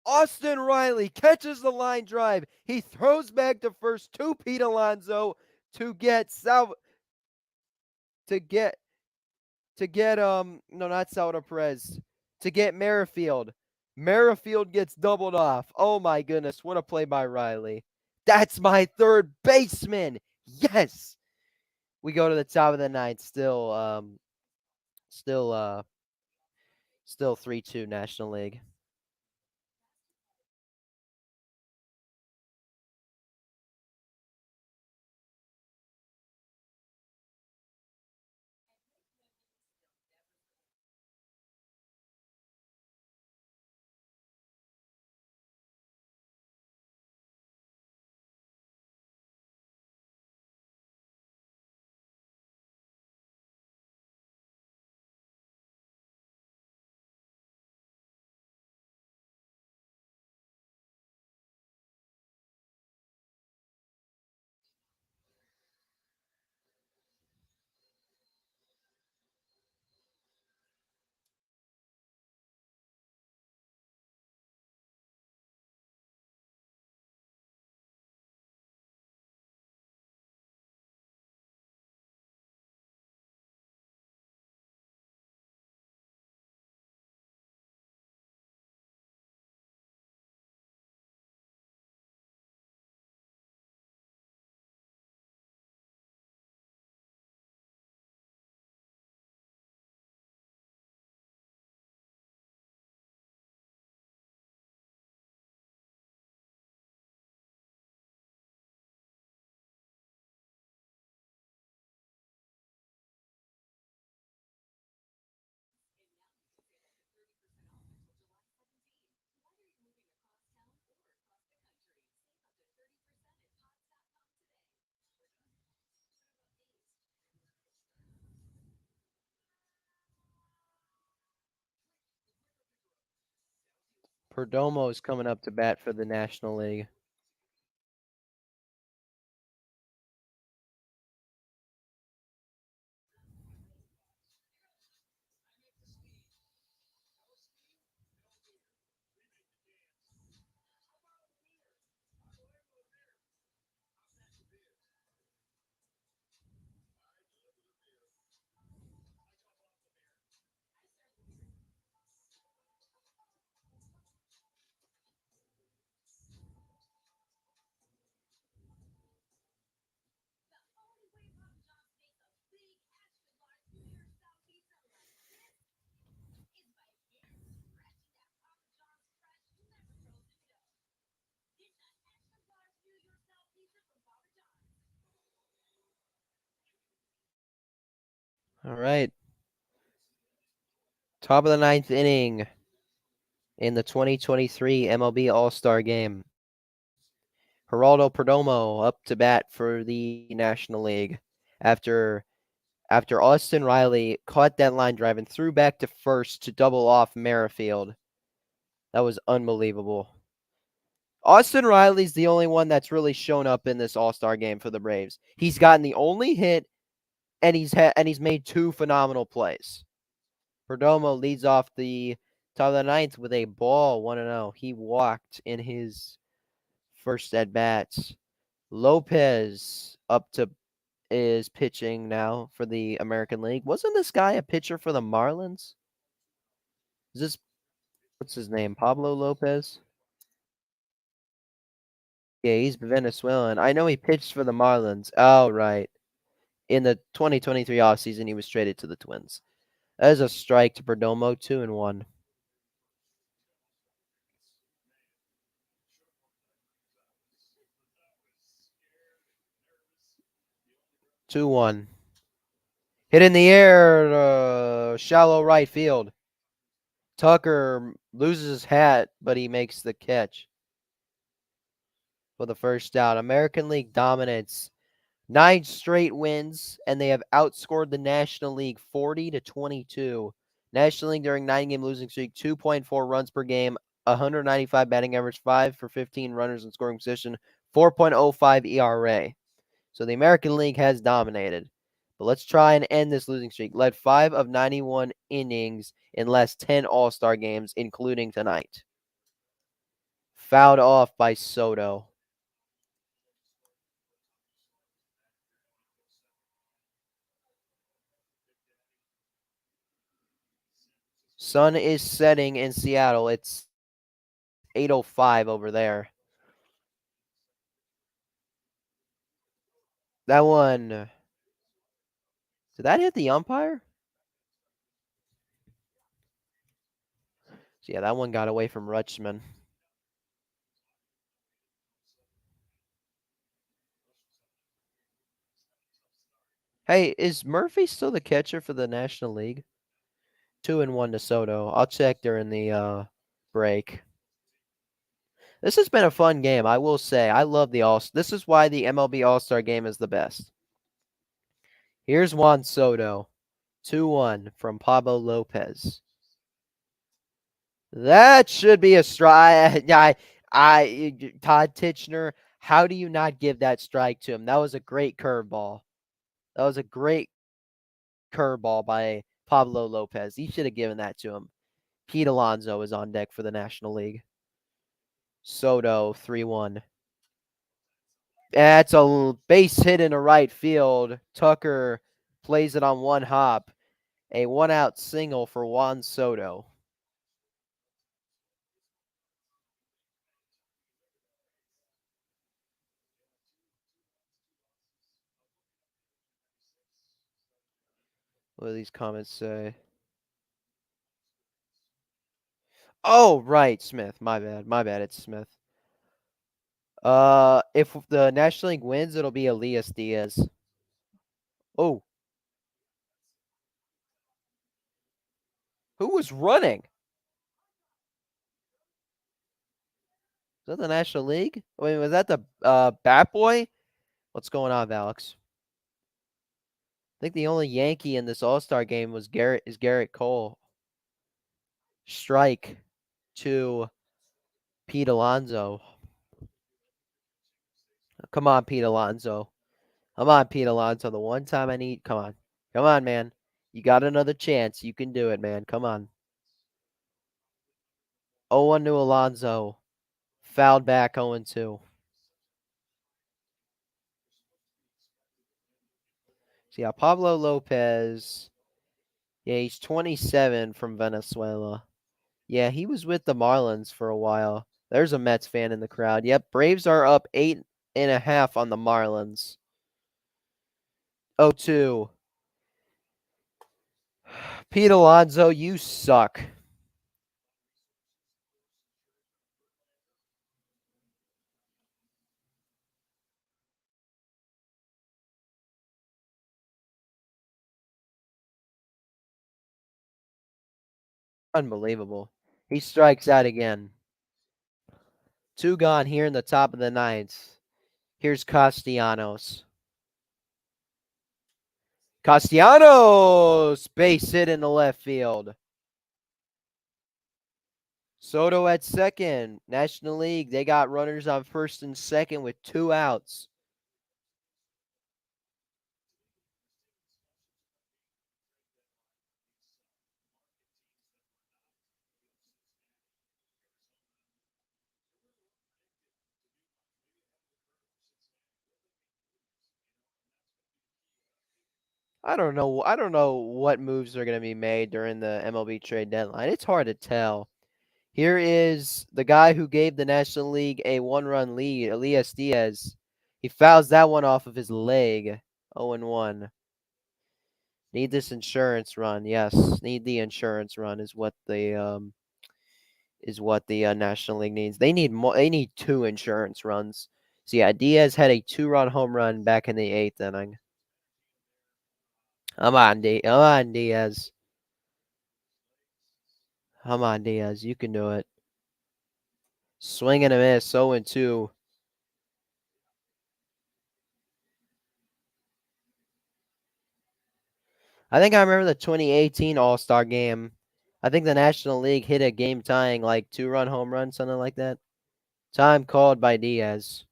Austin Riley catches the line drive. He throws back to first to Pete Alonso to get no, not Salvador Perez, to get Merrifield. Merrifield gets doubled off. Oh my goodness, what a play by Riley. That's my third baseman. Yes. We go to the top of the ninth. Still 3-2 National League. Perdomo is coming up to bat for the National League. All right. Top of the ninth inning in the 2023 MLB All-Star Game. Geraldo Perdomo up to bat for the National League after Austin Riley caught that line drive and threw back to first to double off Merrifield. That was unbelievable. Austin Riley's the only one that's really shown up in this All-Star game for the Braves. He's gotten the only hit, and he's made two phenomenal plays. Perdomo leads off the top of the ninth with a ball, 1-0. He walked in his first at bats. Lopez is pitching now for the American League. Wasn't this guy a pitcher for the Marlins? Is this what's his name? Pablo Lopez? Yeah, he's Venezuelan. I know he pitched for the Marlins. Oh, right. In the 2023 offseason, he was traded to the Twins. That is a strike to Perdomo, 2-1. 2-1. Hit in the air, shallow right field. Tucker loses his hat, but he makes the catch for the first out. American League dominates 9 straight wins, and they have outscored the National League 40-22. National League during 9-game losing streak, 2.4 runs per game, 195 batting average, 5 for 15 runners in scoring position, 4.05 ERA. So the American League has dominated. But let's try and end this losing streak. Led 5 of 91 innings in last 10 All-Star games, including tonight. Fouled off by Soto. Sun is setting in Seattle. It's 8:05 over there. That one, did that hit the umpire? So yeah, that one got away from Rutschman. Hey, is Murphy still the catcher for the National League? 2-1 to Soto. I'll check during the break. This has been a fun game, I will say. I love the All. This is why the MLB All-Star Game is the best. Here's Juan Soto, 2-1 from Pablo Lopez. That should be a strike. Todd Titchener, how do you not give that strike to him? That was a great curveball. That was a great curveball by Pablo Lopez. He should have given that to him. Pete Alonso is on deck for the National League. Soto, 3-1. That's a base hit into right field. Tucker plays it on one hop. A one-out single for Juan Soto. What do these comments say? Oh, right, Smith. My bad. My bad. It's Smith. If the National League wins, it'll be Elias Diaz. Oh. Who was running? Was that the National League? Wait, was that the Bat Boy? What's going on, Alex? I think the only Yankee in this All-Star game was Garrett Cole. Strike to Pete Alonso. Come on, Pete Alonso. Come on, Pete Alonso. The one time I need. Come on. Come on, man. You got another chance. You can do it, man. Come on. 0-1 to Alonso. Fouled back 0-2. So, yeah, Pablo Lopez. Yeah, he's 27 from Venezuela. Yeah, he was with the Marlins for a while. There's a Mets fan in the crowd. Yep, Braves are up 8.5 on the Marlins. 0-2. Pete Alonso, you suck. Unbelievable. He strikes out again. 2 gone here in the top of the ninth. Here's Castellanos. Castellanos! Base hit in the left field. Soto at second. National League, they got runners on first and second with 2 outs. I don't know what moves are going to be made during the MLB trade deadline. It's hard to tell. Here is the guy who gave the National League a 1-run lead, Elias Diaz. He fouls that one off of his leg. 0-1. Need this insurance run. Yes, need the insurance run is what the National League needs. They need more. They need 2 insurance runs. So yeah, Diaz had a 2-run home run back in the 8th inning. Come on, Diaz. Come on, Diaz. You can do it. Swing and a miss. 0-2. I think I remember the 2018 All-Star Game. I think the National League hit a game tying like 2-run home run, something like that. Time called by Diaz.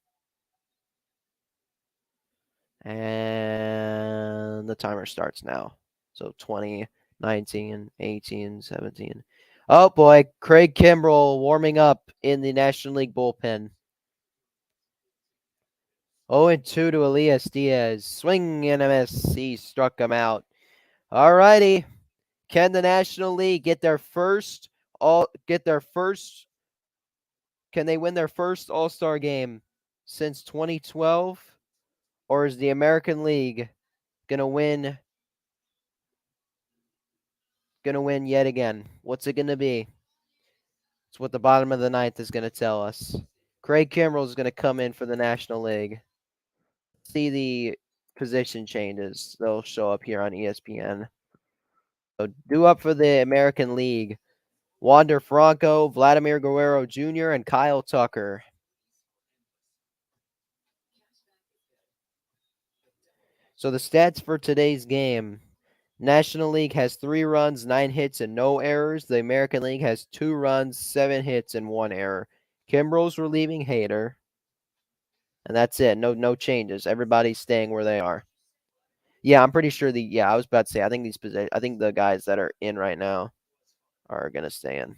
And the timer starts now. So 20, 19, 18, 17. Oh boy, Craig Kimbrell warming up in the National League bullpen. 0-2 to Elias Diaz. Swing and a miss. He struck him out. All righty. Can the National League get their first can they win their first All-Star game since 2012? Or is the American League gonna win yet again? What's it gonna be? It's what the bottom of the ninth is gonna tell us. Craig Kimbrell is gonna come in for the National League. See the position changes. They'll show up here on ESPN. So due up for the American League. Wander Franco, Vladimir Guerrero Jr., and Kyle Tucker. So the stats for today's game. National League has 3 runs, 9 hits, and no errors. The American League has 2 runs, 7 hits, and 1 error. Kimbrell's relieving Hader. And that's it. No changes. Everybody's staying where they are. Yeah, I'm pretty sure I was about to say, I think the guys that are in right now are gonna stay in.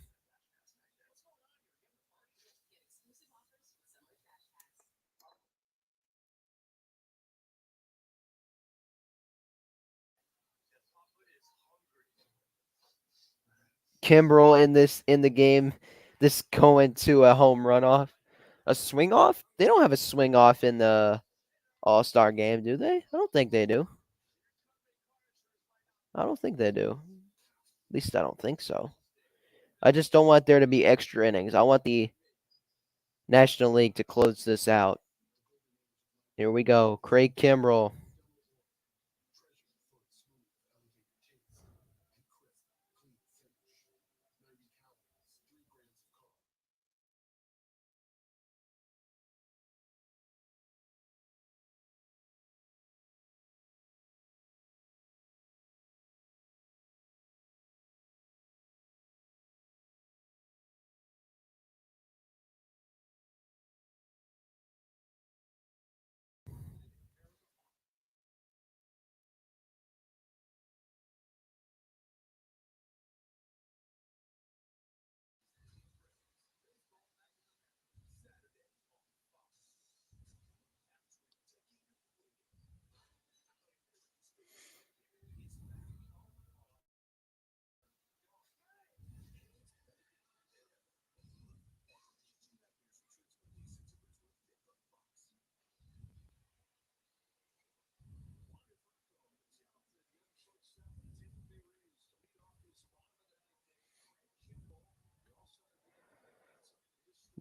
Kimbrell in the game, this going to a home run off. A swing off? They don't have a swing off in the All-Star game, do they? I don't think they do. I don't think they do. At least I don't think so. I just don't want there to be extra innings. I want the National League to close this out. Here we go. Craig Kimbrell.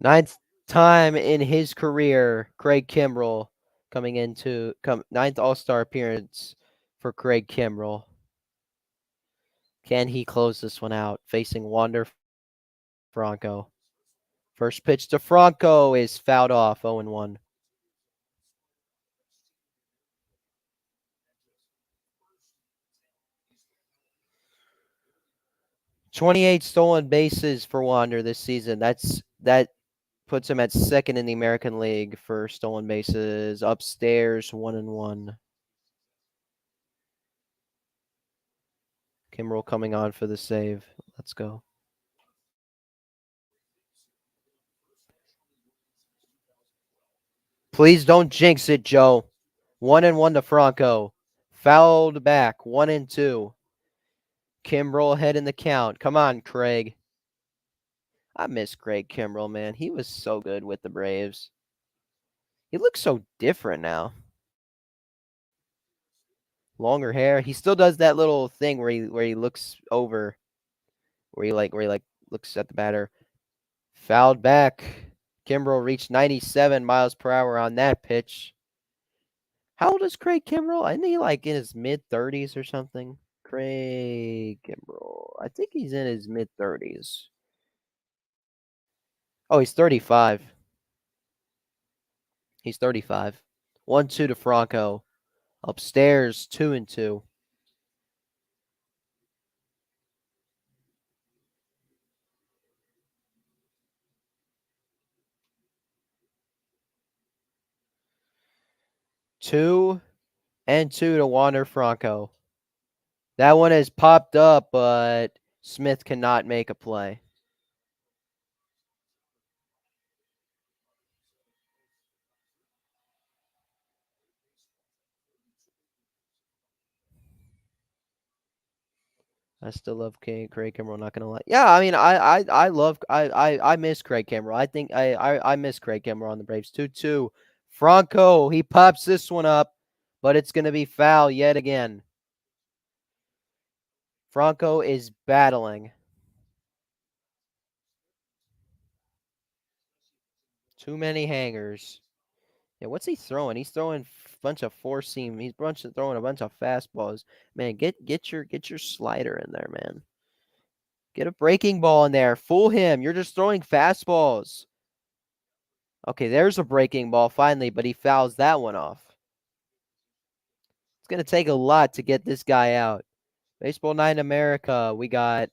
Ninth time in his career, Craig Kimbrell ninth All-Star appearance for Craig Kimbrell. Can he close this one out? Facing Wander Franco. First pitch to Franco is fouled off, 0-1. 28 stolen bases for Wander this season. That puts him at second in the American League for stolen bases. Upstairs, 1-1. Kimbrell coming on for the save. Let's go. Please don't jinx it, Joe. 1-1 to Franco. Fouled back. 1-2. Kimbrell ahead in the count. Come on, Craig. I miss Craig Kimbrell, man. He was so good with the Braves. He looks so different now. Longer hair. He still does that little thing where he looks over, where he looks at the batter. Fouled back. Kimbrell reached 97 miles per hour on that pitch. How old is Craig Kimbrell? Isn't he like in his mid-30s or something? Craig Kimbrell. I think he's in his mid-30s. Oh, he's 35. He's 35. 1-2 to Franco. Upstairs, 2-2. Two and two to Wander Franco. That one has popped up, but Smith cannot make a play. I still love Craig Kimbrell, not gonna lie. Yeah, I mean, I miss Craig Kimbrell. I think I miss Craig Kimbrell on the Braves. 2-2. Franco, he pops this one up, but it's gonna be foul yet again. Franco is battling. Too many hangers. Yeah, what's he throwing? He's throwing a bunch of four seam. He's throwing a bunch of fastballs. Man, get your slider in there, man. Get a breaking ball in there. Fool him. You're just throwing fastballs. Okay, there's a breaking ball finally, but he fouls that one off. It's going to take a lot to get this guy out. Baseball Night in America, we got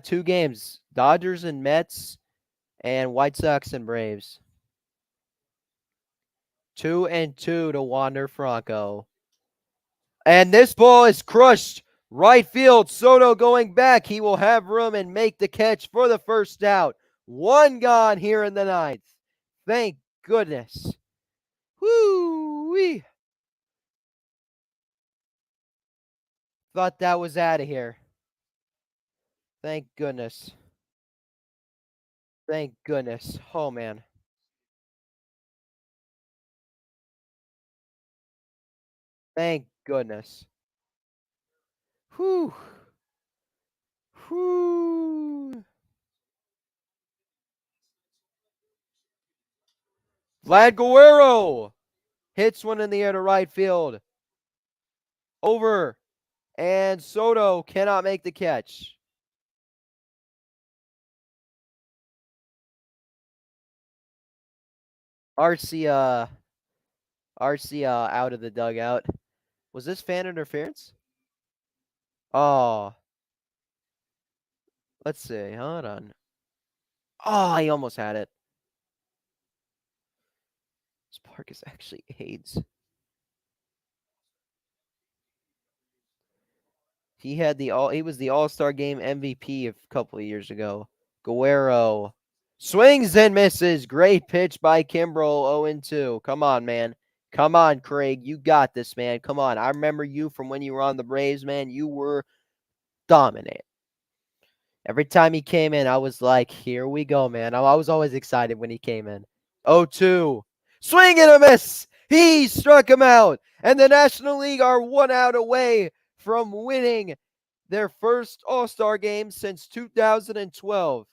two games. Dodgers and Mets and White Sox and Braves. 2-2 to Wander Franco. And this ball is crushed. Right field. Soto going back. He will have room and make the catch for the first out. One gone here in the ninth. Thank goodness. Woo-wee. Thought that was out of here. Thank goodness. Thank goodness. Oh, man. Thank goodness. Whew. Whew. Vlad Guerrero hits one in the air to right field. Over. And Soto cannot make the catch. Arcia out of the dugout. Was this fan interference? Oh. Let's see. Hold on. Oh, he almost had it. This park is actually AIDS. He was the All-Star Game MVP a couple of years ago. Guerrero swings and misses. Great pitch by Kimbrell. 0-2. Come on, man. Come on, Craig. You got this, man. Come on. I remember you from when you were on the Braves, man. You were dominant. Every time he came in, I was like, here we go, man. I was always excited when he came in. 0-2. Swing and a miss. He struck him out. And the National League are 1 out away from winning their first All-Star game since 2012.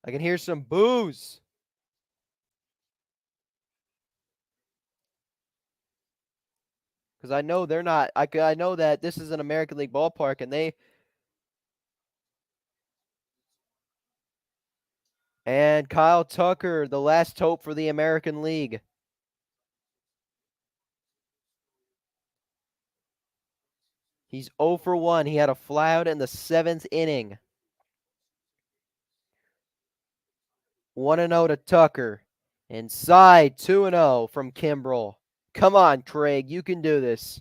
I can hear some boos. Because I know they're not. I know that this is an American League ballpark, and they. And Kyle Tucker, the last hope for the American League. He's 0 for 1. He had a flyout in the 7th inning. 1-0 to Tucker. Inside 2-0 from Kimbrel. Come on, Craig. You can do this.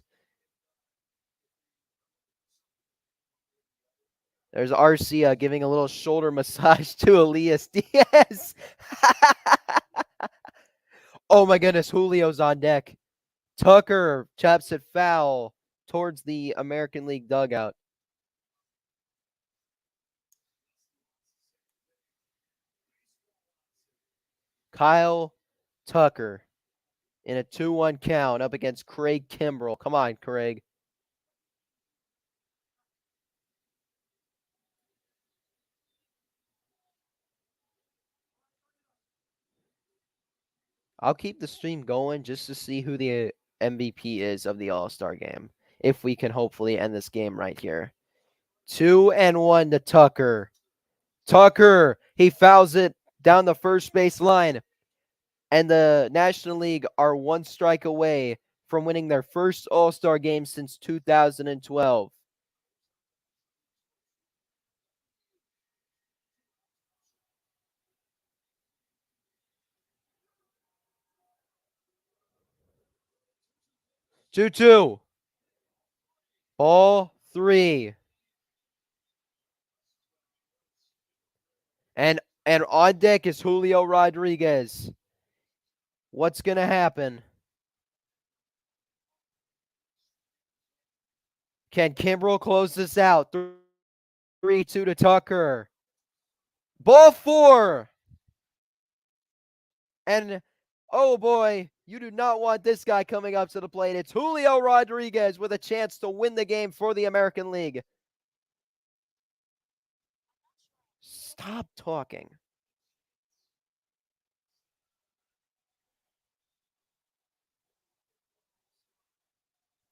There's Arcia giving a little shoulder massage to Elias Diaz. Oh my goodness, Julio's on deck. Tucker chops it foul towards the American League dugout. Kyle Tucker in a 2-1 count up against Craig Kimbrel. Come on, Craig. I'll keep the stream going just to see who the MVP is of the All-Star game. If we can hopefully end this game right here. 2-1 to Tucker. Tucker, he fouls it down the first base line. And the National League are 1 strike away from winning their first All-Star game since 2012. Two. Ball 3. And on deck is Julio Rodriguez. What's going to happen? Can Kimbrel close this out? 3-2 to Tucker. Ball 4. And, oh boy, you do not want this guy coming up to the plate. It's Julio Rodriguez with a chance to win the game for the American League. Stop talking.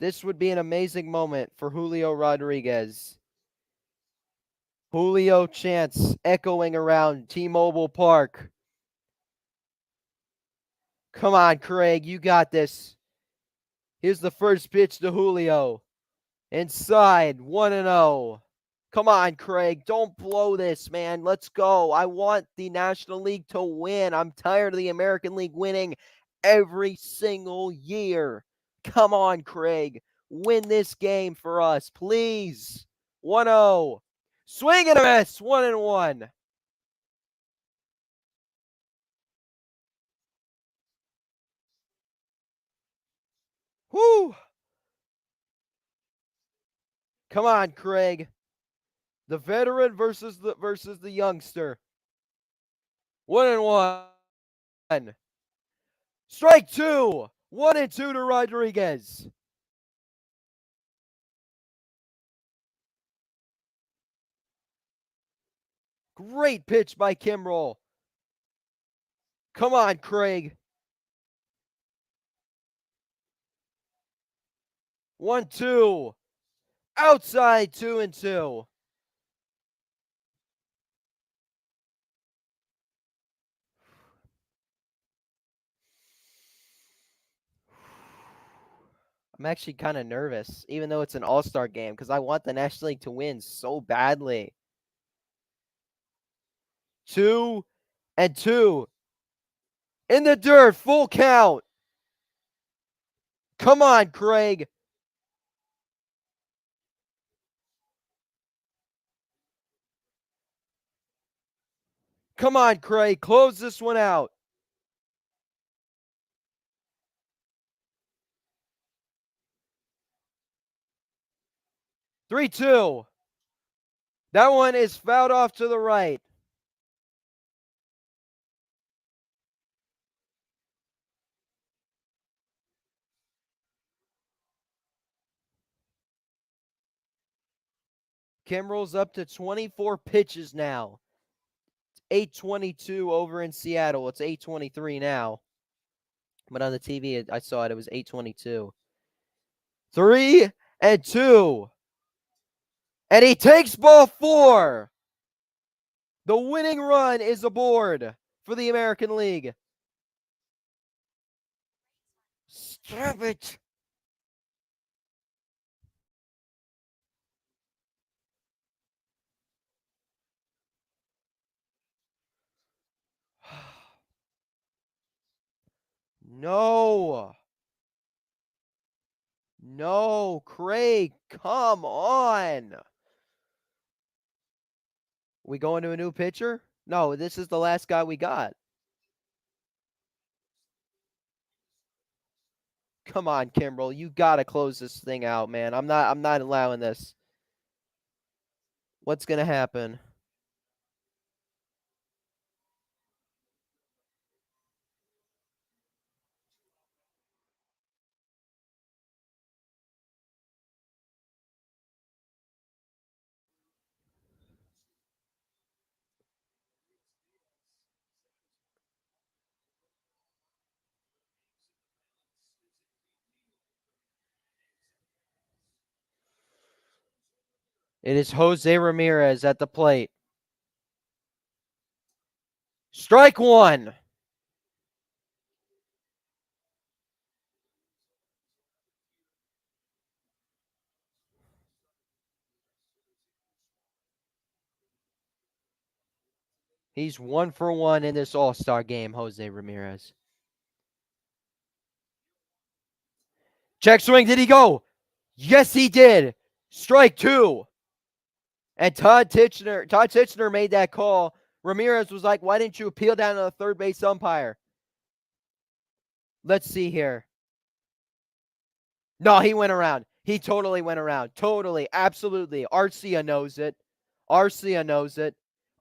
This would be an amazing moment for Julio Rodriguez. Julio chants echoing around T-Mobile Park. Come on, Craig, you got this. Here's the first pitch to Julio. Inside, 1-0. Come on, Craig, don't blow this, man. Let's go. I want the National League to win. I'm tired of the American League winning every single year. Come on, Craig. Win this game for us, please. 1-0. Swing and a miss. 1-1. Whoo! Come on, Craig. The veteran versus the youngster. 1-1. Strike 2. 1-2 to Rodriguez. Great pitch by Kimbrel. Come on, Craig. 1-2. Outside 2-2. I'm actually kind of nervous, even though it's an All-Star game, because I want the National League to win so badly. 2-2. In the dirt, full count. Come on, Craig. Come on, Craig. Close this one out. 3-2. That one is fouled off to the right. Kimbrel's up to 24 pitches now. 8:22 over in Seattle. It's 8:23 now. But on the TV, I saw it was 8:22. 3-2. And he takes ball 4. The winning run is aboard for the American League. Stop it. No. No, Craig, come on. We going to a new pitcher? No, this is the last guy we got. Come on, Kimbrel. You gotta close this thing out, man. I'm not allowing this. What's gonna happen? It is Jose Ramirez at the plate. Strike 1. He's 1 for 1 in this All-Star game, Jose Ramirez. Check swing. Did he go? Yes, he did. Strike 2. And Todd Titchener made that call. Ramirez was like, why didn't you appeal down to the third base umpire? Let's see here. No, he went around. He totally went around. Totally. Absolutely. Arcia knows it. Arcia knows it.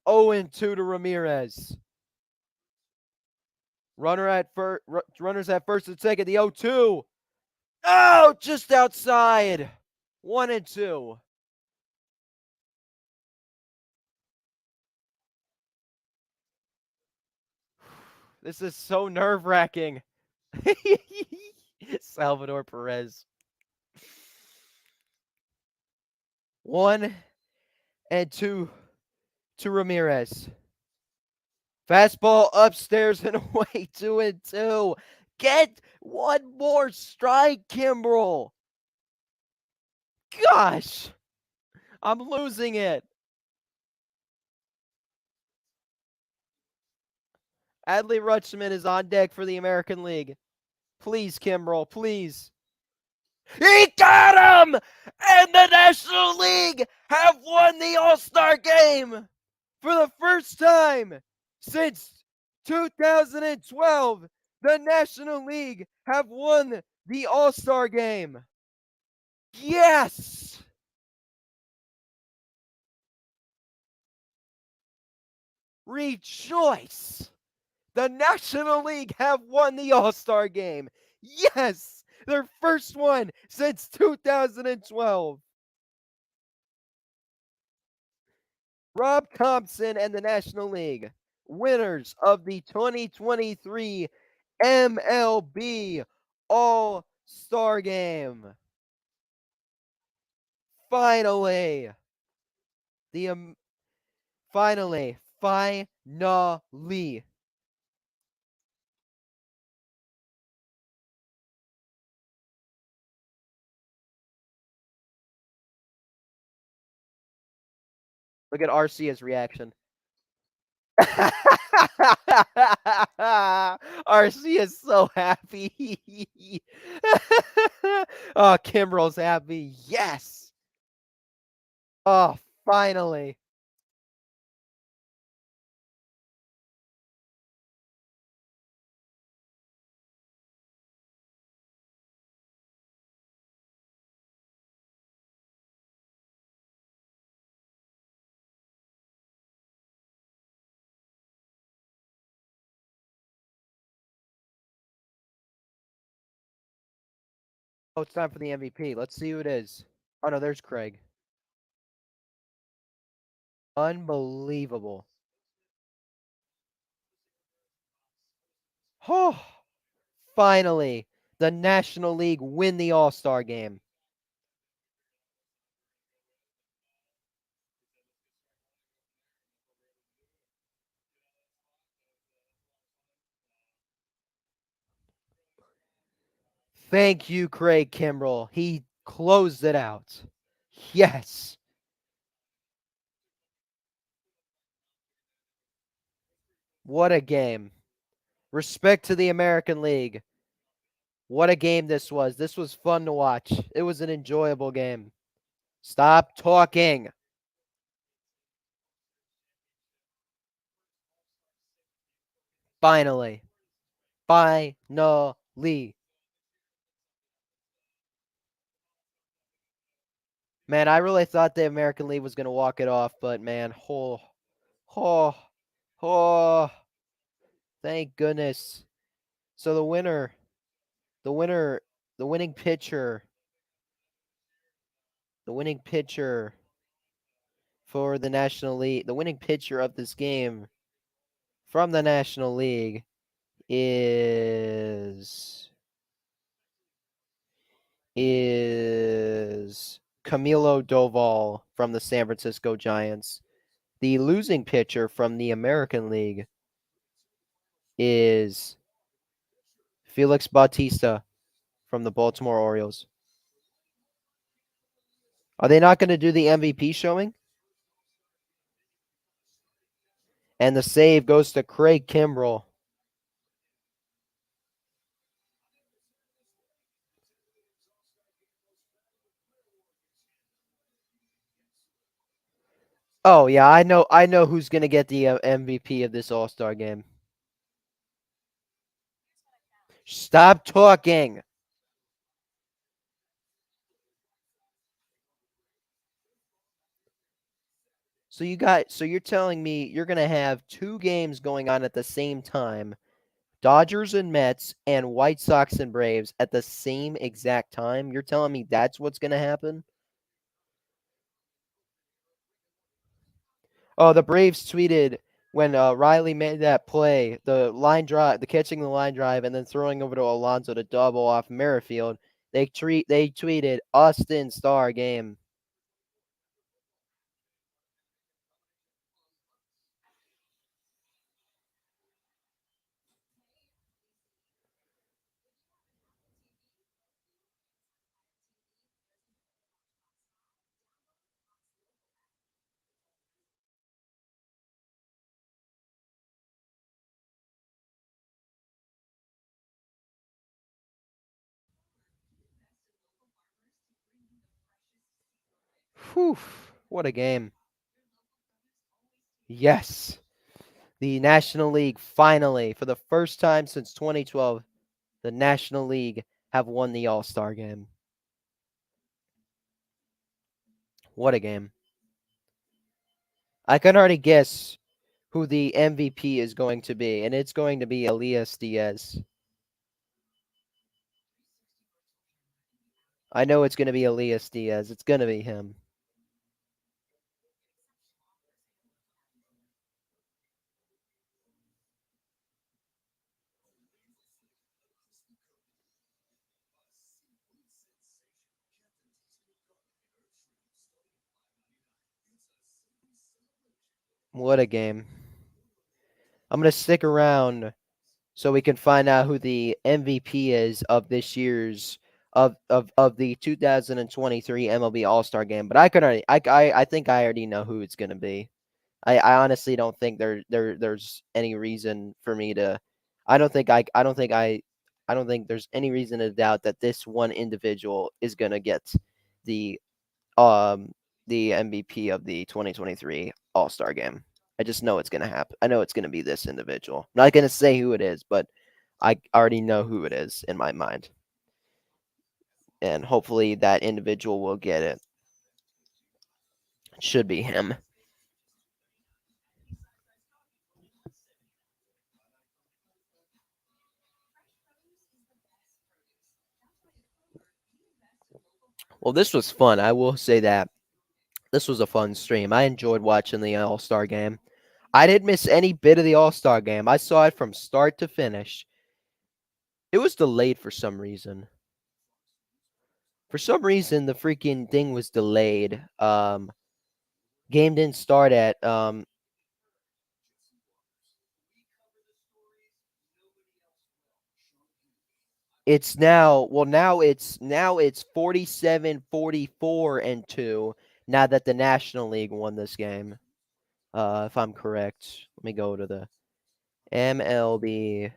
0-2 to Ramirez. Runners at first and second. The 0-2. Oh, just outside. 1-2. This is so nerve-wracking. Salvador Perez. 1-2 to Ramirez. Fastball upstairs and away. 2-2. Get one more strike, Kimbrel. Gosh, I'm losing it. Adley Rutschman is on deck for the American League. Please, Kimbrel, please. He got him! And the National League have won the All-Star Game for the first time since 2012. The National League have won the All-Star Game. Yes! Rejoice! The National League have won the All-Star Game. Yes! Their first one since 2012. Rob Thompson and the National League, winners of the 2023 MLB All-Star Game. Finally. Finally. Look at Arcia's reaction. Arcia is so happy. Oh, Kimbrel's happy. Yes. Oh, finally. Oh, it's time for the MVP. Let's see who it is. Oh, no, there's Craig. Unbelievable. Oh, finally, the National League win the All-Star Game. Thank you, Craig Kimbrell. He closed it out. Yes. What a game. Respect to the American League. What a game this was. This was fun to watch. It was an enjoyable game. Stop talking. Finally. Finally. Man, I really thought the American League was going to walk it off, but man, oh, oh, thank goodness. So the winner, the winning pitcher, the winning pitcher for the National League, the winning pitcher of this game from the National League is Camilo Doval from the San Francisco Giants. The losing pitcher from the American League is Felix Bautista from the Baltimore Orioles. Are they not going to do the MVP showing? And the save goes to Craig Kimbrell. Oh yeah, I know who's going to get the MVP of this All-Star game. Stop talking. So you're telling me you're going to have two games going on at the same time. Dodgers and Mets and White Sox and Braves at the same exact time? You're telling me that's what's going to happen? Oh, the Braves tweeted when Riley made that play, the line drive, the catching the line drive, and then throwing over to Alonso to double off Merrifield. They tweeted Austin Star game. Whew, what a game. Yes. The National League finally, for the first time since 2012, the National League have won the All-Star game. What a game. I can already guess who the MVP is going to be, and it's going to be Elias Diaz. I know it's going to be Elias Diaz. It's going to be him. What a game. I'm going to stick around so we can find out who the MVP is of this year's of the 2023 MLB All-Star game. But I could already I think I already know who it's going to be. I honestly don't think there's any reason for me to I don't think there's any reason to doubt that this one individual is going to get the um the MVP of the 2023 All-Star game. I just know it's going to happen. I know it's going to be this individual. I'm not going to say who it is, but I already know who it is in my mind. And hopefully that individual will get it. It should be him. Well, this was fun. I will say that. This was a fun stream. I enjoyed watching the All-Star game. I didn't miss any bit of the All-Star game. I saw it from start to finish. It was delayed for some reason. For some reason, the freaking thing was delayed. Game didn't start at It's now it's 47-44-2 now that the National League won this game. If I'm correct. Let me go to the MLB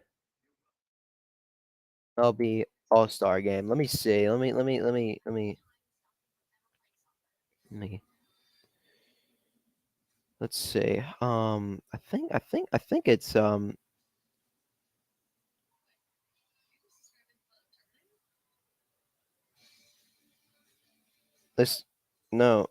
All-Star Game. Let me see. Let me let's see. I think it's this no.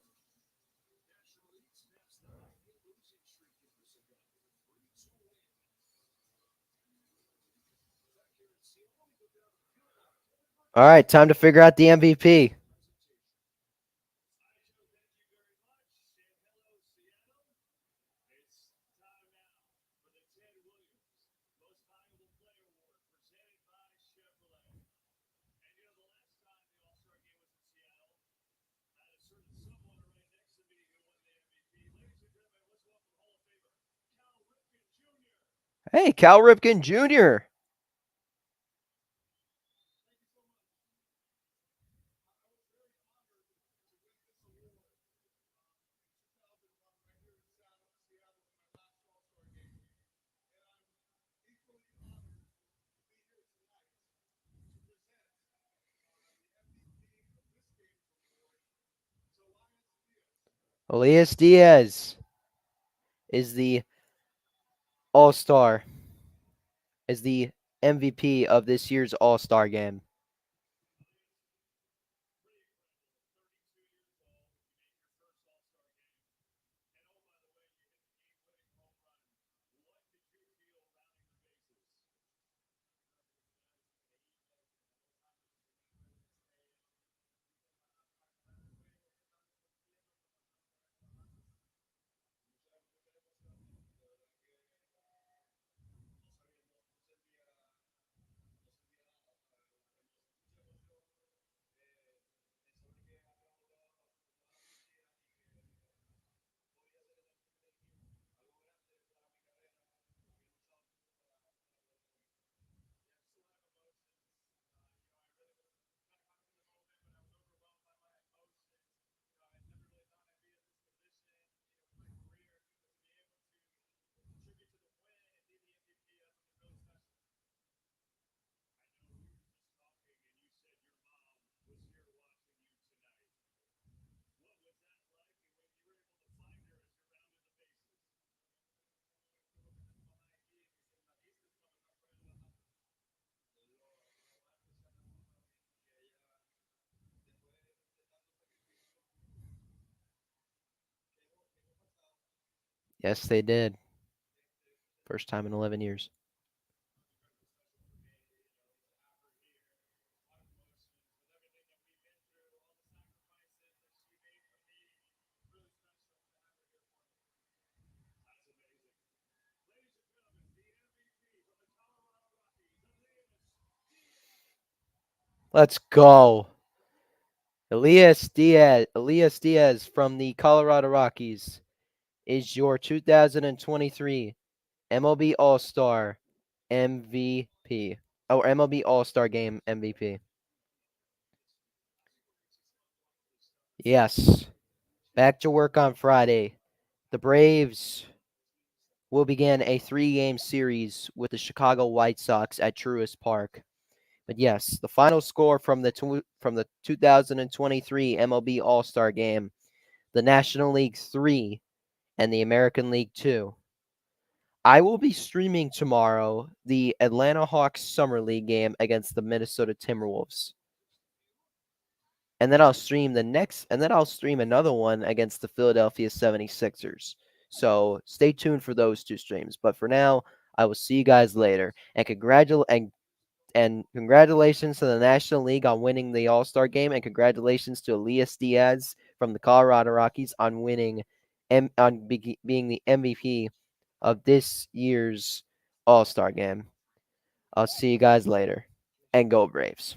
All right, time to figure out the MVP. Hey, Cal Ripken Jr. Elias Diaz is the All-Star, is the MVP of this year's All-Star Game. Yes, they did. First time in 11 years. Let's go. Elias Diaz from the Colorado Rockies is your 2023 MLB All-Star MVP. Or MLB All-Star Game MVP. Yes. Back to work on Friday. The Braves will begin a 3-game series with the Chicago White Sox at Truist Park. But yes, the final score from the 2023 MLB All-Star Game, the National League 3 and the American League 2. I will be streaming tomorrow the Atlanta Hawks Summer League game against the Minnesota Timberwolves. And then I'll stream another one against the Philadelphia 76ers. So stay tuned for those two streams. But for now, I will see you guys later. And congratulations to the National League on winning the All-Star Game, and congratulations to Elias Diaz from the Colorado Rockies on winning being the MVP of this year's All-Star Game. I'll see you guys later. and go Braves.